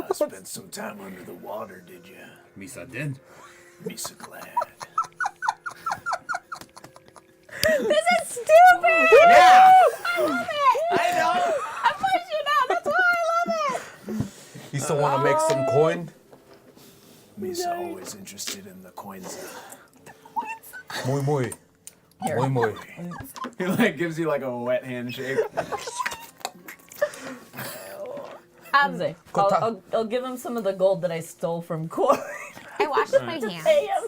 god. Spent some time under the water, did you? Misa did. Misa glad. This is stupid! Yeah. I love it! I know. I'm pushing out. That's why I love it. You still want to make some coin? Misa always interested in the coins. Muy muy. Muy muy. He like gives you like a wet handshake. I'll give him some of the gold that I stole from Corey. I washed my hands. Pay him.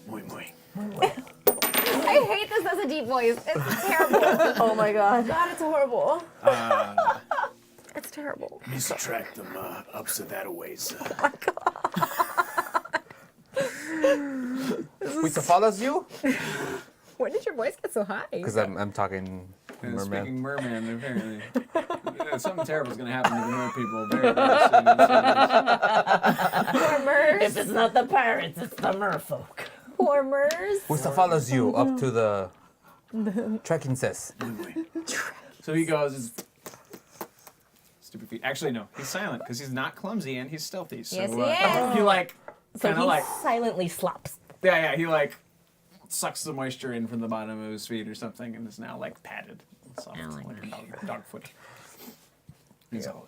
Muy muy. I hate this as a deep voice. It's terrible. Oh my god. God, it's horrible. It's terrible. Misa tracked them up to that a ways. Wait, so follows you? When did your voice get so high? Because I'm talking And merman. speaking merman, apparently. Yeah, something terrible is going to happen to the mer people very, very soon. If it's not the pirates, it's the merfolk. Poor Mers. Who follows you up to the trekking says? So he goes, stupid feet. Actually, no, he's silent because he's not clumsy and he's stealthy. So Yes, he is. he like, So kind he of like, silently slops. yeah, he like sucks the moisture in from the bottom of his feet or something and is now like padded. Soft, like a dog foot. He's all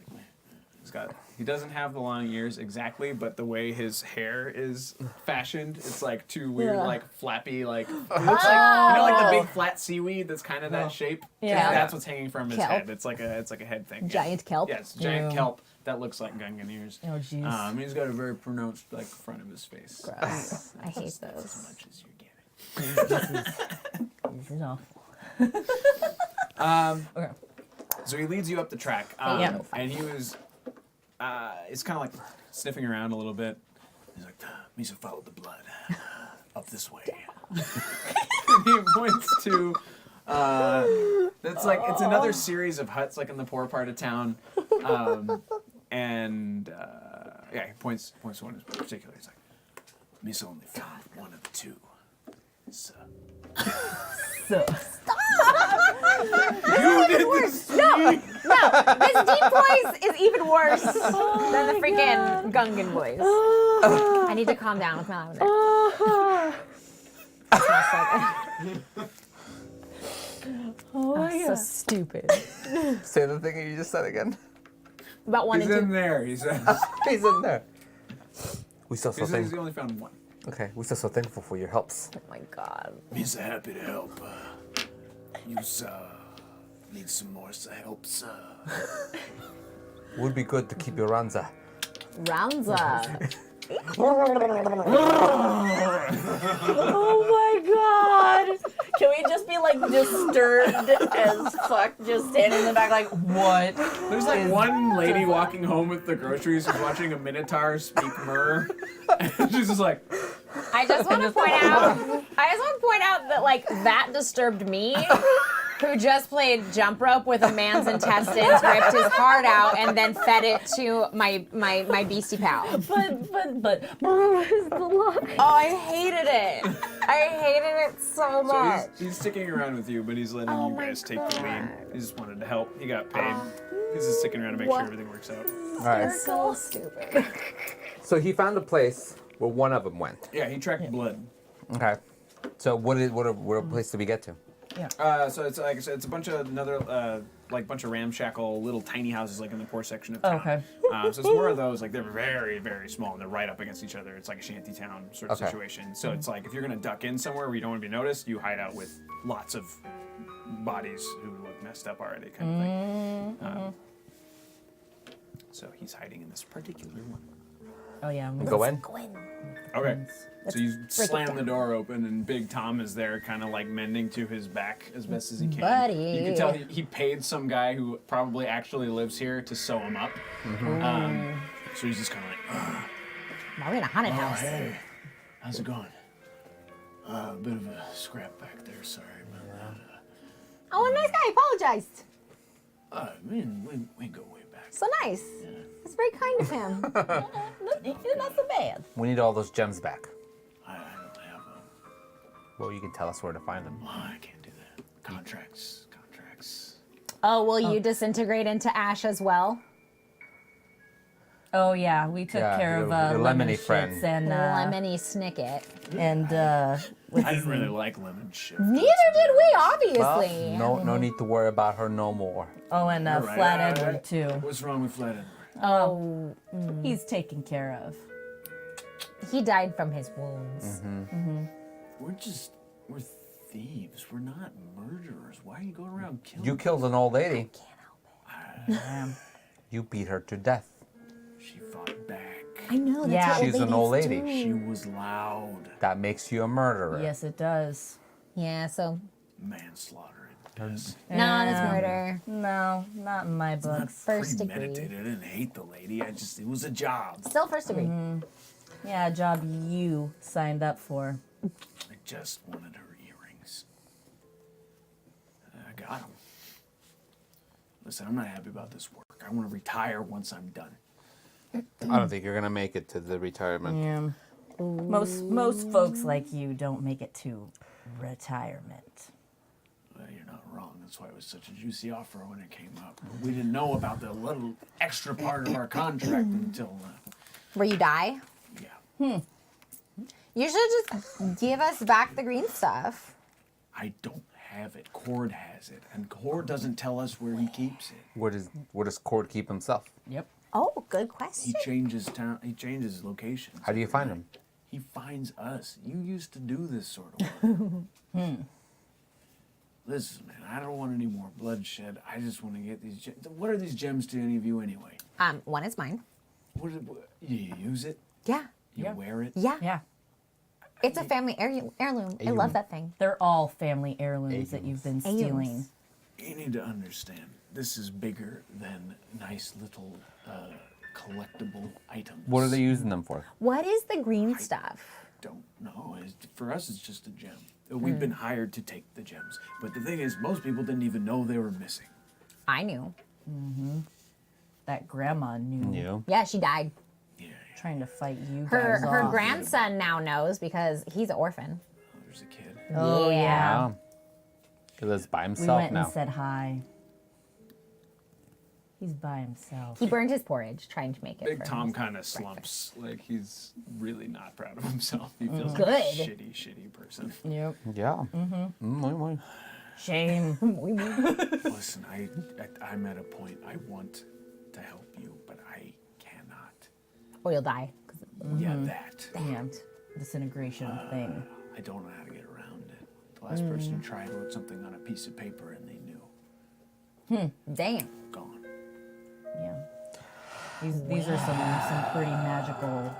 like, he doesn't have the long ears exactly, but the way his hair is fashioned, it's like two weird, like flappy, like it looks like you know, like the big flat seaweed that's kind of that shape. Yeah. That's what's hanging from his Kelp. head. It's like a head thing. Giant kelp. Yes, giant Ew. kelp that looks like Gungan ears. Oh jeez. He's got a very pronounced like front of his face. Gross. I hate As those. much as you're getting. This is awful. Okay. So he leads you up the track, Yeah. and he was, it's kind of like sniffing around a little bit. He's like, Misa followed the blood. Up this way. He points to, it's another series of huts like in the poor part of town, and he points to one in particular. He's like, Misa only found one of the two. So, This deep voice is even worse than the freaking Gungan voice. I need to calm down with my lavender. It smells so good. So stupid. Say the thing you just said again. About wanting He's in to. there, he says. He's in there. We still so He says he thankful. only found one. Okay, we still so thankful for your helps. Oh my god. Me's happy to help. You need some more help, sir. Would be good to keep your Ranza. Rounza. Oh my god! Can we just be like disturbed as fuck, just standing in the back like, what? There's like one lady walking home with the groceries who's watching a Minotaur speak Myrrh. And she's just like, I just want to point out. That like that disturbed me, who just played jump rope with a man's intestines, ripped his heart out, and then fed it to my beastie pal. But, where's the line? Oh, I hated it. I hated it so so much. he's sticking around with you, but he's letting Oh you my guys take the lead. God. He just wanted to help. He got paid. He's just sticking around to make sure everything works out. All right. So stupid. So he found a place where one of them went. Yeah, he tracked blood. Okay. So what place did we get to? So it's like I said, it's a bunch of bunch of ramshackle little tiny houses like in the poor section of town. Okay. So it's more of those, like they're very, very small and they're right up against each other. It's like a shanty town sort of Okay. situation. So it's like if you're gonna duck in somewhere where you don't want to be noticed, you hide out with lots of bodies who look messed up already, kind of thing. So he's hiding in this particular one. Oh yeah. We go in. Okay. So you it slam the down. door open, and Big Tom is there, kind of like mending to his back as best as he can. Buddy. You can tell he paid some guy who probably actually lives here to sew him up. So he's just kind of like, Now we're in a haunted Oh, house. hey. How's it going? A bit of a scrap back there. Sorry about that. Oh, nice guy. Apologized. We go way back. So nice. It's very kind of him. Not so bad. We need all those gems back. I don't have them. Well, you can tell us where to find them. Oh, I can't do that. Contracts. Oh, will you disintegrate into ash as well? Oh yeah, we took Yeah, care your- of your lemon lemony friend. shits and Lemony Snicket. what's I his didn't really name? like lemon shit. Neither did we, Well, obviously. no need to worry about her no more. Oh, and All right, Flat all right. Edward too. What's wrong with Flat Edward? Oh, he's taken care of. He died from his wounds. We're thieves. We're not murderers. Why are you going around killing? You killed an old lady. Damn. You beat her to death. She fought back. I know. That's Yeah. what She's an old ladies lady. do. She was loud. That makes you a murderer. Yes, it does. Yeah. So Manslaughter. It does. no, that's murder. No, not in my books. First degree. Premeditated. I didn't hate the lady. It was a job. Still first degree. Yeah, a job you signed up for. I just wanted her earrings. I got them. Listen, I'm not happy about this work. I want to retire once I'm done. I don't think you're gonna make it to the retirement. Yeah. Most folks like you don't make it to retirement. Well, you're not wrong. That's why it was such a juicy offer when it came up. We didn't know about the little extra part of our contract until, Where you die. yeah. You should just give us back the green stuff. I don't have it. Cord has it, and Cord doesn't tell us where he keeps it. Where does Cord keep himself? Yep. Oh, good He question. changes town. He changes locations. How do you find him? He finds us. You used to do this sort of work. Listen, man, I don't want any more bloodshed. I just want to get these gems. What are these gems to any of you anyway? One is mine. You use it? Yeah. You wear it? Yeah. Yeah. It's a family heirloom. I love that thing. They're all family heirlooms that you've been stealing. You need to understand, this is bigger than nice little collectible items. What are they using them for? What is the green stuff? Don't know. For us, it's just a gem. We've been hired to take the gems. But the thing is, most people didn't even know they were missing. I knew. That grandma knew. You. Yeah, she died. Yeah, Trying to fight you Her guys her off. grandson now knows because he's an orphan. there's a kid. Oh yeah. Wow. He lives by We himself went now. and said hi. He's by himself. He burned his porridge trying to make it. Big for Tom himself. kind of slumps. Like he's really not proud of himself. He feels like Good. a shitty person. Yep. Yeah. Mm-hmm. Shame. Listen, I'm at a point. I want to help you, but I cannot. Or you'll die. Yeah, that. Yeah. Disintegration thing. I don't know how to get around it. The last person who tried wrote something on a piece of paper and they knew. Damn. Gone. Yeah. These are some pretty magical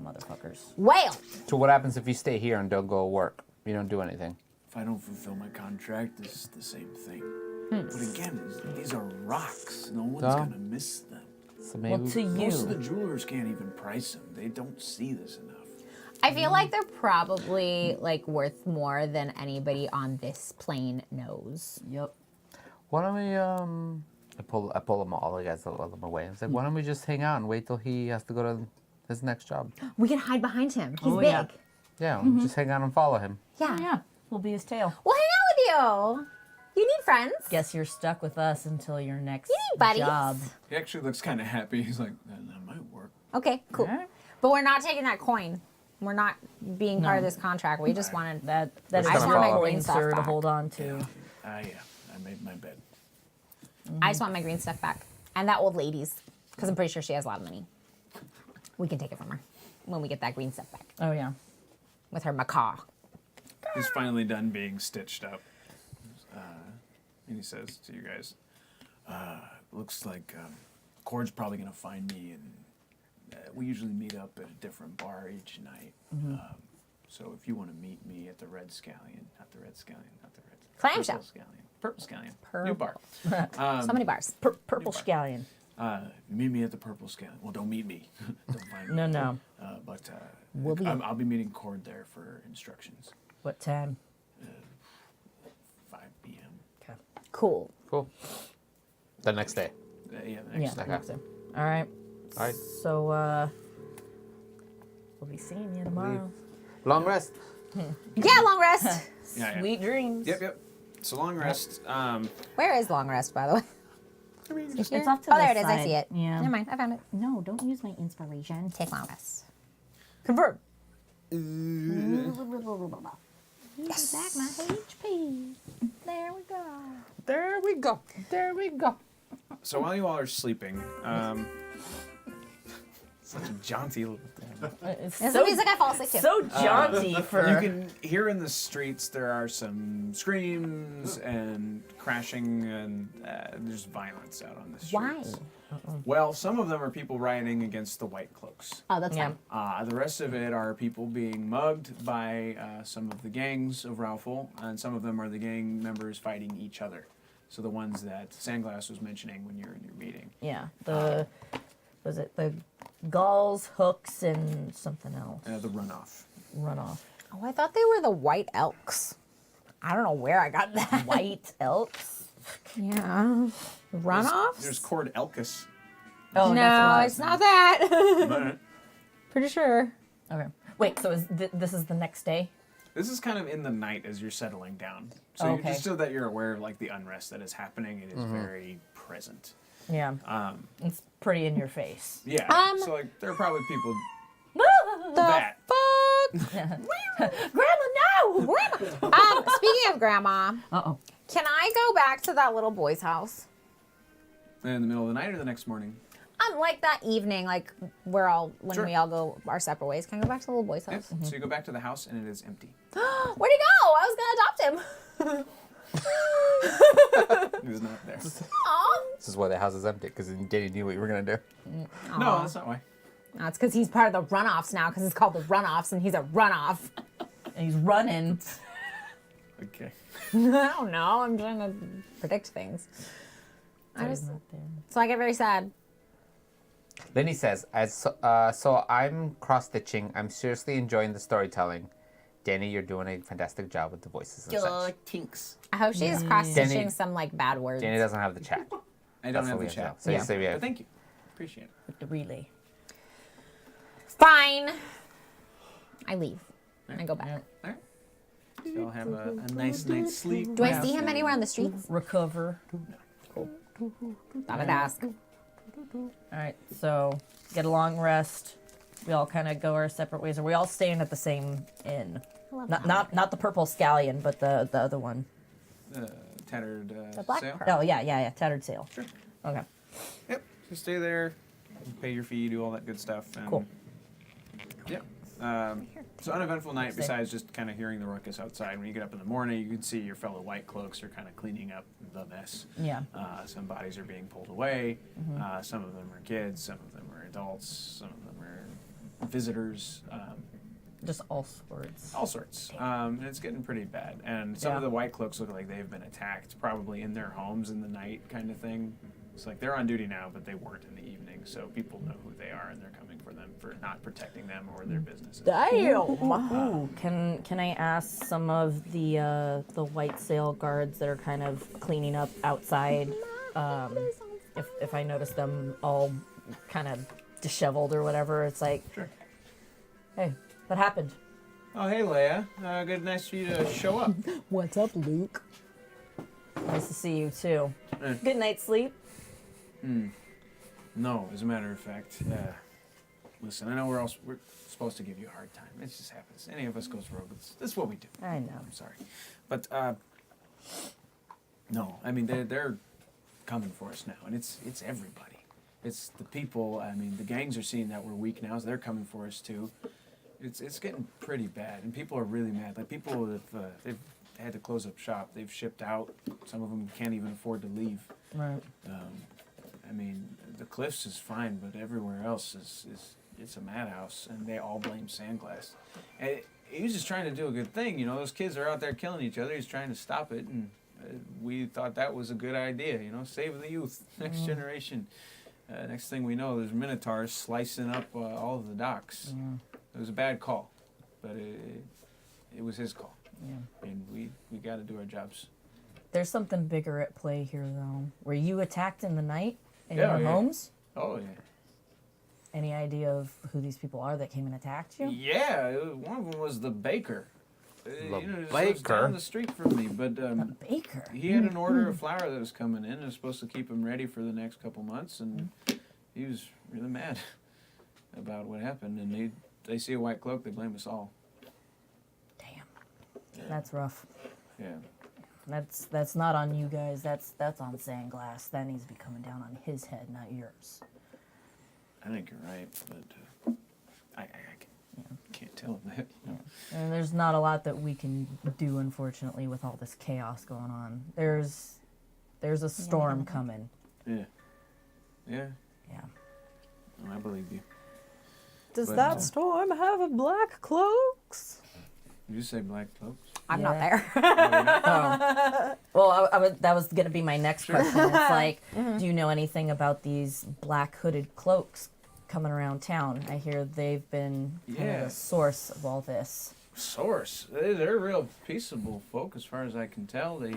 motherfuckers. Well, So what happens if you stay here and don't go work? You don't do anything. If I don't fulfill my contract, it's the same thing. But again, these are rocks. No one's Oh. gonna miss them. So maybe Well, to Most of the you. jewelers can't even price them. They don't see this enough. I feel like they're probably like worth more than anybody on this plane knows. Yep. why don't we I pull them all the guys all them away. I was like, why don't we just hang out and wait till he has to go to his next job? We can hide behind him. He's big. yeah. Yeah, just hang out and follow him. Yeah. Yeah. We'll be his tail. We'll hang out with you. You need friends. Guess you're stuck with us until your next You need buddies. job. He actually looks kind of happy. He's like, that might work. Okay, cool. Alright. But we're not taking that coin. We're not being part of No. this contract. We just wanted That Just is I just gonna want my follow. green coin, stuff sir, to back. hold on to. Yeah, I made my bed. I just want my green stuff back. And that old lady's. Because I'm pretty sure she has a lot of money. We can take it from her when we get that green stuff back. Oh yeah. With her macaw. He's finally done being stitched up. And he says to you guys, Looks like Cord's probably gonna find me, and we usually meet up at a different bar each night. So if you want to meet me at the Red Scallion, not the Red Scallion, not the Red Clamshell. Purple Scallion, New bar. So many bars. Purple scallion. Meet me at the Purple Scallion. Well, don't meet me. Don't find me. No. But We'll be- I'll be meeting Cord there for instructions. What time? 5 p.m. Okay. Cool. Cool. The next day. Yeah, the Yeah. next Okay. next time. All right. All right. So we'll be seeing you tomorrow. Long rest. Yeah, long rest. yeah. Sweet dreams. Yep. So long rest. Where is long rest, by the way? It's off to Oh, the there it is. I side. see it. Yeah. Never mind. I found it. No, don't use my inspiration. Take long rest. Confirm. Yes. Back my HP. There we go. There we go. There we go. So while you all are sleeping, such a jaunty little thing. It's This is so, the music I fall asleep to. so jaunty for. You can hear in the streets there are some screams and crashing, and there's violence out on the streets. Why? Well, some of them are people rioting against the White Cloaks. Oh, that's Yeah. fine. The rest of it are people being mugged by some of the gangs of Raufel, and some of them are the gang members fighting each other. So the ones that Sandglass was mentioning when you were in your meeting. Yeah. The was it the gulls, hooks, and something else? The runoff. Runoff. Oh, I thought they were the white elks. I don't know where I got that. White elks. Yeah. Runoffs? There's Cord Elkus. Oh No, that's it's not that. But Pretty sure. what okay. Wait. So is this is the next day? this is kind of in the night as you're settling down. So Okay. just so that you're aware of like the unrest that is happening, it is very present. Yeah. It's pretty in your face. Yeah. So like there are probably people The that. fuck? Grandma, no! Grandma. Speaking of grandma, Uh-oh. can I go back to that little boy's house? In the middle of the night or the next morning. Like that evening, like when Sure. we all go our separate ways. Can I go back to the little boy's Yep. house? So you go back to the house and it is empty. Where'd he go? I was gonna adopt him. It is not there. Aw. This is why the house is empty, because Danny knew what you were going to do. No, that's not why. No, it's because he's part of the runoffs now, because it's called the runoffs, and he's a runoff. And he's running. Okay. I don't know. I'm trying to predict things. So I get very sad. Lenny says, so I'm cross-stitching. I'm seriously enjoying the storytelling. Danny, you're doing a fantastic job with the voices and such. Tinks. I hope she's cross-stitching Danny- some like bad words. Danny doesn't have the chat. I don't That's have what the we chat. So you say we have. But thank you. Appreciate it. With the relay. Fine. I leave. I go back. All right. So you'll have a nice night's sleep. Do I see him anywhere on the streets? Recover. Thought I'd ask. All right, so get a long rest. We all kind of go our separate ways. Are we all staying at the same inn? Not the purple scallion, but the other one. Tattered The black sail. pearl. Oh yeah, tattered sail. Sure. Okay. Yep. So stay there, pay your fee, do all that good stuff. And, Cool. Yep. So uneventful night. Besides just kind of hearing the ruckus outside. When you get up in the morning, you can see your fellow white cloaks are kind of cleaning up the mess. Yeah. Some bodies are being pulled away. Some of them are kids. Some of them are adults. Some of them are visitors. Just all sorts. All sorts. And it's getting pretty bad. And some of Yeah. the white cloaks look like they've been attacked, probably in their homes in the night kind of thing. It's like they're on duty now, but they weren't in the evening. So people know who they are and they're coming for them for not protecting them or their businesses. Damn. Ooh, can I ask some of the white sail guards that are kind of cleaning up outside, if I notice them all kind of disheveled or whatever? It's like, Sure. hey, what happened? Oh, hey, Leia. Nice for you to show up. What's up, Luke? Nice to see you too. Eh. Good night's sleep. No, as a matter of fact. Listen, I know we're supposed to give you a hard time. It just happens. Any of us goes rogue. This is what we do. I know. I'm sorry. But, no, I mean, they're coming for us now, and it's everybody. It's the people. I mean, the gangs are seeing that we're weak now, so they're coming for us too. It's getting pretty bad, and people are really mad. Like, people have they've had to close up shop. They've shipped out. Some of them can't even afford to leave. Right. I mean, the Cliffs is fine, but everywhere else is it's a madhouse, and they all blame Sandglass. And he was just trying to do a good thing, you know. Those kids are out there killing each other. He's trying to stop it, and we thought that was a good idea, you know. Save the youth, next generation. Next thing we know, there's Minotaurs slicing up all of the docks. It was a bad call, but it was his call, and we got to do our jobs. There's something bigger at play here, though. Were you attacked in the night in Yeah, your yeah. homes? Oh yeah. Any idea of who these people are that came and attacked you? Yeah, one of them was the baker. The just lives baker? down the street from me, but A baker. he had an order of flour that was coming in. It was supposed to keep him ready for the next couple months, and he was really mad about what happened. And they see a white cloak, they blame us all. Damn. That's rough. Yeah. That's not on you guys. That's on Sandglass. That needs to be coming down on his head, not yours. I think you're right, but I can't tell him that. You know? And there's not a lot that we can do, unfortunately, with all this chaos going on. There's a storm coming. Yeah. Yeah. Yeah. No, I believe you. Does But, that storm have a black cloaks? Did you say black cloaks? I'm not Yeah. there. Well, that was going to be my next question. It's like, do you know anything about these black hooded cloaks coming around town? I hear they've been kind of Yeah. the source of all this. Source. They're real peaceable folk, as far as I can tell. They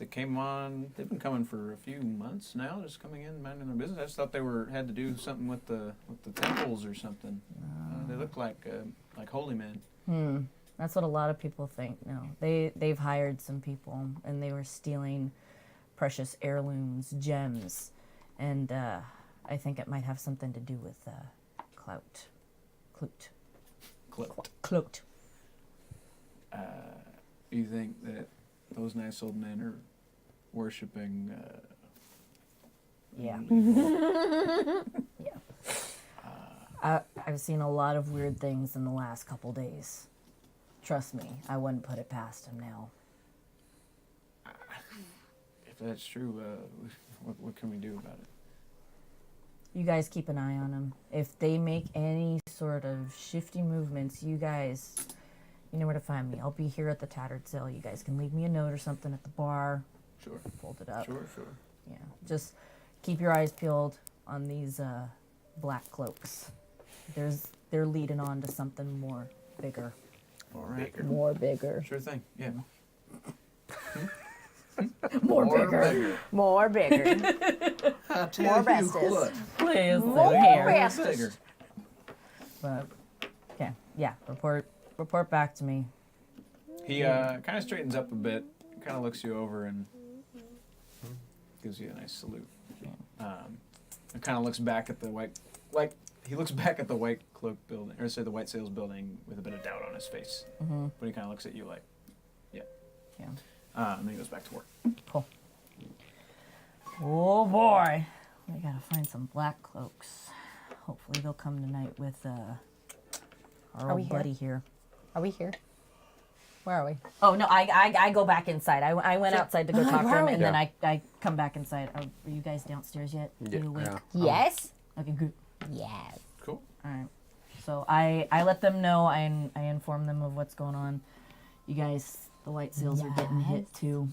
came on. They've been coming for a few months now, just coming in, minding their business. I just thought they had to do something with the temples or something. They look like holy men. That's what a lot of people think. No, they've hired some people, and they were stealing precious heirlooms, gems, and I think it might have something to do with clout. Cloaked. You think that those nice old men are worshiping? Yeah. I've seen a lot of weird things in the last couple days. Trust me, I wouldn't put it past him now. If that's true, what can we do about it? You guys keep an eye on them. If they make any sort of shifty movements, you guys, you know where to find me. I'll be here at the Tattered Sail. You guys can leave me a note or something at the bar. Sure. Fold it up. Sure. Yeah. Just keep your eyes peeled on these black cloaks. They're leading on to something more bigger. All right. More bigger. Sure thing. Yeah. More bigger. More bigger. I tell More you bestest. what. Please. More Here. bestest. But okay, yeah. Report back to me. He kind of straightens up a bit, kind of looks you over, and gives you a nice salute. And kind of looks back at the white he looks back at the White Cloak building, or sorry, the White Sails building with a bit of doubt on his face. Mm-hmm. But he kind of looks at you like, yeah. Yeah. And then he goes back to work. Cool. Oh boy, we gotta find some black cloaks. Hopefully they'll come tonight with our we old here? buddy here. Are we here? Where are we? Oh no, I go back inside. I went outside to go talk to where him, are and we? then I come back inside. Are you guys downstairs yet? Yeah, You awake? yeah. Yes. Okay, good. Yes. Cool. All right. So I let them know. I inform them of what's going on. You guys, the White Sails are getting hit too.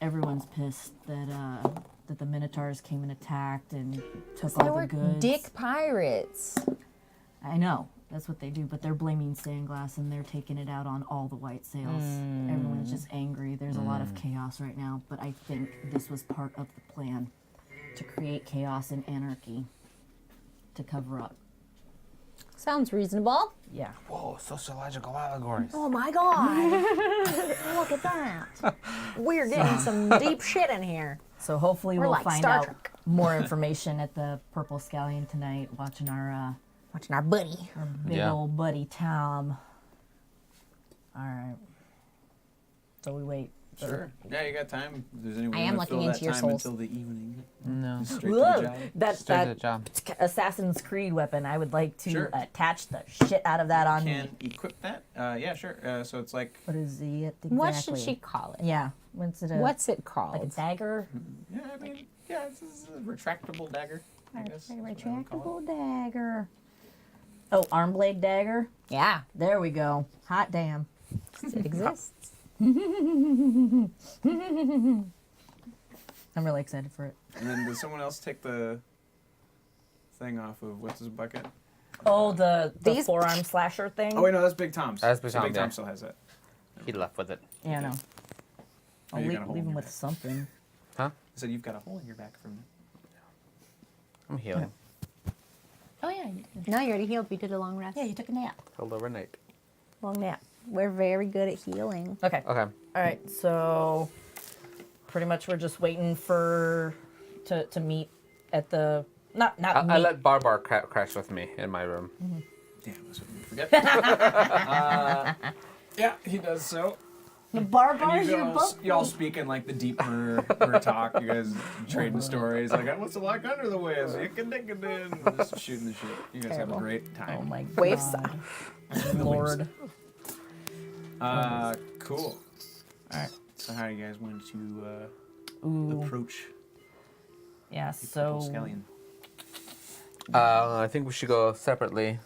Everyone's pissed that the Minotaurs came and attacked and took They all were the goods. dick pirates. I know. That's what they do, but they're blaming Sandglass and they're taking it out on all the White Sails. Everyone's just angry. There's a lot of chaos right now, but I think this was part of the plan to create chaos and anarchy to cover up. Sounds reasonable. Yeah. Whoa, sociological allegories. Oh my god. Look at that. We're getting some deep shit in here. So hopefully We're we'll like find Star out Trek. more information at the Purple Scallion tonight, watching our Watching our buddy. big Yeah. old buddy Tom. All right. So we wait. Sure. Yeah, you got time. If there's any way I am to looking fill into that your time souls. until the evening. No. Just straight to Whoa, the job. that Straight to the that job. Assassin's Creed weapon. I would like to Sure. attach the shit out of that on Can me. equip that? Yeah, sure. So it's like, What is it exactly? What should she call it? Yeah. What's it? What's it like a called? dagger? yeah, I mean, yeah, it's a retractable dagger. I guess. A is what I would call Retractable dagger. Oh, arm blade dagger. Yeah. There we go. Hot damn. It exists. I'm really excited for it. it. And then does someone else take the thing off of what's his bucket? Oh, the These- forearm slasher thing. Oh wait, no, that's Big Tom's. That's Big So Tom, Big yeah. Tom still has it. He left with it. Yeah, no. Oh, I'll you leave, got a hole leave in him your with back. something. Huh? I said you've got a hole in your back from it. I'm healing. Oh yeah, you did. No, you already healed. We did a long rest. Yeah, you took a nap. Held overnight. Long nap. We're very good at healing. Okay. Okay. All right. So pretty much we're just waiting for to meet at the not I meet. let Barbar crash with me in my room. Damn, I was hoping to forget. Yeah, he does so. the barbars. Y'all speak in like the deep her talk. You guys trading stories like, what's the lock under the waves? Just shooting the shit. You guys have a Terrible. great time. Oh my god. Waves. Lord. Cool. All right. So how do you guys want to Ooh. approach Yeah. the Purple So Scallion? I think we should go separately,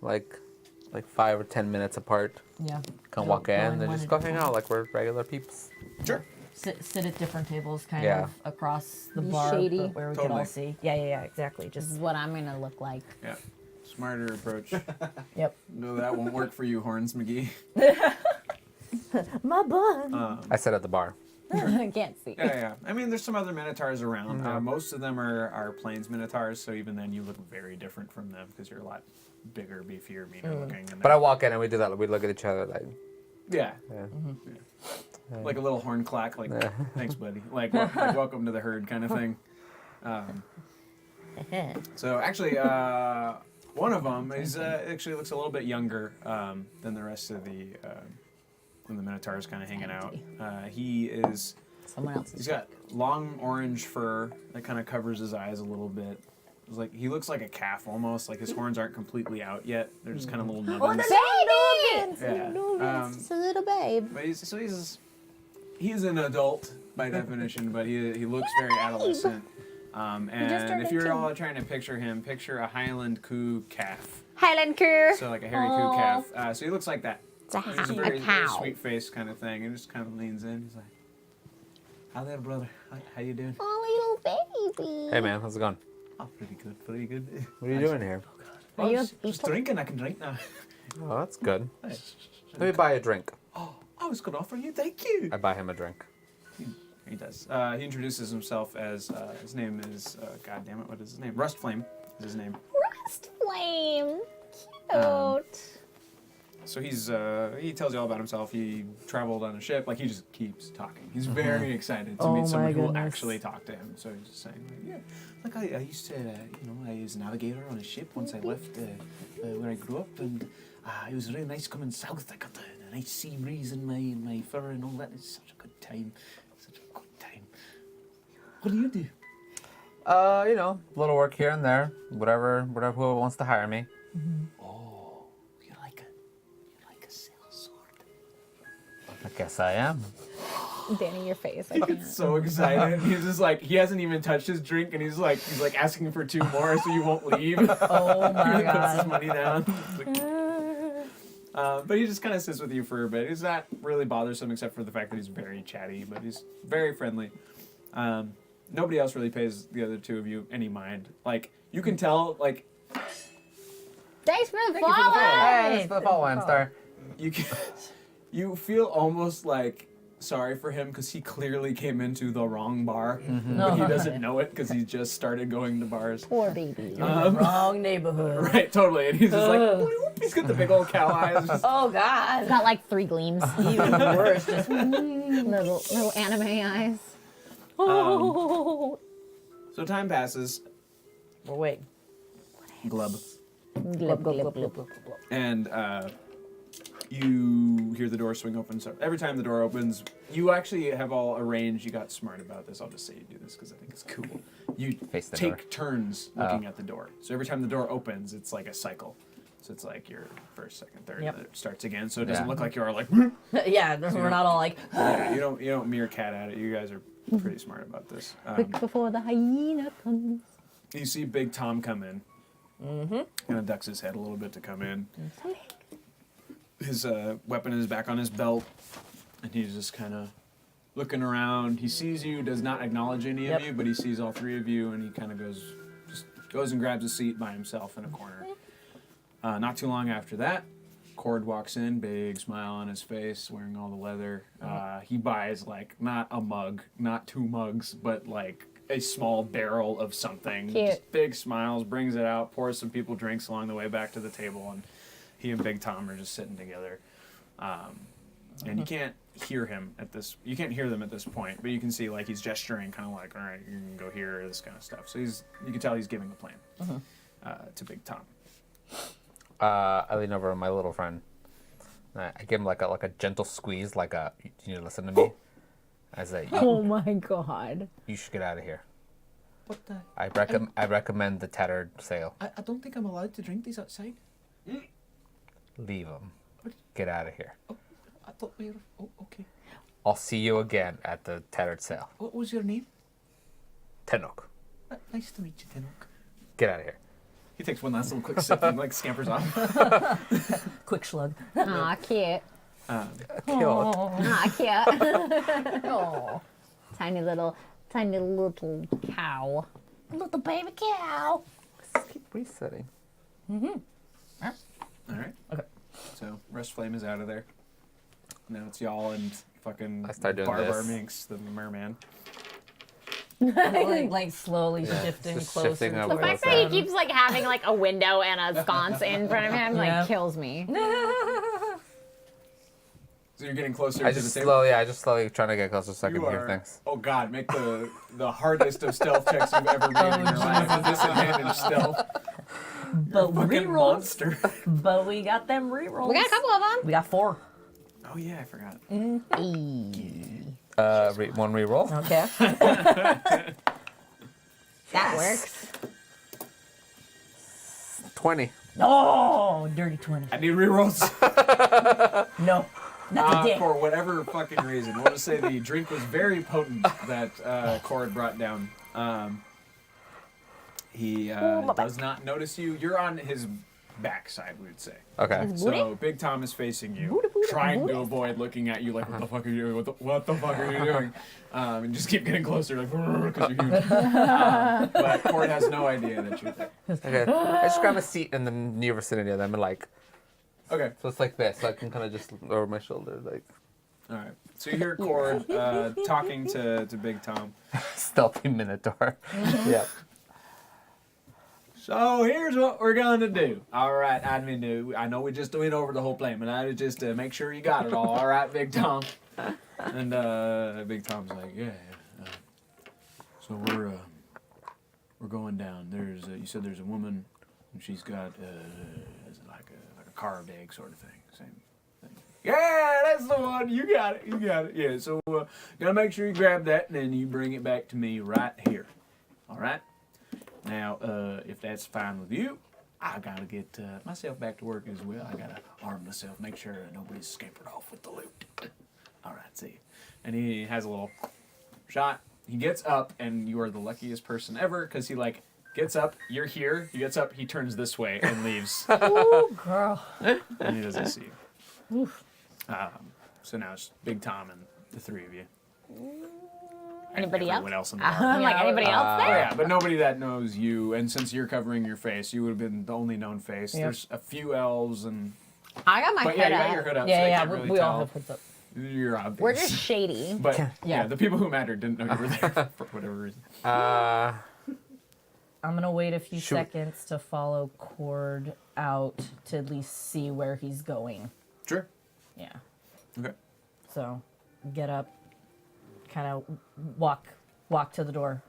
like 5 or 10 minutes apart. yeah. Come Go- walk go in in and one just at go a hang time. out like we're regular peeps. Sure. Sit at different tables, kind Yeah. of across the Be bar, shady. but where we can Totally. all see. Yeah. Exactly. This is Just what I'm gonna look like. Yeah. Smarter approach. yep. No, that won't work for you, Horns McGee. My bun. I said at the bar. I can't see. Yeah. I mean, there's some other Minotaurs around. Most of them are Plains Minotaurs, so even then you look very different from them because you're a lot bigger, beefier, meaner looking. And But I walk in and we do that. We look at each other like, yeah. yeah. Like a little horn clack, like, Yeah. thanks, buddy. Like welcome to the herd kind of thing. So actually, one of them is actually looks a little bit younger than the rest of the Minotaurs kind of hanging out. He's Someone else's. got long orange fur that kind of covers his eyes a little bit. It's like he looks like a calf almost. Like his horns aren't completely out yet. They're just kind of little nubbins. Baby! Yeah. It's a little babe. But he's an adult by definition, but he looks very adolescent. And if you're all trying to picture him, picture a Highland Coo calf. Highland Cur. So like a hairy Coo calf. So he looks like that. It's a, He's a a very, very cow. sweet face kind of thing, and just kind of leans in. He's like, "Hi there, brother. How you doing?" Oh, little baby. Hey man, how's it going? Oh, pretty good, pretty good. What are you doing here? Oh, you just drinking. I can drink now. Oh, that's good. Hey. Let me buy a drink. Oh, I was gonna offer you. Thank you. I buy him a drink. He does. He introduces himself as his name is God damn it, what is his name? Rust Flame is his name. Rust flame. Cute. Um, So he tells you all about himself. He traveled on a ship. Like he just keeps talking. He's very excited to Oh meet someone my who will goodness. actually talk to him. So he's just saying, like, yeah, like I used to, I was a navigator on a ship once I left where I grew up, and it was really nice coming south. I got a nice sea breeze in my fur and all that. It's such a good time. Such a good time. What do you do? A little work here and there. Whatever who wants to hire me. Oh, you're like a sellsword. I guess I am. Danny, your face. I can't. So excited. He's just like, he hasn't even touched his drink, and he's like asking for 2 more, so you won't leave. Oh my He puts his god. money down. But he just kind of sits with you for a bit. He's not really bothersome except for the fact that he's very chatty, but he's very friendly. Nobody else really pays the other 2 of you any mind. Like, you can tell, like, Thanks for the you for the follow. follow. Hey, this is the follow star. you feel almost like sorry for him because he clearly came into the wrong bar, but he doesn't know it because he just started going to bars. Poor baby. Wrong neighborhood. Right, totally. And he's just like, "Whoop," he's got the big old cow eyes. Just, Oh god. Got like 3 gleams. Even worse. Just little anime eyes. oh. so time passes. Well, wait. Glub. Glub, glub, glub, glub, glub. And you hear the door swing open. So every time the door opens, you actually have all arranged. You got smart about this. I'll just say you do this because I think it's cool. You Face the take door. turns looking at the door. So every time the door opens, it's like a cycle. So it's like your first, second, third, Yep. and then it starts again. So it doesn't Yeah. look like you're like. Yeah, we're not all like. Yeah, you don't meerkat at it. You guys are pretty smart about this. Quick before the hyena comes. You see Big Tom come in. Mm-hmm. Kind of ducks his head a little bit to come in. His weapon is back on his belt, and he's just kind of looking around. He sees you, does not acknowledge any Yep. of you, but he sees all 3 of you, and he kind of goes and grabs a seat by himself in a corner. Not too long after that, Cord walks in, big smile on his face, wearing all the leather. He buys like not a mug, not 2 mugs, but like a small barrel of something. Cute. Just big smiles, brings it out, pours some people drinks along the way back to the table, and he and Big Tom are just sitting together. And you can't hear him at this. You can't hear them at this point, but you can see like he's gesturing, kind of like, all right, you can go here, this kind of stuff. So you can tell he's giving a plan to Big Tom. I lean over to my little friend. I give him like a gentle squeeze, like a you need to listen to me. I say, Oh my god. you should get out of here. What the? I recommend the tattered sail. I don't think I'm allowed to drink these outside. Leave him. Get out of here. I thought we were. Oh, okay. I'll see you again at the tattered sail. What was your name? Tenok. Nice to meet you, Tinok. Get out of here. He takes one last little quick sip and like scampers off. Quick slug. Aw, cute. Kill. Aw, cute. Aw. Tiny little cow. Little baby cow. Keep resetting. All right. Okay. So Rest Flame is out of there. Now it's y'all and fucking I start doing Barbar this. Minx, the merman. like slowly shifting just closer. shifting towards up. The Well, fact that he keeps like having like a window and a sconce in front of him Yeah. like kills me. So you're getting closer I to just the table. just slowly trying to get closer so I can You hear are- things. Oh god, make the hardest of stealth checks you've ever made in your life. Disadvantage stealth. But Fucking rerolls. monster. But we got them rerolls. We got a couple of them. We got 4. Oh yeah, I forgot. One reroll. Okay. That works. 20. Oh, dirty 20. I need rerolls. No, not the dick. For whatever fucking reason. I want to say the drink was very potent that Cord brought down. He does not notice you. You're on his backside, we would say. Okay. So Big Tom is facing you, trying to avoid looking at you like, what the fuck are you doing? What the fuck are you doing? And just keep getting closer, like, because you're huge. But Cord has no idea that you're there. Okay. I just grab a seat in the near vicinity of them and like, Okay. so it's like this, so I can kind of just lower my shoulder, like All right. So you hear Cord talking to Big Tom. stealthy minotaur. Yep. So here's what we're gonna do. All right, I know we just went over the whole plan, but I just to make sure you got it all. All right, Big Tom. And Big Tom's like, yeah. So we're going down. You said there's a woman, and she's got like a carved egg sort of thing. Same thing. Yeah, that's the one. You got it. Yeah. So gotta make sure you grab that, and then you bring it back to me right here. All right. Now, if that's fine with you, I gotta get myself back to work as well. I gotta arm myself, make sure nobody's scampered off with the loot. All right, see. And he has a little shot. He gets up, and you are the luckiest person ever, because he, like, gets up, you're here, he gets up, he turns this way and leaves. Ooh, girl. And he doesn't see you. Oof. So now it's Big Tom and the three of you. Anybody else? Everyone else in the bar. I'm like, anybody else Oh, there? yeah, but nobody that knows you, and since you're covering your face, you would have been the only known face. Yep. There's a few elves, and I got my but hood yeah, you got up. your hood up, so Yeah, they yeah, can't really we tell. all have hoods up. You're obvious. We're just shady. But Yeah. the people who mattered didn't know you were there for whatever reason. I'm gonna wait a few Should we- seconds to follow Cord out to at least see where he's going. Sure. Yeah. Okay. So, get up, kind of walk to the door,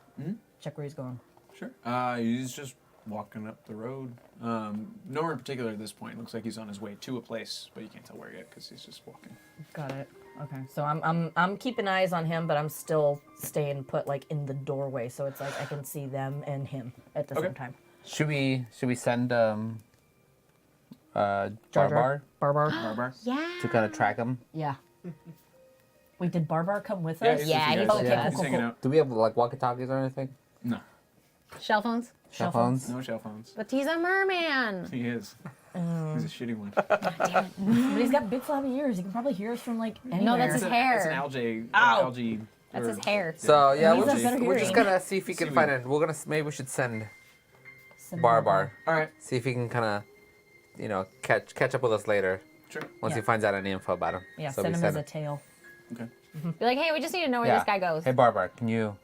check where he's going. Sure. He's just walking up the road. Nowhere in particular at this point. Looks like he's on his way to a place, but you can't tell where yet because he's just walking. Got it. Okay. So I'm keeping eyes on him, but I'm still staying put like in the doorway, so it's like I can see them and him at the Okay. same time. Should we send Jar Barbar Barbar. Barbar? Yeah. to kind of track him? Yeah. Wait, did Barbar come with Yeah, us? he's Yeah, with you he's guys. with Yeah, us. he's hanging out. Do we have like walkie-talkies or anything? No. Shell phones? Cell phones? No shell phones. But he's a merman. He is. He's a shitty one. But he's got big flabby ears. He can probably hear us from like anywhere. No, that's his hair. It's an algae. Ow. Algae. That's or- his hair. So yeah, He's we're a better just hearing. gonna see if we can Seaweed. find it. Maybe we should send Send Barbar. All right. See if he can kind of, catch up with us later Sure. once he Yeah. finds out any info about him. Yeah, So send we him as a tail. Okay. Be like, hey, we just need to know where Yeah. this guy goes. Hey Barbar, can you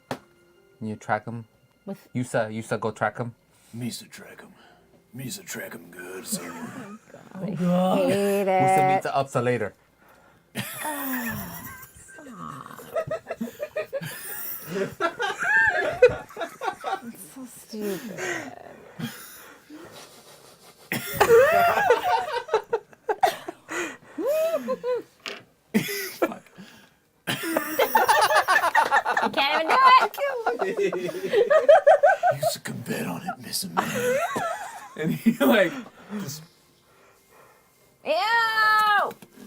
track him? With Yusa, go track him. Misa track him. Misa track him good. So Hate Yusa meets the upsa later. So stupid. You can't even do it. you can bet on it, Miss Man. And he like just Ew!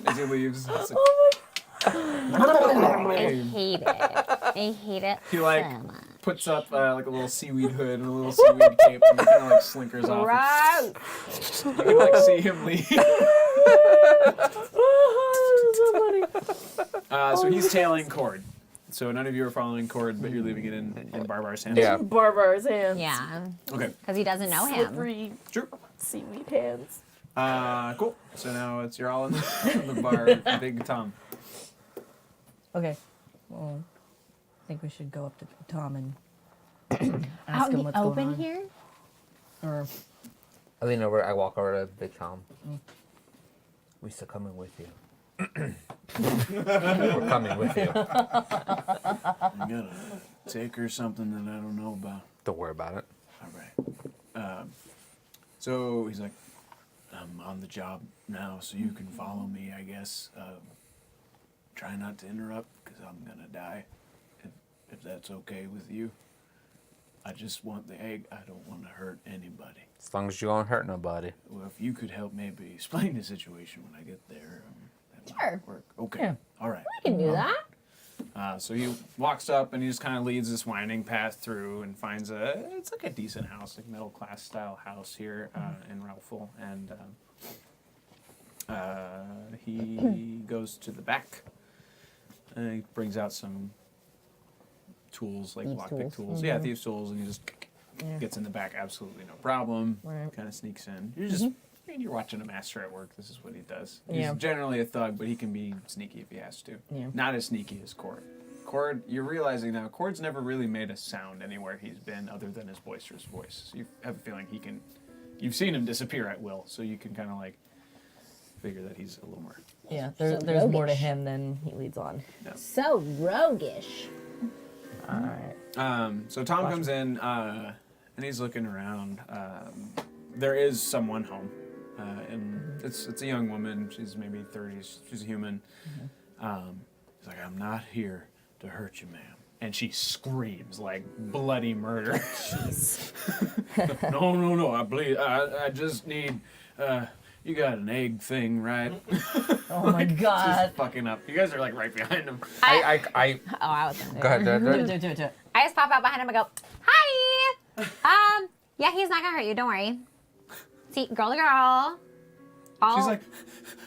as he leaves. It's like, I hate it. I hate it. he like so much. puts up like a little seaweed hood and a little seaweed cape and kind of like slinkers off. Gross. You can like see him leave. So he's tailing Cord. So none of you are following Cord, but you're leaving it in Barbar's hands. Yeah. Barbar's hands. Yeah, Okay. because he doesn't know him. Slippery Sure. seaweed hands. Cool. So now it's you're all in the bar, Big Tom. Okay. Well, I think we should go up to Tom and Out ask in him the what's going open on. here? Or I lean over. I walk over to Big Tom. We still coming with you. We're coming with you. I got a tick or something that I don't know about. Don't worry about it. All right. So he's like, I'm on the job now, so you can follow me, I guess. Try not to interrupt, because I'm going to die, if that's okay with you. I just want the egg. I don't want to hurt anybody. As long as you won't hurt nobody. Well, if you could help maybe explain the situation when I get there, that Sure. might work. Okay. Yeah. All right. I can do that. So he walks up and he just kind of leads this winding path through and finds it's like a decent house, like middle class style house here in Ralphal. And he goes to the back. And he brings out some tools, like Thieves' lockpick tools. tools. Yeah, thieves' tools, and he just gets in the back, absolutely no problem. Right. Kind of sneaks in. You're just you're watching a master at work. This is what he does. He's Yeah. generally a thug, but he can be sneaky if he has to. Yeah. Not as sneaky as Court. Cord, you're realizing now, Cord's never really made a sound anywhere he's been other than his boisterous voice. So you have a feeling he can. You've seen him disappear at will, so you can kind of like figure that he's a little more. Yeah, So there's more to roguish. him than he leads on. So roguish. All right. So Tom comes in and he's looking around. There is someone home, and it's a young woman. She's maybe 30s. She's a human. He's like, I'm not here to hurt you, ma'am. And she screams like bloody murder. Jeez. No. I just need. You got an egg thing, right? Oh my God. Just fucking up. You guys are like right behind him. I Oh, I was gonna go ahead, do it. Do it. I just pop out behind him and go, hi. Yeah, he's not gonna hurt you. Don't worry. See, girl to girl. All, She's like,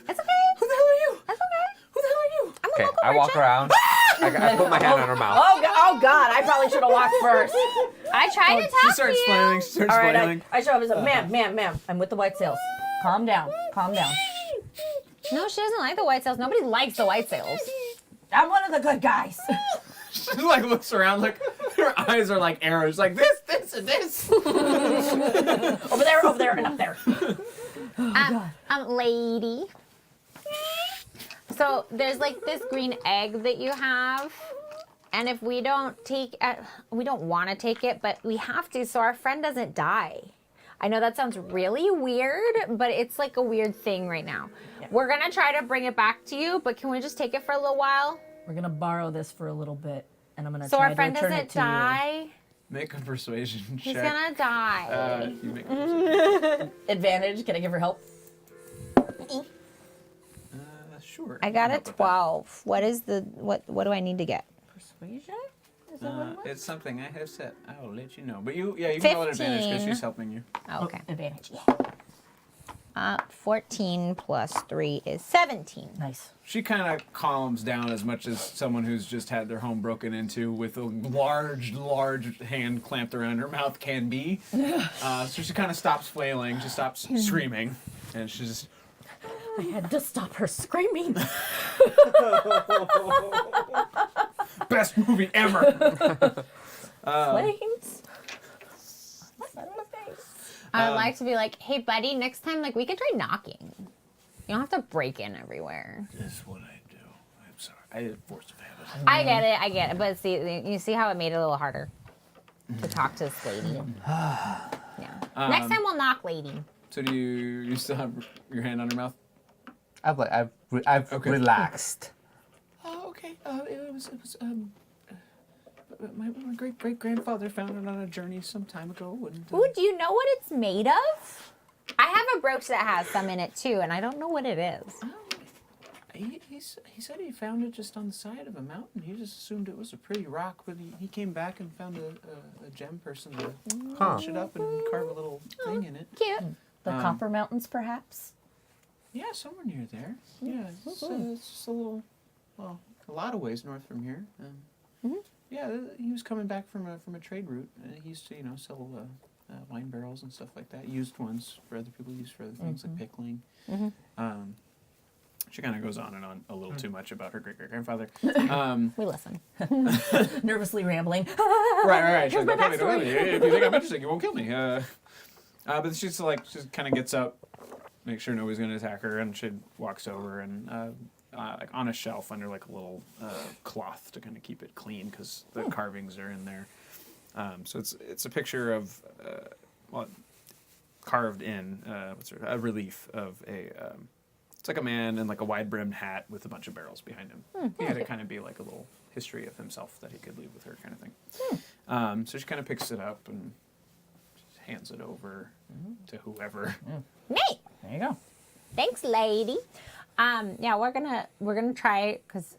it's okay. who the hell are you? That's okay. Who the hell are you? I'm a Okay, local I walk merchant. around. I put my hand on her mouth. Oh God, I probably should have walked first. I tried to She talk to starts you. flailing. She starts All right, flailing. I show up and say, ma'am, I'm with the white sails. Calm down. No, she doesn't like the white sails. Nobody likes the white sails. I'm one of the good guys. She like looks around, like her eyes are like arrows, like this, and this. over there, and up there. Lady. So there's like this green egg that you have, and if we don't take it, we don't want to take it, but we have to, so our friend doesn't die. I know that sounds really weird, but it's like a weird thing right now. Yeah. We're gonna try to bring it back to you, but can we just take it for a little while? We're gonna borrow this for a little bit, and I'm gonna So try our to friend return it doesn't to you. die. Make a persuasion check. He's gonna die. You make a persuasion. Advantage. Can I give her help? Sure. I got a 12. What is the what do I need to get? Persuasion? Is that what it was? It's something I have set. I will let you know. But you can roll an advantage because 15. she's helping you. Oh, okay. Advantage. 14 plus 3 is 17. Nice. She kind of calms down as much as someone who's just had their home broken into with a large hand clamped around her mouth can be. So she kind of stops flailing. She stops screaming. And she just... I had to stop her screaming. Best movie ever! Flames. I'd like to be like, hey, buddy, next time, like, we could try knocking. You don't have to break in everywhere. This is what I do. I'm sorry. I did force of habit. I get it. But see, you see how it made it a little harder to talk to this lady. Yeah. Next time we'll knock, lady. So do you still have your hand on her mouth? I've Okay. relaxed. Oh, okay. It was my great grandfather found it on a journey some time ago. And, Ooh, do you know what it's made of? I have a brooch that has some in it too, and I don't know what it is. he said he found it just on the side of a mountain. He just assumed it was a pretty rock, but he came back and found a gem person to polish it up and carve a little thing in it. Cute. The Copper Mountains, perhaps? Yeah, somewhere near there. Yeah, it's just a little, well, a lot of ways north from here. Yeah, he was coming back from a trade route. He used to, sell wine barrels and stuff like that. Used ones for other people, used for other things like pickling. She kind of goes on and on a little too much about her great-great-grandfather. We listen. Nervously rambling. Right. Here's my Like, backstory. "Wait, if you think I'm interesting, you won't kill me. But she kind of gets up, makes sure nobody's going to attack her, and she walks over and like on a shelf under like a little cloth to kind of keep it clean because the carvings are in there. So it's a picture of carved in a relief of a. It's like a man in like a wide-brimmed hat with a bunch of barrels behind him. He had to kind of be like a little history of himself that he could leave with her, kind of thing. So she kind of picks it up and just hands it over to whoever. Neat. There you go. Thanks, lady. Yeah, we're gonna try because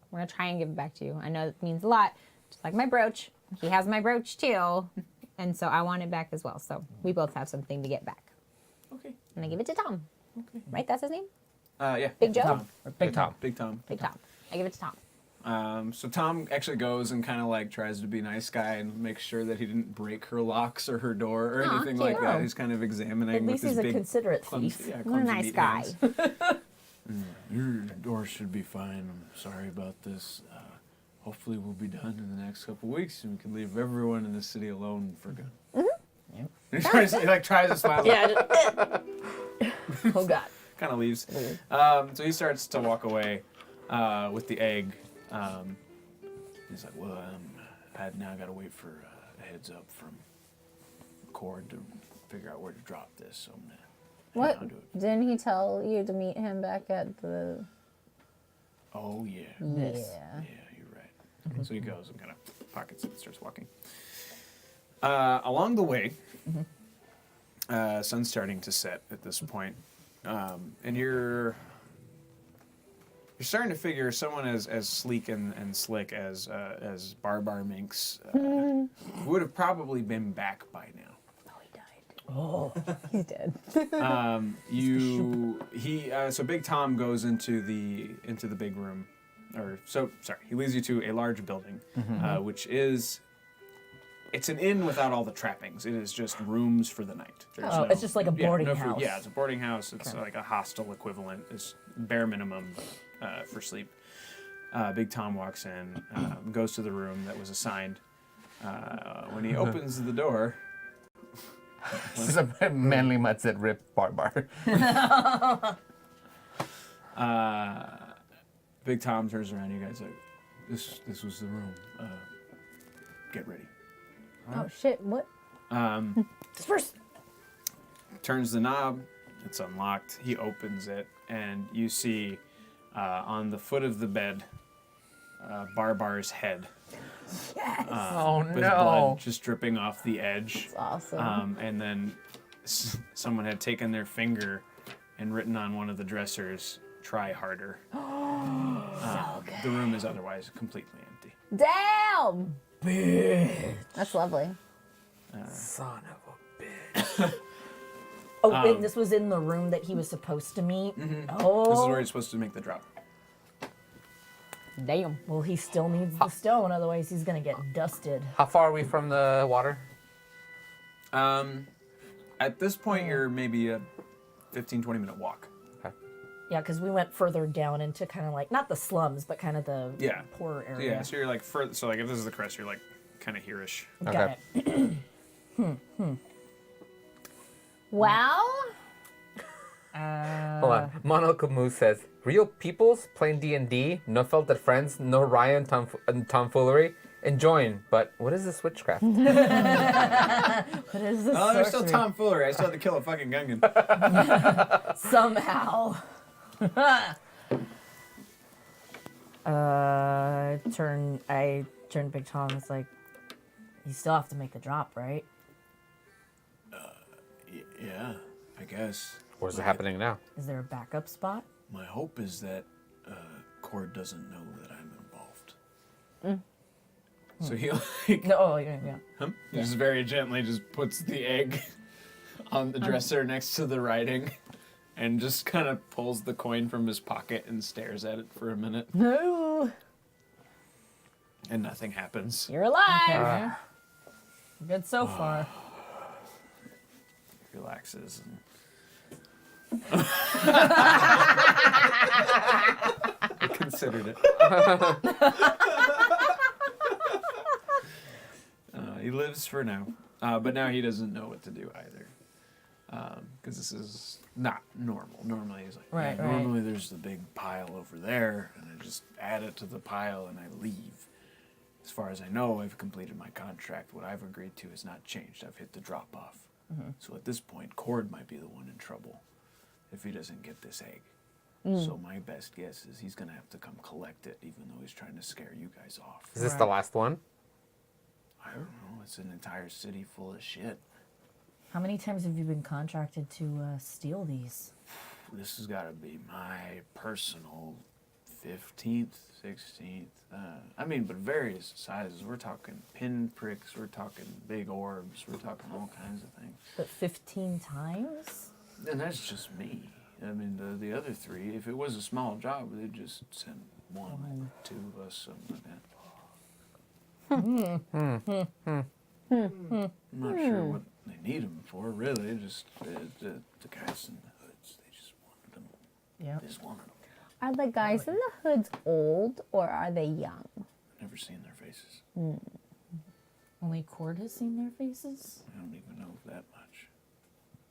we're gonna try and give it back to you. I know it means a lot, just like my brooch. He has my brooch too, and so I want it back as well. So we both have something to get back. Okay. And I give it to Tom. Okay. Right, that's his name. Yeah. Big Joe. Tom. Big Tom. Big Tom. Big Tom. I give it to Tom. So Tom actually goes and kind of like tries to be a nice guy and makes sure that he didn't break her locks or her door or Aw, anything cute. like that. He's kind of examining At with least his he's a big considerate clumsy, thief. yeah, What a clumsy nice neat guy. hands. Your door should be fine. I'm sorry about this. hopefully we'll be done in the next couple weeks, and we can leave everyone in the city alone for good. He tries to smile. Yeah. Oh God. Kind of leaves. So he starts to walk away with the egg. He's like, well, I got to wait for a heads up from Cord to figure out where to drop this. So I'm gonna hang What? on to it. Didn't he tell you to meet him back at the... Oh yeah. Yeah. Yeah, you're right. So he goes and kind of pockets it and starts walking. Along the way, sun's starting to set at this point, and you're starting to figure someone as sleek and slick as Barbar Minx would have probably been back by now. Oh, he's dead. So Big Tom goes into the big room, he leads you to a large building, which is, it's an inn without all the trappings. It is just rooms for the night. There's It's just like a boarding food. house. Yeah, it's a boarding house. It's like a hostel equivalent. It's bare minimum for sleep. Big Tom walks in, goes to the room that was assigned. When he opens the door, This is a manly mutts that rip Barbar. Big Tom turns around. You guys like, this was the room. Get ready. Oh, shit. What? First. Turns the knob. It's unlocked. He opens it, and you see on the foot of the bed Barbar's head. Yes. Oh With blood just dripping off the edge. That's awesome. And then someone had taken their finger and written on one of the dressers, "Try harder." The room is otherwise completely empty. Damn! That's lovely. Son of a bitch. Oh, and this was in the room that he was supposed to meet. Oh. This is where you're supposed to make the drop. Damn. Well, he still needs the stone, otherwise he's gonna get dusted. How far are we from the water? At this point, you're maybe a 15, 20-minute walk. Yeah, because we went further down into kind of like, not the slums, but kind of the poor area. Yeah, so you're like further. So like if this is the crest, you're like kind of here-ish. Got it. Well, Hold on. Monocle Moose says, real peoples playing D&D, no filtered friends, no Ryan tomfoolery, enjoying, but what is this witchcraft? What is this? Oh, there's still sorcery? tomfoolery. I still had to kill a fucking Gungan. Somehow. I turn to Big Tom. It's like, you still have to make the drop, right? Yeah, I guess. Where's it happening now? Is there a backup spot? My hope is that Cord doesn't know that I'm involved. So he like No, yeah. he just very gently just puts the egg on the dresser next to the writing, and just kind of pulls the coin from his pocket and stares at it for a minute, No, and nothing happens. you're alive. good so far. Relaxes and I considered it. He lives for now, but now he doesn't know what to do either, because this is not normal. Normally he's like, Right, "Yeah, right. normally there's the big pile over there, and I just add it to the pile and I leave. As far as I know, I've completed my contract. What I've agreed to has not changed. I've hit the drop off. So at this point, Cord might be the one in trouble if he doesn't get this egg. So my best guess is he's gonna have to come collect it, even though he's trying to scare you guys off. Is this the last one? I don't know. It's an entire city full of shit. How many times have you been contracted to steal these? This has got to be my personal 15th, 16th. But various sizes. We're talking pinpricks. We're talking big orbs. We're talking all kinds of things. But 15 times? And that's just me. I mean, the other three, if it was a small job, they'd just send one, two of us, something like that. I'm not sure what they need them for, really. Just the guys in the hoods, they just wanted them. Yeah. They just wanted them. Are the guys in the hoods old or are they young? Never never seen their faces. Only Cord has seen their faces, I don't even know that much.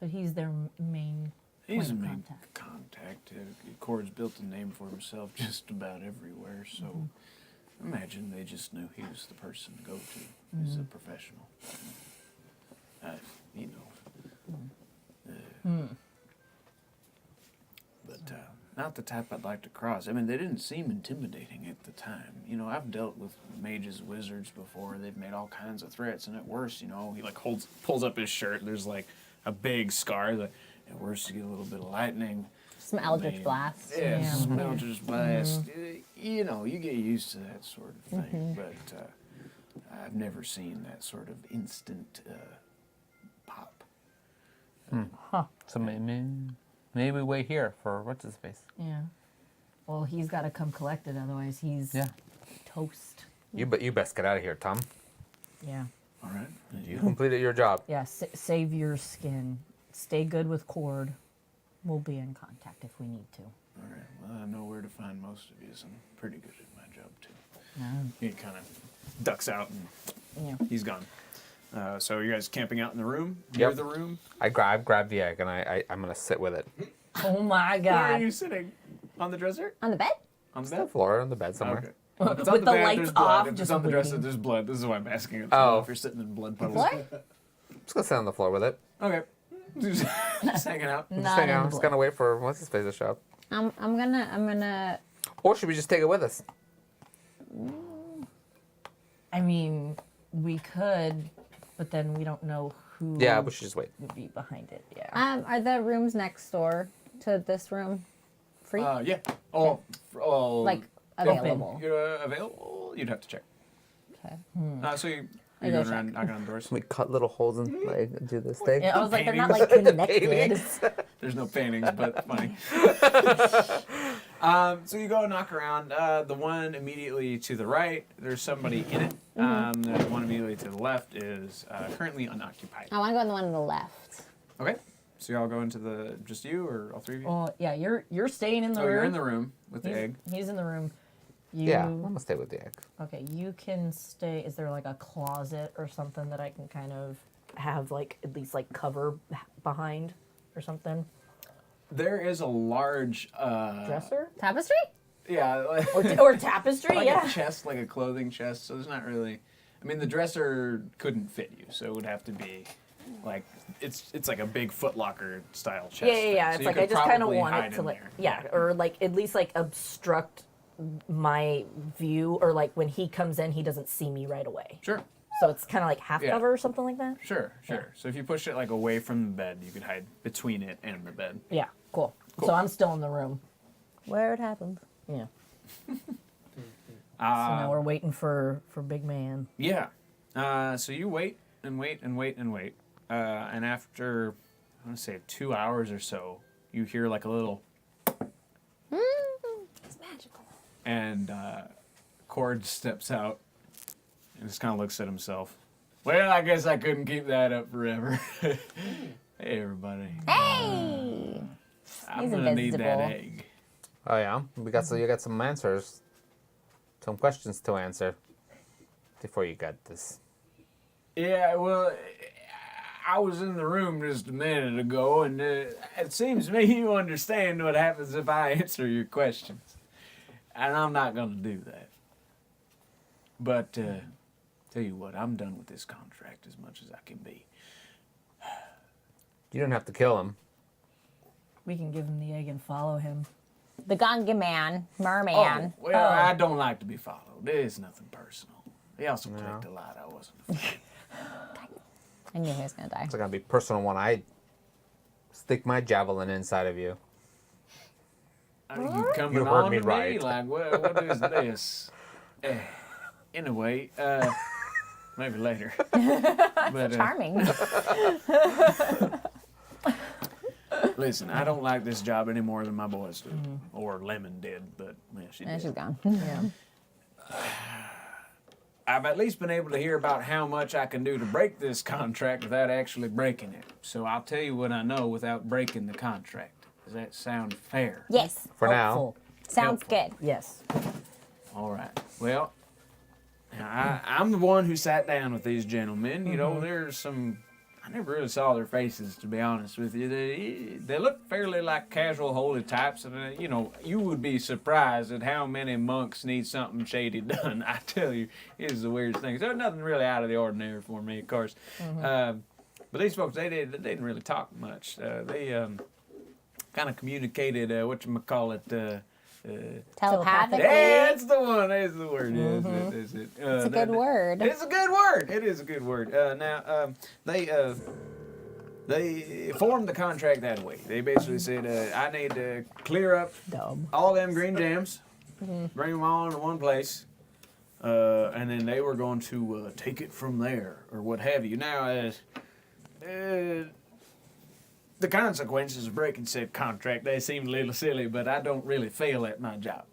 but he's their main He's point a of main contact. contact. Cord's built a name for himself just about everywhere, so imagine they just knew he was the person to go to. He's a professional. You know. But not the type I'd like to cross. I mean, they didn't seem intimidating at the time. You know, I've dealt with mages, wizards before. They've made all kinds of threats, and at worst, you know, he like pulls up his shirt. There's like a big scar. At worst, you get a little bit of lightning. Some Eldritch Blast. Yeah, Yeah. some Eldritch Blast. You know, you get used to that sort of thing. But I've never seen that sort of instant pop. So maybe we wait here for what's his face. Yeah. Well, he's got to come collect it, otherwise he's toast. You best get out of here, Tom. Yeah. All right. You completed your job. Yeah, save your skin. Stay good with Cord. We'll be in contact if we need to. All right. Well, I know where to find most of you. So I'm pretty good at my job too. He kind of ducks out and Yeah. he's gone. So you guys camping out in the room? Near Yep. the room? I grabbed the egg and I'm gonna sit with it. Oh my Where are God. you sitting? On the dresser? On the bed? On the The bed? floor on the bed somewhere. Okay. If it's on With the bed, lights there's blood. off, If it's just on the dresser, waiting. there's blood. This is why I'm asking it. Oh. If you're sitting in blood puddles. What? Just gonna sit on the floor with it. Okay. Just hanging out. Just Not hang in out. the Just blood. gonna wait for what's his face to show up. I'm gonna. Or should we just take it with us? I mean, we could, but then we don't know who Yeah, we should just wait. would be behind it. Yeah. Are the rooms next door to this room free? Yeah. Oh, like available? You're available? You'd have to check. Okay. So you're I go going around check. knocking on doors? We cut little holes and like do this thing. Yeah, I was like, they're not Paintings. like connected. Paintings. There's no paintings, but funny. So you go and knock around. The one immediately to the right, there's somebody in it. The one immediately to the left is currently unoccupied. I want to go on the one on the left. Okay. So you all go into just you or all three of you? Oh yeah, you're staying in the room. You're in the room with the he's, egg. He's in the room. You, Yeah, I'm gonna stay with the egg. Okay, you can stay. Is there like a closet or something that I can kind of have like at least like cover behind or something? There is a large Dresser Tapestry? yeah, or tapestry? like Yeah. a chest, like a clothing chest. So there's not really. I mean, the dresser couldn't fit you, so it would have to be like it's like a big Foot Locker style chest. Yeah. thing. So It's you like could I just kind of probably want hide it to in like there. yeah, or like at least like obstruct my view, or like when he comes in, he doesn't see me right away. Sure. So it's kind of like half Yeah. cover or something like that. Sure. So if you push it like away from the bed, you could hide between it and the bed. Yeah, cool. Cool. So I'm still in the room. Where it happens. Yeah. So now we're waiting for big man. Yeah. So you wait and wait and wait and wait, and after I want to say 2 hours or so, you hear like a little, It's magical. and Cord steps out and just kind of looks at himself. Well, I guess I couldn't keep that up forever. Hey, everybody. Hey! I'm He's gonna need that invisible. egg. Oh yeah, you got some answers, some questions to answer before you got this. Yeah, well, I was in the room just a minute ago, and it seems to me you understand what happens if I answer your questions. And I'm not going to do that. But, tell you what, I'm done with this contract as much as I can be. You don't have to kill him. We can give him the egg and follow him. The Gunga Man, Merman. Oh, well, I don't like to be followed. There's nothing personal. He also clicked a lot. I wasn't a fan. I knew he was gonna die. It's gonna be personal when I stick my javelin inside of you. You coming You heard on me to right. me? Like, what is this? Anyway, maybe later. But, Charming. listen, I don't like this job any more than my boys do. Or Lemon did, but yeah, she And did. she's gone. Yeah. I've at least been able to hear about how much I can do to break this contract without actually breaking it. So I'll tell you what I know without breaking the contract. Does that sound fair? Yes. For now. Helpful. Sounds good. Yes. All right. Well, I'm the one who sat down with these gentlemen. You know, there's some. I never really saw their faces, to be honest with you. They look fairly like casual holy types, and you know, you would be surprised at how many monks need something shady done. I tell you, it is the weirdest thing. There's nothing really out of the ordinary for me, of course. But these folks, they didn't really talk much. They kind of communicated Telepathically. yeah, that's the one. That's the word. Yeah, that's it. It's a good word. It's a good word. It is a good word. Now, they formed the contract that way. They basically said, I need to clear up all them green gems, bring them all into one place, and then they were going to take it from there, or what have you. Now, the consequences of breaking said contract, they seem a little silly, but I don't really fail at my job.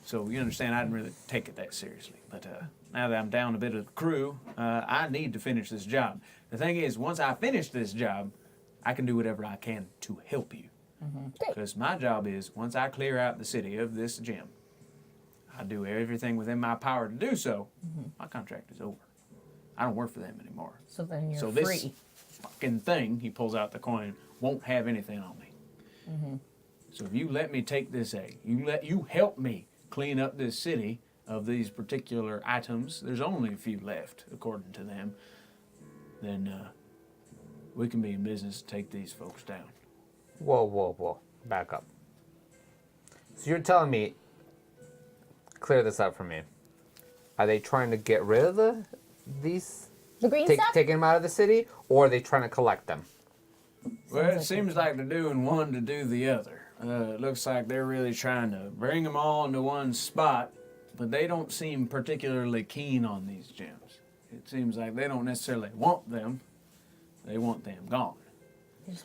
So you understand, I didn't really take it that seriously. But now that I'm down a bit of the crew, I need to finish this job. The thing is, once I finish this job, I can do whatever I can to help you. Because my job is, once I clear out the city of this gem, I do everything within my power to do so, my contract is over. I don't work for them anymore. So then you're this free. Fucking thing, he pulls out the coin, won't have anything on me. So if you let me take this egg, you help me clean up this city of these particular items, there's only a few left, according to them, then we can be in business to take these folks down. Whoa. Back up. So you're telling me, clear this up for me. Are they trying to get rid of these? The green stuff? Taking them out of the city, or are they trying to collect them? Well, it seems like they're doing one to do the other. It looks like they're really trying to bring them all into one spot, but they don't seem particularly keen on these gems. It seems like they don't necessarily want them. They want them gone.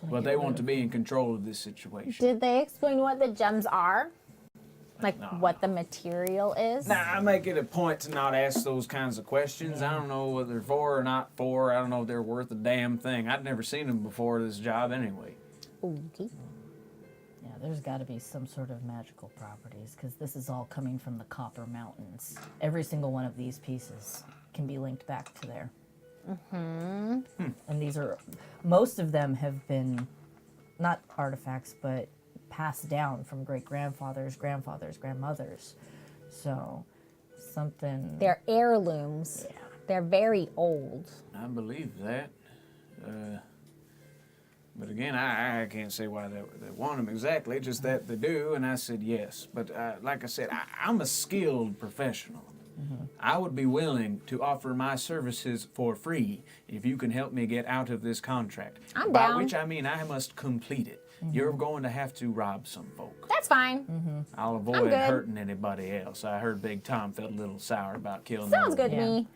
But they want to be in control of this situation. Did they explain what the gems are? Like No. what the material is? Nah, I make it a point to not ask those kinds of questions. I don't know whether they're for or not for. I don't know if they're worth a damn thing. I'd never seen them before this job anyway. Okay. Yeah, there's got to be some sort of magical properties because this is all coming from the Copper Mountains. Every single one of these pieces can be linked back to there. And these are, most of them have been not artifacts, but passed down from great-grandfathers, grandfathers, grandmothers. So something... They're heirlooms. Yeah. They're very old. I believe that. But again, I can't say why they want them exactly, just that they do, and I said yes. But like I said, I'm a skilled professional. I would be willing to offer my services for free if you can help me get out of this contract. I'm By down. which I mean I must complete it. You're going to have to rob some folk. That's fine. I'll I'm avoid good. hurting anybody else. I heard Big Tom felt a little sour about killing Sounds them. good to Yeah. me.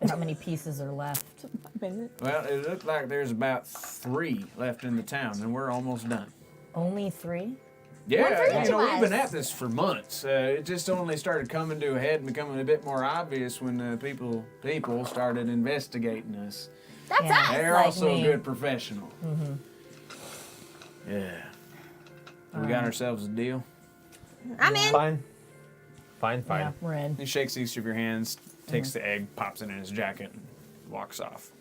How many pieces are left? Well, it looked like there's about 3 left in the town, and we're almost done. Only 3? Yeah, for you each know, of we've been us. at this for months. It just only started coming to a head and becoming a bit more obvious when people started investigating us. That's Yeah. us. They're like also me. good professional. Yeah. We got ourselves a deal. I'm in. Fine. Yeah, we're in. He shakes each of your hands, takes the egg, pops it in his jacket, and walks off.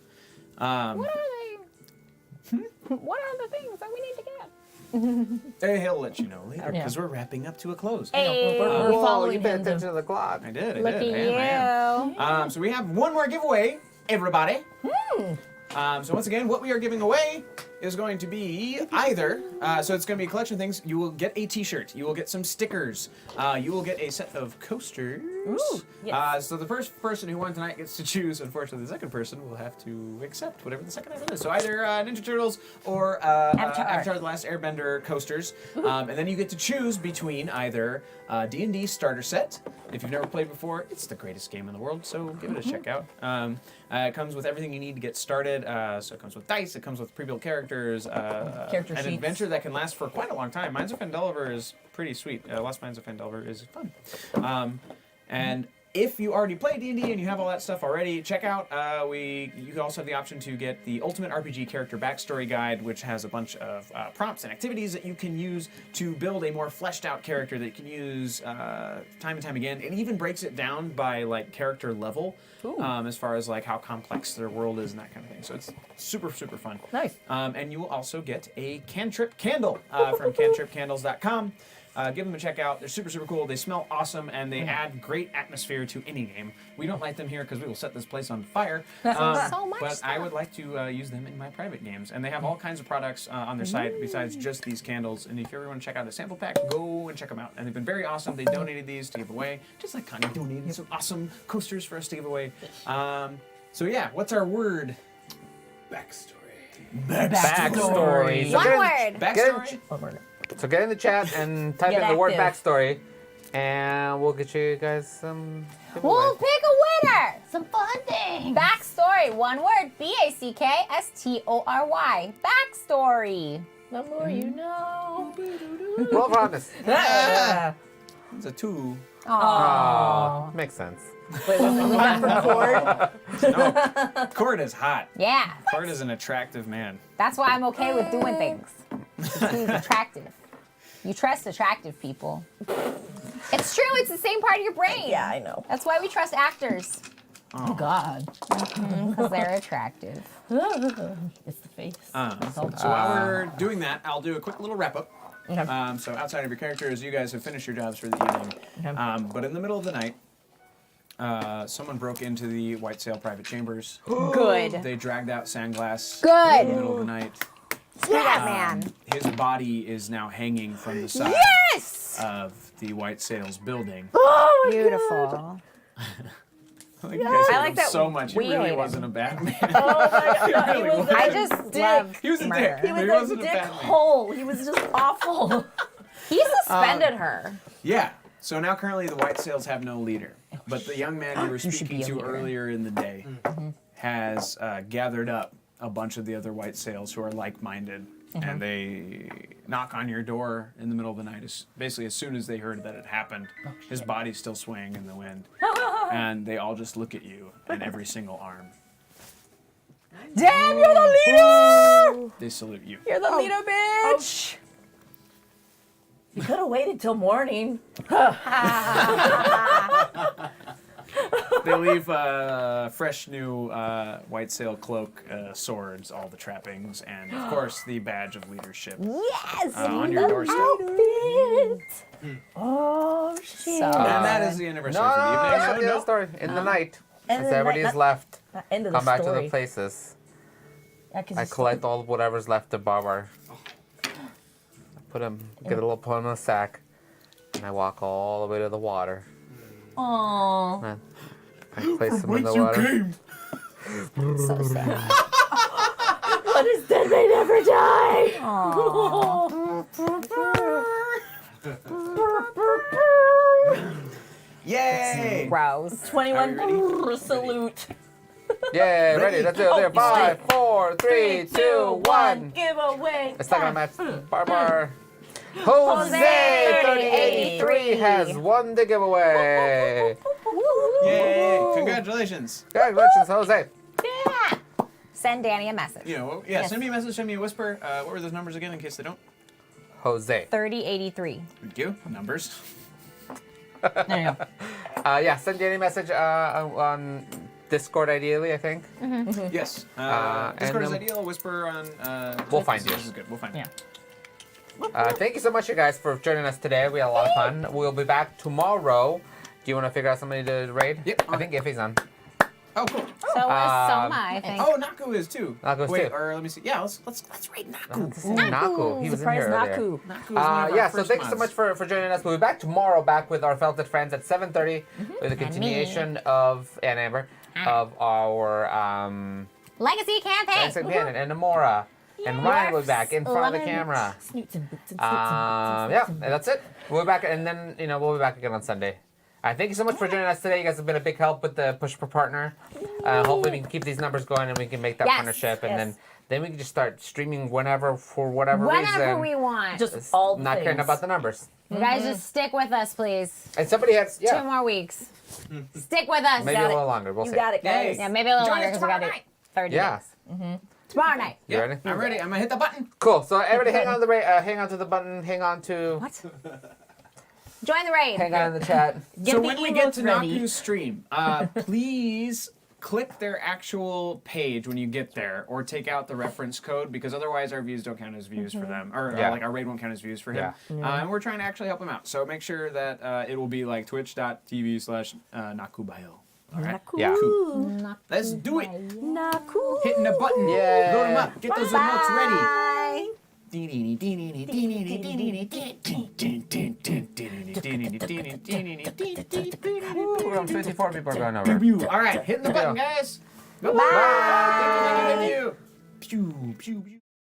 What are they? What are the things that we need to get? He'll let you know later Yeah. because we're wrapping up to a close. Hey, We're Whoa, following you pay him attention to the clock. I did. look at I am. you. So we have one more giveaway, everybody. So once again, what we are giving away is going to be either, so it's going to be a collection of things. You will get a t-shirt. You will get some stickers. You will get a set of coasters. Ooh, yes. So the first person who won tonight gets to choose. Unfortunately, the second person will have to accept whatever the second item is. So either Ninja Turtles or Avatar The Last Airbender coasters. And then you get to choose between either D&D starter set. If you've never played before, it's the greatest game in the world, so give it a check out. It comes with everything you need to get started. So it comes with dice, it comes with pre-built characters, Character an sheets. adventure that can last for quite a long time. Mines of Fandeliver is pretty sweet. Lost Mines of Fandeliver is fun. And if you already play D&D and you have all that stuff already, check out, you also have the option to get the Ultimate RPG Character Backstory Guide, which has a bunch of prompts and activities that you can use to build a more fleshed out character that you can use time and time again. It even breaks it down by like character level, as far as like how complex their world is and that kind of thing. So it's super, super fun. Nice. And you will also get a cantrip candle from cantripcandles.com. Give them a check out. They're super, super cool. They smell awesome, and they add great atmosphere to any game. We don't light them here because we will set this place on fire. So much But stuff. I would like to use them in my private games. And they have all kinds of products on their site besides just these candles. And if you ever want to check out a sample pack, go and check them out. And they've been very awesome. They donated these to give away, just like Connie donated some awesome coasters for us to give away. So yeah, what's our word? Backstory. Backstory. So One word. Backstory? One word. So get in the chat and type Get in the word active. backstory, and we'll get you guys some. We'll giveaway. pick a winner. Some fun things. Backstory. One word. BACKSTORY. Backstory. The more you know. Roll for honest. It's a 2. Oh, makes sense. Wait, was that from Cord? No, Cord is hot. Yeah. Cord is an attractive man. That's why I'm okay with doing things. Because he's attractive. You trust attractive people. It's true. It's the same part of your brain. Yeah, I know. That's why we trust actors. Oh, God. Because they're attractive. It's the face. So while we're doing that, I'll do a quick little wrap up. Okay. So outside of your characters, you guys have finished your jobs for the evening. Okay. But in the middle of the night, someone broke into the White Sail private chambers. Good. They dragged out Sandglass Good. in the middle of the night. Screw that man. His body is now hanging from the side Yes! of the White Sails building. Beautiful. You guys hate I like him that so much. He we really hate him. wasn't a bad man. Oh, my God. He No, he really was wasn't. I just love He was a murder. dick. He was He a wasn't a dick bad man. hole. He was just awful. He suspended her. Yeah. So now currently the White Sails have no leader. But the young man you were should speaking be a to leader. earlier in the day has gathered up a bunch of the other White Sails who are like-minded. And they knock on your door in the middle of the night. Basically, as soon as they heard that it happened, his body's still swaying in the wind. And they all just look at you in every single arm. Damn, you're the leader! They salute you. You're the leader, bitch! You could have waited till morning. They leave fresh new White Sail cloak, swords, all the trappings, and of course the badge of leadership Yes! on your doorstep. Oh, shit. So- And that is the anniversary No, for the no, evening. that's not the story. In the night, And as then everybody that- is left, End of come the back to story. the places. Yeah, 'cause I it's- collect all whatever's left of Barbar. Get a little put in a sack, and I walk all the way to the water. Aw. And I place them in the water. So sad. What is dead may never die. Yay! Gross. 21 Are you brrr, salute. Yeah, ready. Let's do it. There. 5, 4, 3, 2, 1. Giveaway. It's not gonna match. Barbar. Jose 3083 has won the giveaway. Yay! Congratulations! Congratulations, Jose. Yeah. Send Danny a message. You know, yeah. Send me a message. Send me a whisper. What were those numbers again, in case they don't? Jose. 3083. Thank you. Numbers. There you go. Yeah, send Danny a message on Discord, ideally, I think. Yes. and Discord is then- ideal. Whisper on. We'll find you. This is good. We'll find you. Thank you so much, you guys, for joining us today. We had a lot of fun. We'll be back tomorrow. Do you want to figure out somebody to raid? Yep. I think Iffy's on. Oh, cool. So was Soma, I think. Oh, Naku is too. Naku's Wait, too. or let me see. Yeah, let's rate Naku. Naku. He was in Surprise here earlier. Naku. Naku is one of our Yeah, so first thank you so mods. much for joining us. We'll be back tomorrow, back with our Felted Friends at 7:30 with a continuation of and Amber of our Legacy campaign. Thanks again, and Amora. And Ryan will be back in front of the Lemon. camera. Snoots and boots and Yeah, and that's it. We'll be back, and then we'll be back again on Sunday. Thank you so much for joining us today. You guys have been a big help with the push per partner. Hopefully, we can keep these numbers going, and we can make that Yes, partnership, and yes. then we can just start streaming whenever for whatever Whenever reason. we want. Just all the not caring things. about the numbers. You guys just stick with us, please. And somebody has 2 more weeks. Stick with us. maybe a little longer. We'll You see. got it, guys. Hey. Yeah, maybe a little Join longer us because we got tomorrow it 30 Yeah. days. Tomorrow night. You ready? I'm ready. I'm gonna hit the button. Cool. So everybody, hang on to hang on to the button. Hang on to. What? Join the raid. Hang on in the chat. Get So the when we get to emotes ready. Naku's stream, please click their actual page when you get there, or take out the reference code, because otherwise our views don't count as views for them, or Yeah. like our raid won't count as views for him. And we're trying to actually help him out. So make sure that it will be like twitch.tv/Nakubayo. All right. Yeah. Cool. Let's do it. Naku. Hitting the button. Yay. Load them up. Get those emotes ready. Bye. Ooh, around 54 people are going over. All right, hitting the button, guys. Bye. Bye. Thank you. Pew, pew, pew.